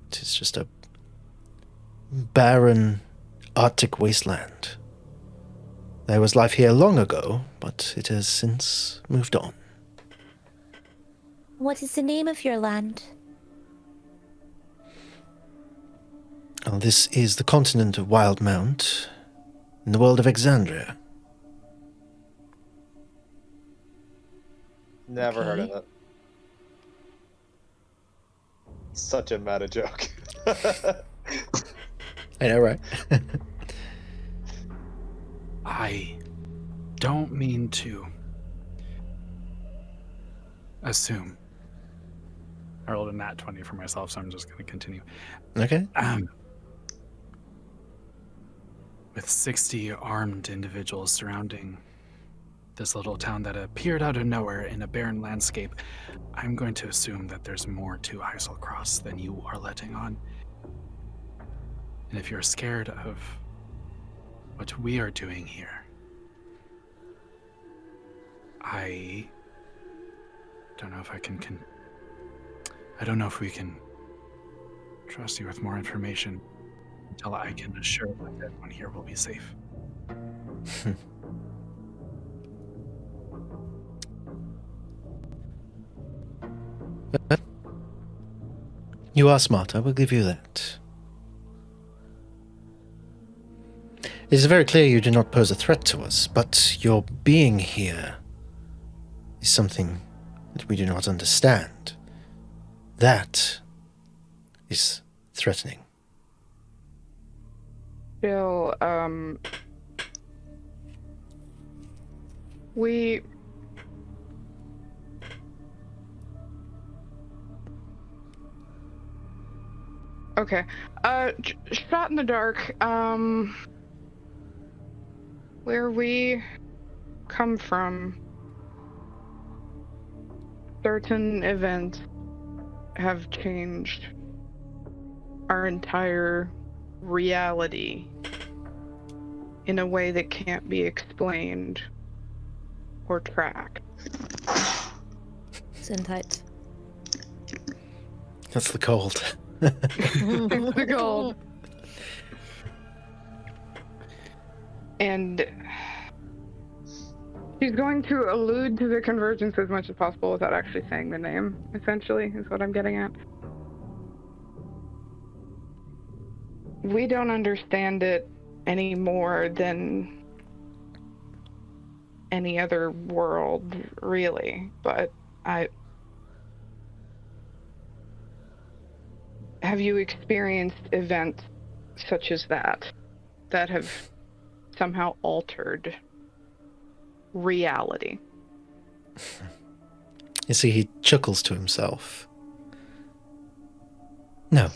It is just a barren Arctic wasteland. There was life here long ago, but it has since moved on. What is the name of your land? Well, this is the continent of Wildmount, in the world of Exandria. Never heard of it. Such a meta joke. I know, right? I don't mean to assume. I rolled a nat 20 for myself, so I'm just going to continue. Okay. With 60 armed individuals surrounding this little town that appeared out of nowhere in a barren landscape, I'm going to assume that there's more to Eiselcross than you are letting on. And if you're scared of what we are doing here, I don't know if I don't know if we can trust you with more information until I can assure that everyone here will be safe. You are smart, I will give you that. It is very clear you do not pose a threat to us, but your being here is something that we do not understand. That is threatening. Bill, we... Okay. Shot in the dark. Where we come from, certain events have changed our entire reality in a way that can't be explained or tracked. Gesundheit. That's the cold. It's the gold. And she's going to allude to the convergence as much as possible without actually saying the name, essentially, is what I'm getting at. We don't understand it any more than any other world, really, but have you experienced events such as that have somehow altered reality? You see, he chuckles to himself. No.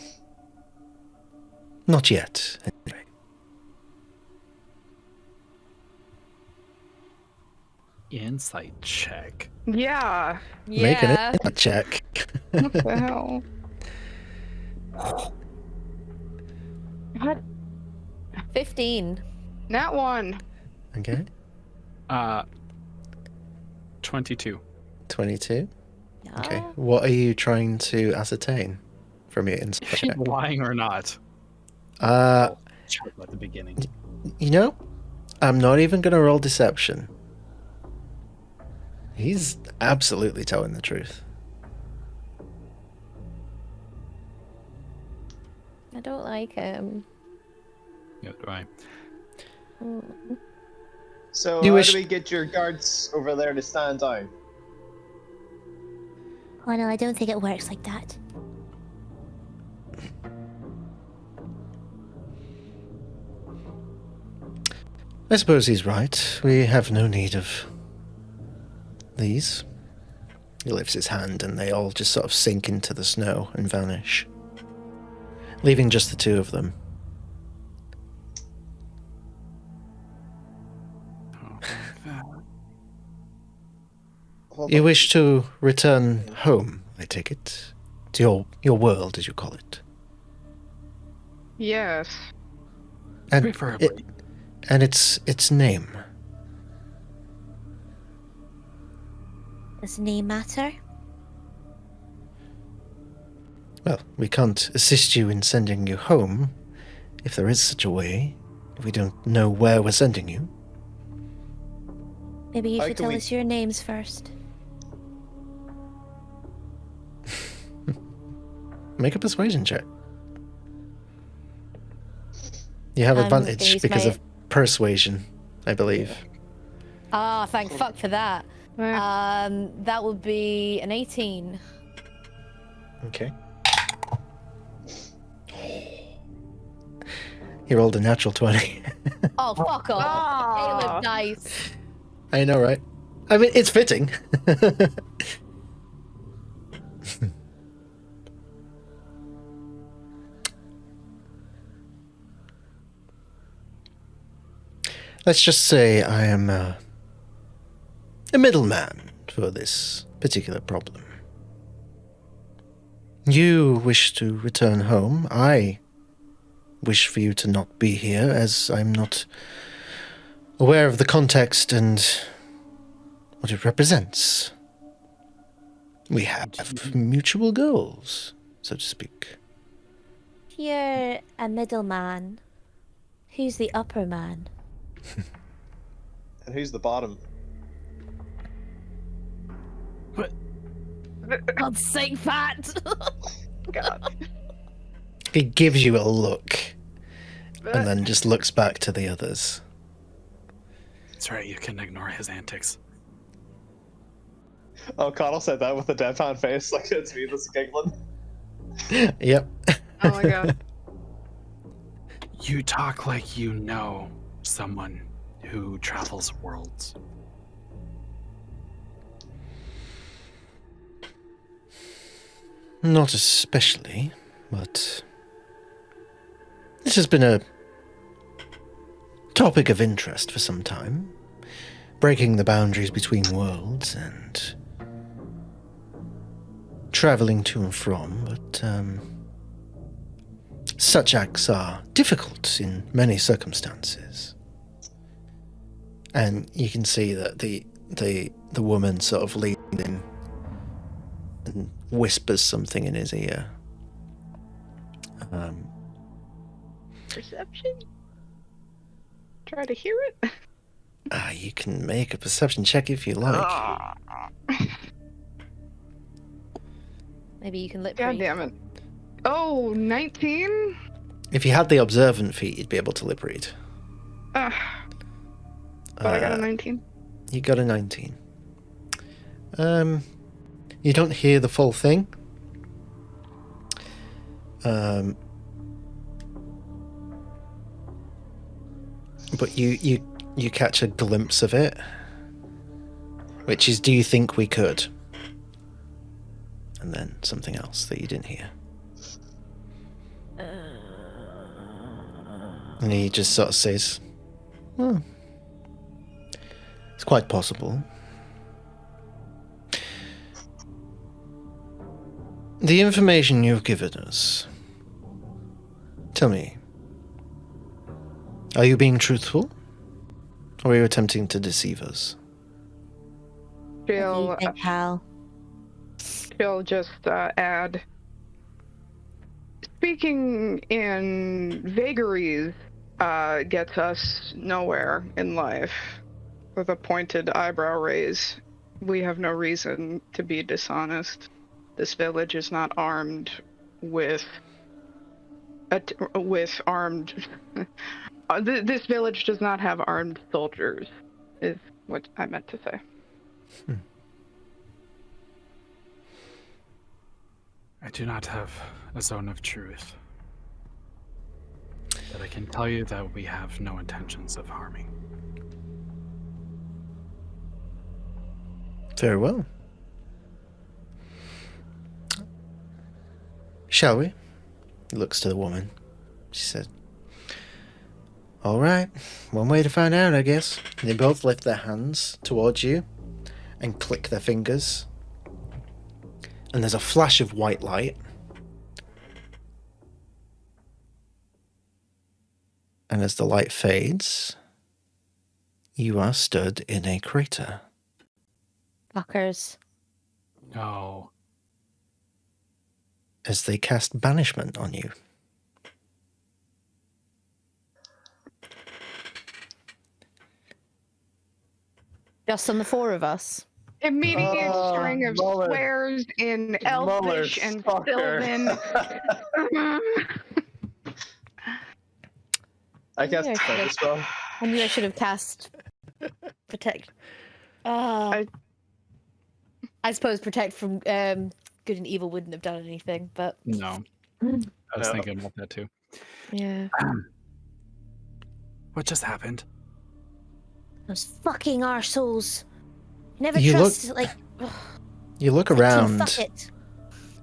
Not yet, anyway. Insight check. Yeah. Make an Yeah. insight check. What the hell? What? 15. That one. Okay. 22. 22. Okay. Ah. What are you trying to ascertain from your insight If she's check? lying or not. Check At the beginning. You know, I'm not even going to roll deception. He's absolutely telling the truth. I don't like him. Yeah, do I? Mm. So You how wish- do we get your guards over there to stand down? Oh no, I don't think it works like that. I suppose he's right. We have no need of these. He lifts his hand and they all just sort of sink into the snow and vanish, leaving just the two of them. Hold You on. wish to return home, I take it? To your world, as you call it. Yes. And Preferably. and its name. Does the name matter? Well, we can't assist you in sending you home, if there is such a way, if we don't know where we're sending you. Maybe you How should can tell we- us your names first. Make a persuasion check. You have I'm gonna advantage use because my- of persuasion, I believe. Ah, thank fuck for that. Eh. That would be an 18. Okay. He rolled a natural 20. Oh, fuck off. Aw. Caleb, nice. I know, right? I mean, it's fitting. Let's just say I am a middleman for this particular problem. You wish to return home. I wish for you to not be here, as I'm not aware of the context and what it represents. We have mutual goals, so to speak. If you're a middleman, who's the upper man? And who's the bottom? God's sake, fat. God. He gives you a look, and then just looks back to the others. That's right, you can ignore his antics. Oh, Connell said that with a deadpan face, like it's me that's giggling. Yep. Oh my god. You talk like you know someone who travels worlds. Not especially, but this has been a topic of interest for some time. Breaking the boundaries between worlds and traveling to and from, but such acts are difficult in many circumstances. And you can see that the woman sort of leans in and whispers something in his ear. Perception? Try to hear it? You can make a perception check if you like. Maybe you can lip God read. damn it. Oh, 19? If you had the observant feat, you'd be able to lip read. But I got a 19. You got a 19. You don't hear the full thing. But you catch a glimpse of it, which is, do you think we could? And then something else that you didn't hear. And he just sort of says, it's quite possible. The information you've given us, tell me, are you being truthful? Or are you attempting to deceive us? She'll just add, speaking in vagaries gets us nowhere in life. With a pointed eyebrow raise, we have no reason to be dishonest. This village is not armed with armed. This village does not have armed soldiers, is what I meant to say. I do not have a zone of truth. But I can tell you that we have no intentions of harming. Very well. Shall we? He looks to the woman. She said, all right, one way to find out, I guess. They both lift their hands towards you and click their fingers. And there's a flash of white light. And as the light fades, you are stood in a crater. Fuckers. No. As they cast banishment on you. Just on the four of us. Immediate string of Muller. swears in Elvish and Sylvan. I guess Yeah, it's sure. better spell. I knew I should have cast protect. I suppose protect from good and evil wouldn't have done anything, but No. I was thinking about that too. yeah. What just happened? Those fucking arseholes. Never You trust, You look fuck around it.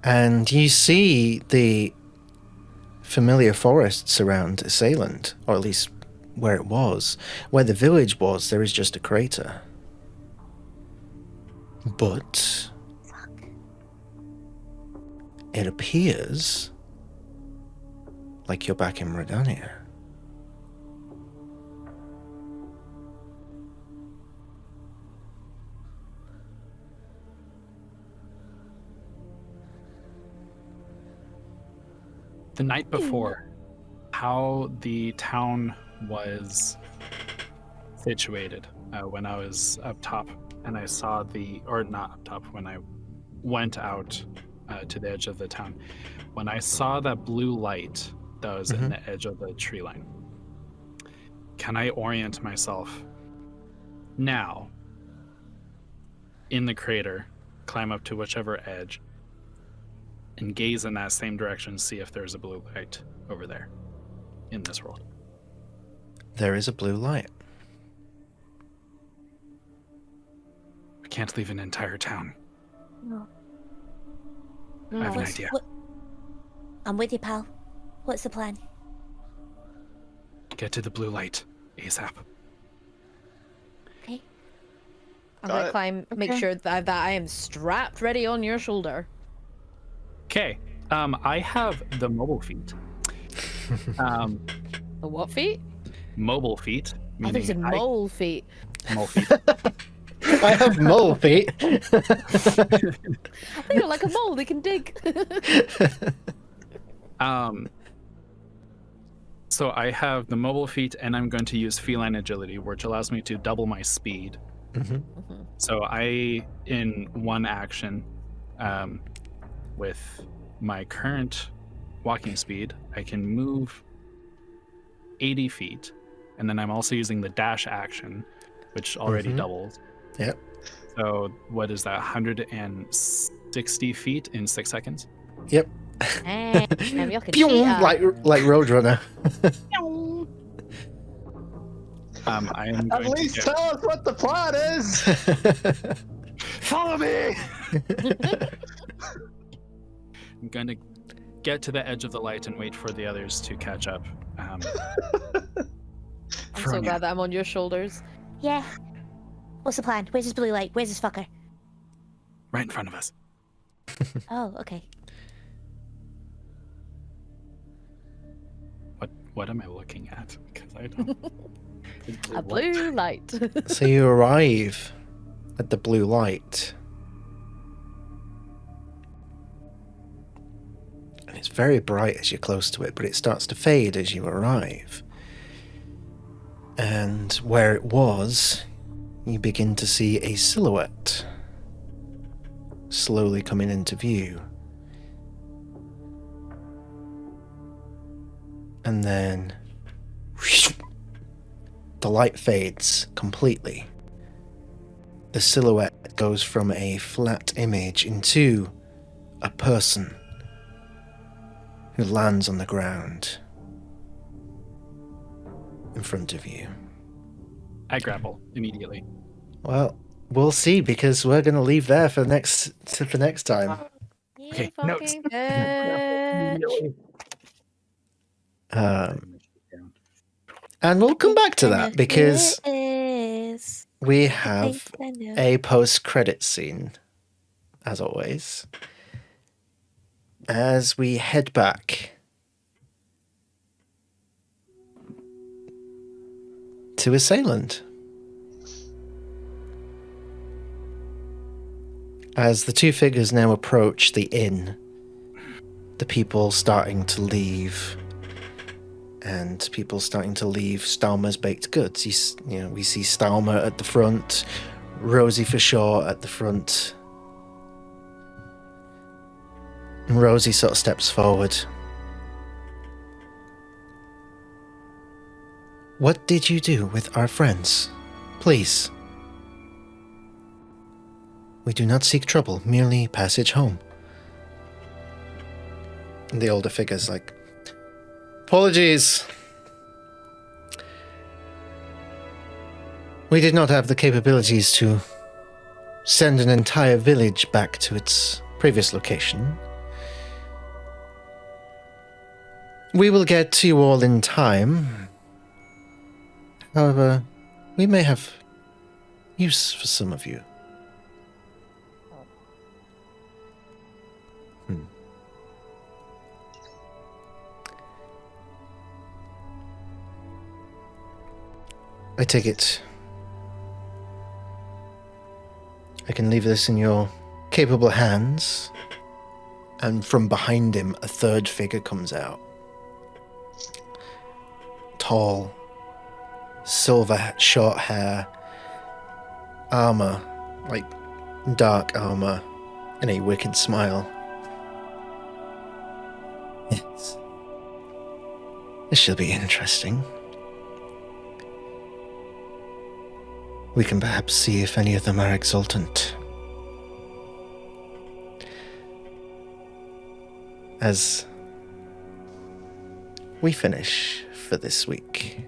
and you see the familiar forests around Assailant, or at least where it was. Where the village was, there is just a crater. But it appears like you're back in Rhódania. The night before, how the town was situated when I was up top and I saw or not up top, when I went out to the edge of the town. When I saw that blue light that was in the edge of the tree line, can I orient myself now in the crater, climb up to whichever edge, and gaze in that same direction, see if there's a blue light over there in this world? There is a blue light. I can't leave an entire town. No. I have an idea. I'm with you, pal. What's the plan? Get to the blue light ASAP. Okay. I'm gonna climb, make sure that I am strapped ready on your shoulder. Okay. I have the mobile feet. The what feet? Mobile feet. I think it's mole feet. Mole feet. I have mole feet. I think they're like a mole, they can dig. So I have the mobile feet, and I'm going to use feline agility, which allows me to double my speed. So I, in one action, with my current walking speed, I can move 80 feet, and then I'm also using the dash action, which already doubles. Yep. So what is that, 160 feet in 6 seconds? Yep. Hey, you can Pew! cheat, Like Roadrunner. I am At going least to tell us what the plot is! follow me! I'm going to get to the edge of the light and wait for the others to catch up. I'm so glad that I'm on your shoulders. Yeah. What's the plan? Where's this blue light? Where's this fucker? Right in front of us. Oh, okay. What am I looking at? Because I don't. A blue light. So you arrive at the blue light. And it's very bright as you're close to it, but it starts to fade as you arrive. And where it was, you begin to see a silhouette slowly coming into view. And then the light fades completely. The silhouette goes from a flat image into a person who lands on the ground in front of you. I grapple immediately. Well, we'll see, because we're going to leave there for next time. Okay, notes. Fucking bitch. And we'll come back to that, because Is. we have I know. a post-credit scene, as always, as we head back to Assailant. As the two figures now approach the inn, the people starting to leave, and people starting to leave Stalmer's baked goods. We see Stalmer at the front, Rosie for sure at the front. And Rosie sort of steps forward. What did you do with our friends? Please. We do not seek trouble, merely passage home. And the older figure's like, apologies. We did not have the capabilities to send an entire village back to its previous location. We will get to you all in time. However, we may have use for some of you. I take it I can leave this in your capable hands. And from behind him, a third figure comes out. Tall, silver short hair, armor, like dark armor, and a wicked smile. Yes. This shall be interesting. We can perhaps see if any of them are exultant. As we finish for this week.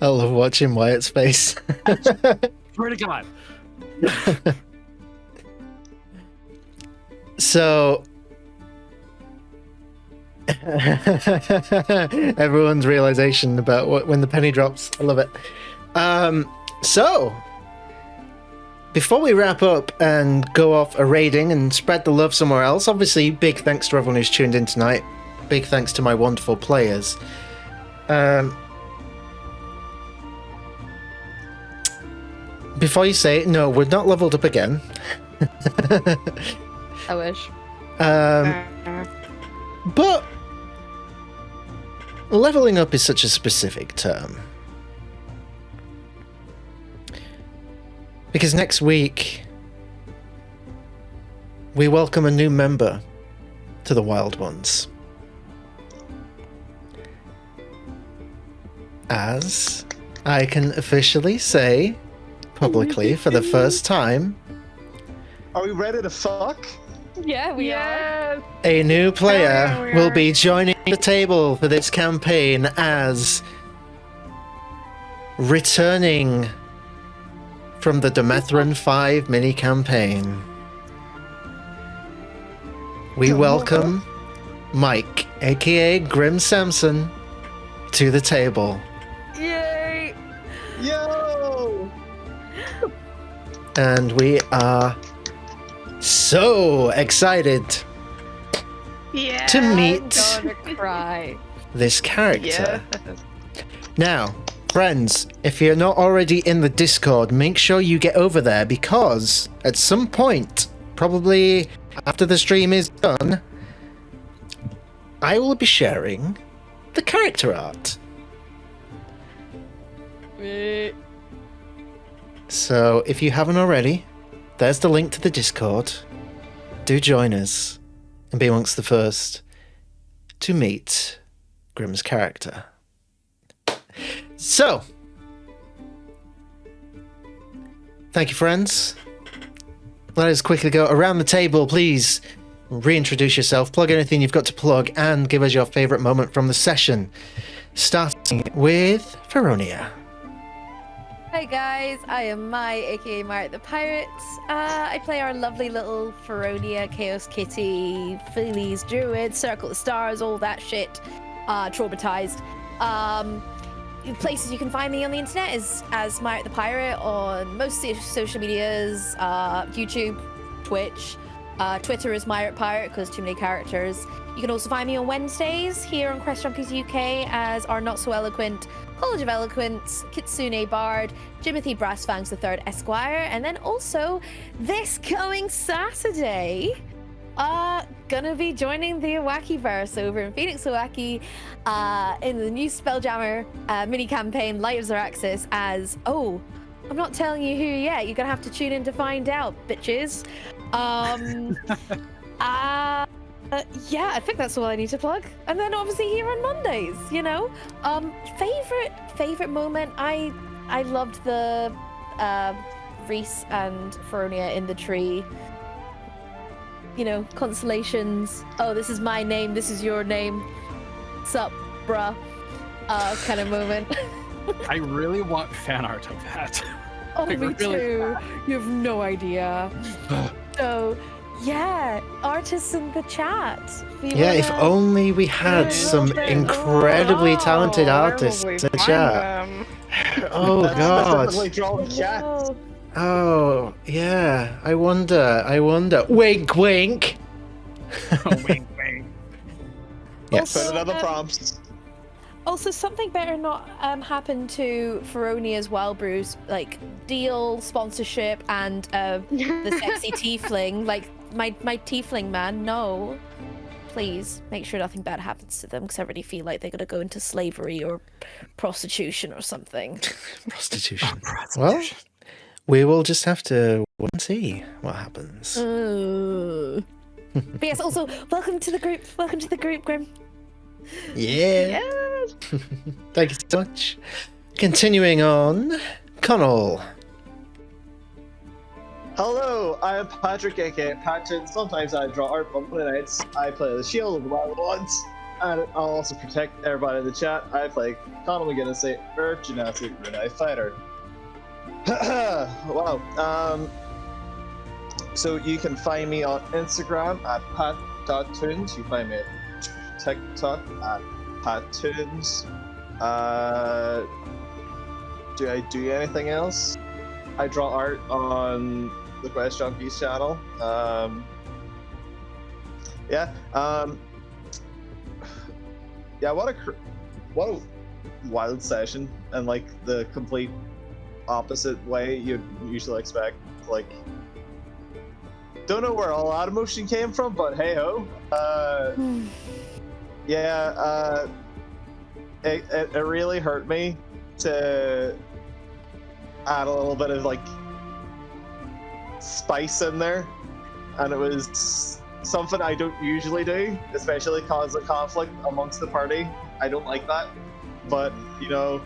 I love watching Wyatt's face. Swear to God. So everyone's realization about when the penny drops. I love it. So before we wrap up and go off a raiding and spread the love somewhere else, obviously big thanks to everyone who's tuned in tonight. Big thanks to my wonderful players. Before you say it, no, we're not leveled up again. I wish. But leveling up is such a specific term. Because next week, we welcome a new member to the Wyld Ones. As I can officially say, publicly, for the first time, Are we ready to fuck? Yeah, we are. a new player Yeah, we will are. be joining the table for this campaign as returning from the Demethran 5 mini campaign. we welcome Mike, aka Grim Samson, to the table. Yay! Yo! And we are so excited Yeah. to meet I'm gonna cry. this character. Yeah. Now, friends, if you're not already in the Discord, make sure you get over there because at some point, probably after the stream is done, I will be sharing the character art. So if you haven't already, there's the link to the Discord. Do join us and be amongst the first to meet Grim's character. So, thank you, friends. Let us quickly go around the table. Please reintroduce yourself, plug anything you've got to plug, and give us your favourite moment from the session. Starting with Rhódania. Hi guys, I am Mai, aka Mark the Pirate. I play our lovely little Rhódania, Chaos Kitty, Phillies, Druid, Circle of Stars, all that shit. Traumatized. Places you can find me on the internet is as Mark the Pirate on most social medias, YouTube, Twitch. Twitter is Pirate because too many characters. You can also find me on Wednesdays here on QuestJunkiesUK as our not so eloquent College of Eloquence, Kitsune Bard, Jimothy Brassfangs III Esquire, and then also this coming Saturday, gonna be joining the Iwakiverse over in Phoenix Iwaki in the new Spelljammer mini campaign Light of Xeraxis as, oh, I'm not telling you who yet, you're gonna have to tune in to find out, bitches. Yeah, I think that's all I need to plug. And then obviously here on Mondays, you know. Favorite moment, I loved the Rhys and Rhódania in the tree. You know, constellations. Oh, this is my name, this is your name. Sup, bruh. Kind of moment. I really want fan art of that. Oh, Like, me really too. You have no idea. So, yeah, artists in the chat. Yeah, if only we had some incredibly talented artists in the chat. Oh god. Specifically drawn chat. Oh, yeah. I wonder. Wink, wink. Wink, wink. Yes. Put another prompts. Also, something better not happen to Rhódania's Wild Brews, like deal, sponsorship, and the sexy tiefling. Like my tiefling man, no. Please make sure nothing bad happens to them, because I really feel like they're gonna go into slavery or prostitution or something. Prostitution. Well, we will just have to wait and see what happens. But yes, also welcome to the group. Welcome to the group, Grim. Yeah. Thank you so much. Continuing on, Connell. Hello, I am Patrick, aka Patton. Sometimes I draw art on Monday nights. I play the Shield of the Wyld Ones, and I'll also protect everybody in the chat. I play Conor McGinnis, Genasi Brunei Fighter. Wow. So you can find me on Instagram at pat.tunes. You find me at TikTok at pattunes. Do I do anything else? I draw art on the QuestJunkies channel. Yeah, what a wild session, and like the complete opposite way you'd usually expect. Like, don't know where all that emotion came from, but hey ho. Yeah, it really hurt me to add a little bit of like spice in there, and it was something I don't usually do, especially cause a conflict amongst the party. I don't like that, but you know,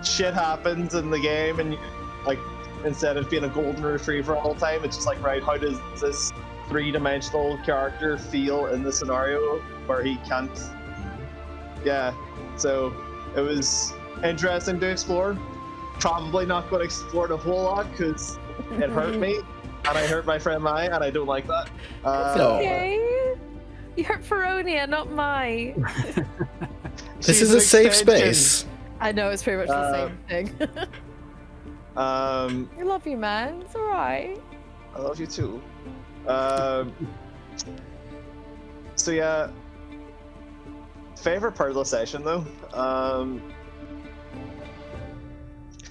shit happens in the game, and like instead of being a golden retriever all the time, it's just like, right, how does this three-dimensional character feel in the scenario where he can't? Yeah, so it was interesting to explore. Probably not going to explore it a whole lot because it hurt me, and I hurt my friend Mai, and I don't like that. Okay. You're Feronia, not my. This She's is an a safe extension. space. I know it's pretty much the same thing. I love you, man. It's alright. I love you too. So yeah, favorite part of the session though.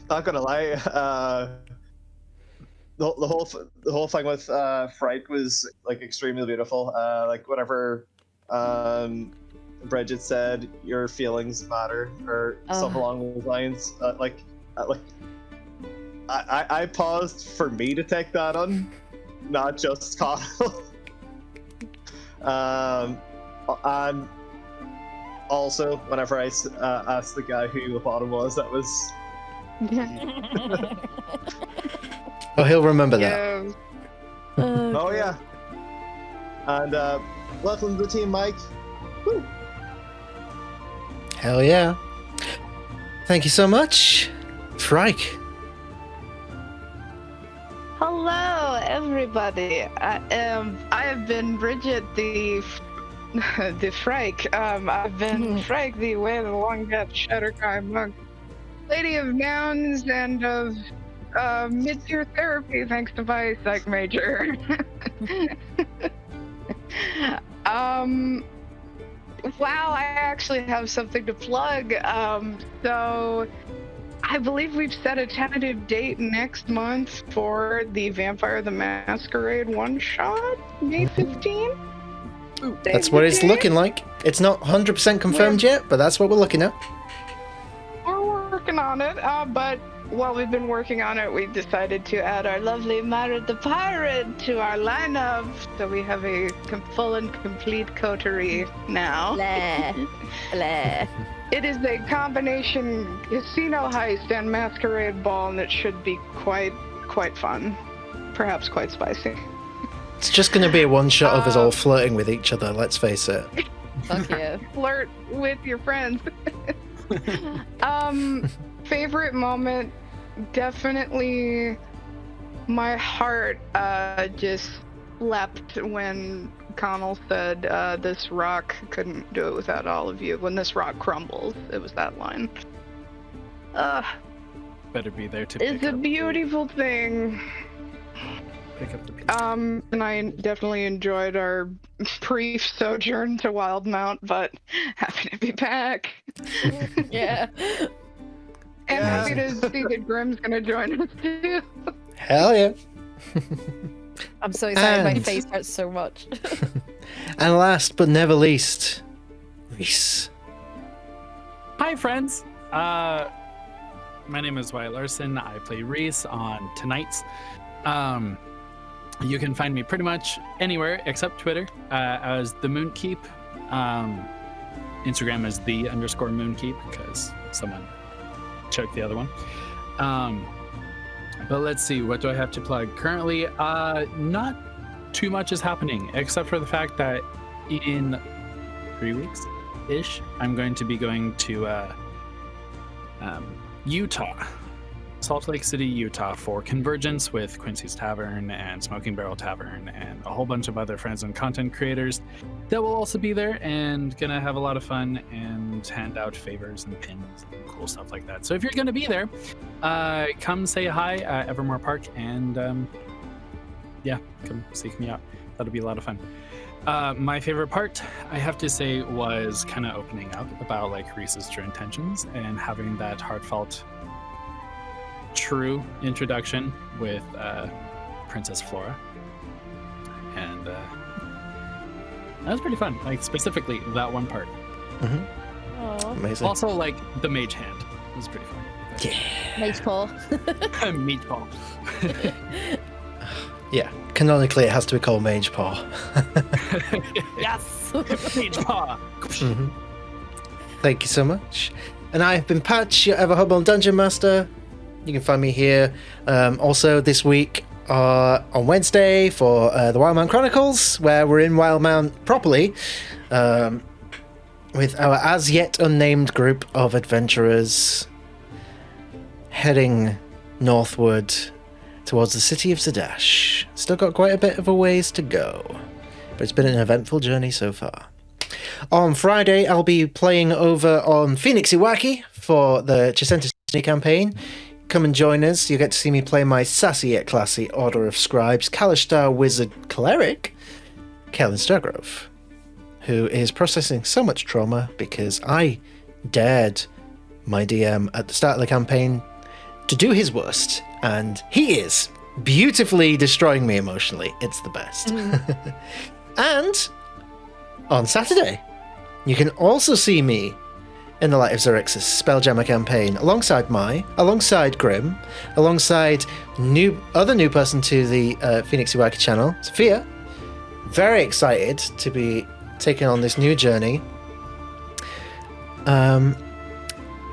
Not gonna lie, the whole thing with Fright was like extremely beautiful. Like whatever Bridget said, your feelings matter, or stuff along those lines. I paused for me to take that on, not just Connell. And also, whenever I asked the guy who the bottom was, that was. Oh, he'll remember that. Yeah. Oh yeah. And welcome to the team, Mike. Woo. Hell yeah. Thank you so much, Frike. Hello, everybody. I have been Bridget the Frike. I've been Frike the Way of the Long Death Shadowkai monk, lady of nouns and of mid-tier therapy, thanks to my psych major. Wow, I actually have something to plug. So I believe we've set a tentative date next month for the Vampire the Masquerade one-shot, May 15th. That's what it's looking like. It's not 100% confirmed yet, but that's what we're looking at. We're working on it, but while we've been working on it, we decided to add our lovely Myra the Pirate to our lineup, so we have a full and complete coterie now. Blah. It is a combination casino heist and masquerade ball, and it should be quite fun, perhaps quite spicy. It's just going to be a one-shot of us all flirting with each other, let's face it. Fuck yeah. Flirt with your friends. Favorite moment, definitely my heart just leapt when Connell said this rock couldn't do it without all of you. When this rock crumbles, it was that line. Better be there to It's pick a up beautiful thing. pick up the piece. And I definitely enjoyed our brief sojourn to Wildmount, but happy to be back. Yeah. And happy to see that Grim's gonna join us too. Hell yeah. I'm so excited. My And- face hurts so much. And last but never least, Reese. Hi, friends. My name is Wyld Larson. I play Reese on tonight's. You can find me pretty much anywhere except Twitter as the Moonkeep. Instagram is _Moonkeep because someone choked the other one. But let's see, what do I have to plug? Currently, not too much is happening except for the fact that in 3 weeks-ish, I'm going to be going to Utah, Salt Lake City, Utah for Convergence with Quincy's Tavern and Smoking Barrel Tavern and a whole bunch of other friends and content creators that will also be there and gonna have a lot of fun and hand out favors and pins and cool stuff like that. So if you're gonna be there, come say hi at Evermore Park and yeah, come seek me out. That'll be a lot of fun. My favorite part, I have to say, was kind of opening up about like Reese's true intentions and having that heartfelt, true introduction with Princess Flora, and that was pretty fun. Like specifically that one part. Aw. Amazing. Also, like the mage hand was pretty fun. Yeah. Mage paw. Meatball. Yeah. Canonically, it has to be called Mage Paw. Yes. Mage paw. Mhm. Thank you so much. And I have been Patch, your ever humble Dungeon Master. You can find me here. Also this week on Wednesday for the Wildmount Chronicles, where we're in Wildmount properly, with our as yet unnamed group of adventurers heading northward towards the city of Zadash. Still got quite a bit of a ways to go. but it's been an eventful journey so far. On Friday, I'll be playing over on QuestJunkiesUK for the Chesenta campaign. Come and join us. You'll get to see me play my sassy yet classy Order of Scribes, Kalishtar Wizard Cleric, Kellen Stargrove, who is processing so much trauma because I dared my DM at the start of the campaign to do his worst, and he is beautifully destroying me emotionally. It's the best. And on Saturday, you can also see me in the Light of Xerxes Spelljammer campaign alongside Grim, alongside other new person to the QuestJunkiesUK channel, Sophia. Very excited to be taking on this new journey.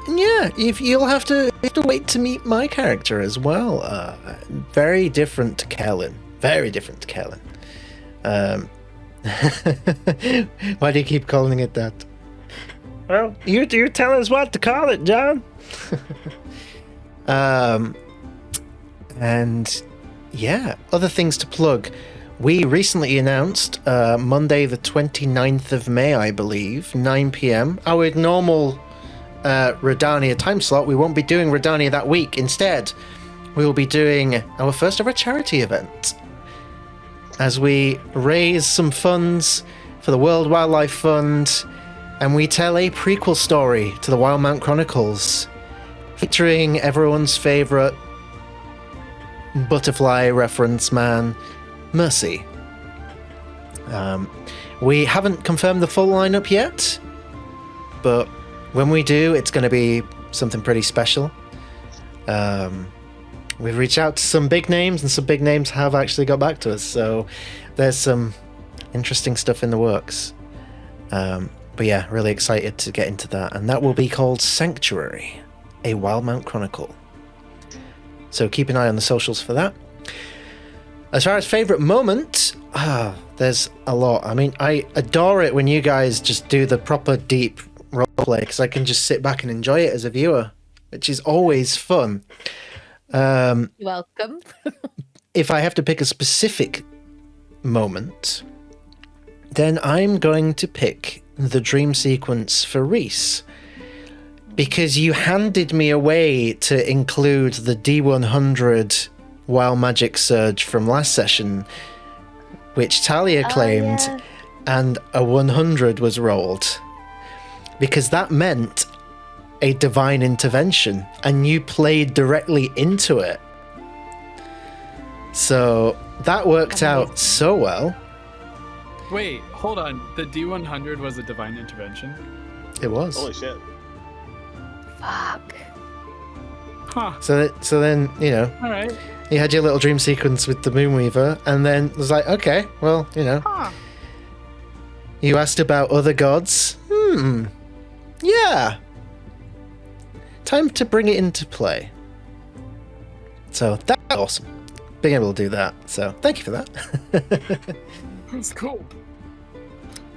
Yeah, you'll have to wait to meet my character as well. Very different to Kellen. Very different to Kellen. Why do you keep calling it that? Well, you tell us what to call it, John. And yeah, other things to plug. We recently announced Monday the 29th of May, I believe, 9 p.m. our normal Rhódania time slot. We won't be doing Rhódania that week. Instead, we will be doing our first ever charity event as we raise some funds for the World Wildlife Fund, and we tell a prequel story to the Wildmount Chronicles, featuring everyone's favorite butterfly reference man, Mercy. We haven't confirmed the full lineup yet, but when we do, it's going to be something pretty special. We've reached out to some big names, and some big names have actually got back to us, so there's some interesting stuff in the works. But yeah, really excited to get into that, and that will be called Sanctuary, a Wildmount Chronicle. So keep an eye on the socials for that. As far as favourite moment, there's a lot. I mean, I adore it when you guys just do the proper deep roleplay, because I can just sit back and enjoy it as a viewer, which is always fun. You're welcome. If I have to pick a specific moment, then I'm going to pick the dream sequence for Rhys, because you handed me away to include the D100 Wild Magic Surge from last session, which Talia claimed, and a 100 was rolled, because that meant a divine intervention, and you played directly into it. So that worked out so well. Wait, hold on. The D100 was a divine intervention? It was. Holy shit. Fuck. Huh. So then, you know, All right. you had your little dream sequence with the Moonweaver, and then it was like, okay, well, you know. Huh. You asked about other gods. Yeah. Time to bring it into play. So that's awesome, being able to do that. So thank you for that. That's cool.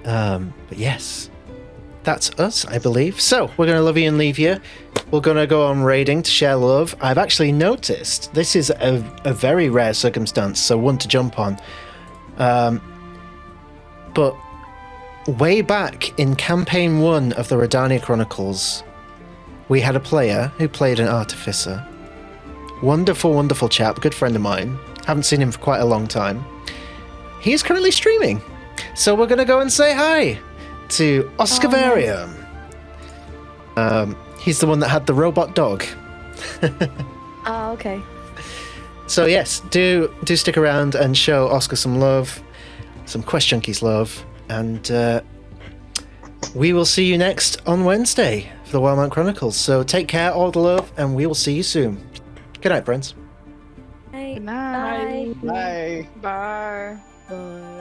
But yes, that's us, I believe. So we're going to love you and leave you. We're going to go on raiding to share love. I've actually noticed this is a very rare circumstance, so one to jump on. But way back in campaign 1 of the Rhódania Chronicles, we had a player who played an artificer. Wonderful, wonderful chap, good friend of mine. Haven't seen him for quite a long time. He is currently streaming. So we're going to go and say hi to Oscar Varium. He's the one that had the robot dog. Oh, okay. So yes, do stick around and show Oscar some love, some QuestJunkies love, and we will see you next on Wednesday for the Wildmount Chronicles. So take care, all the love, and we will see you soon. Good night, friends. Bye. Good night. Bye. Bye. Bye.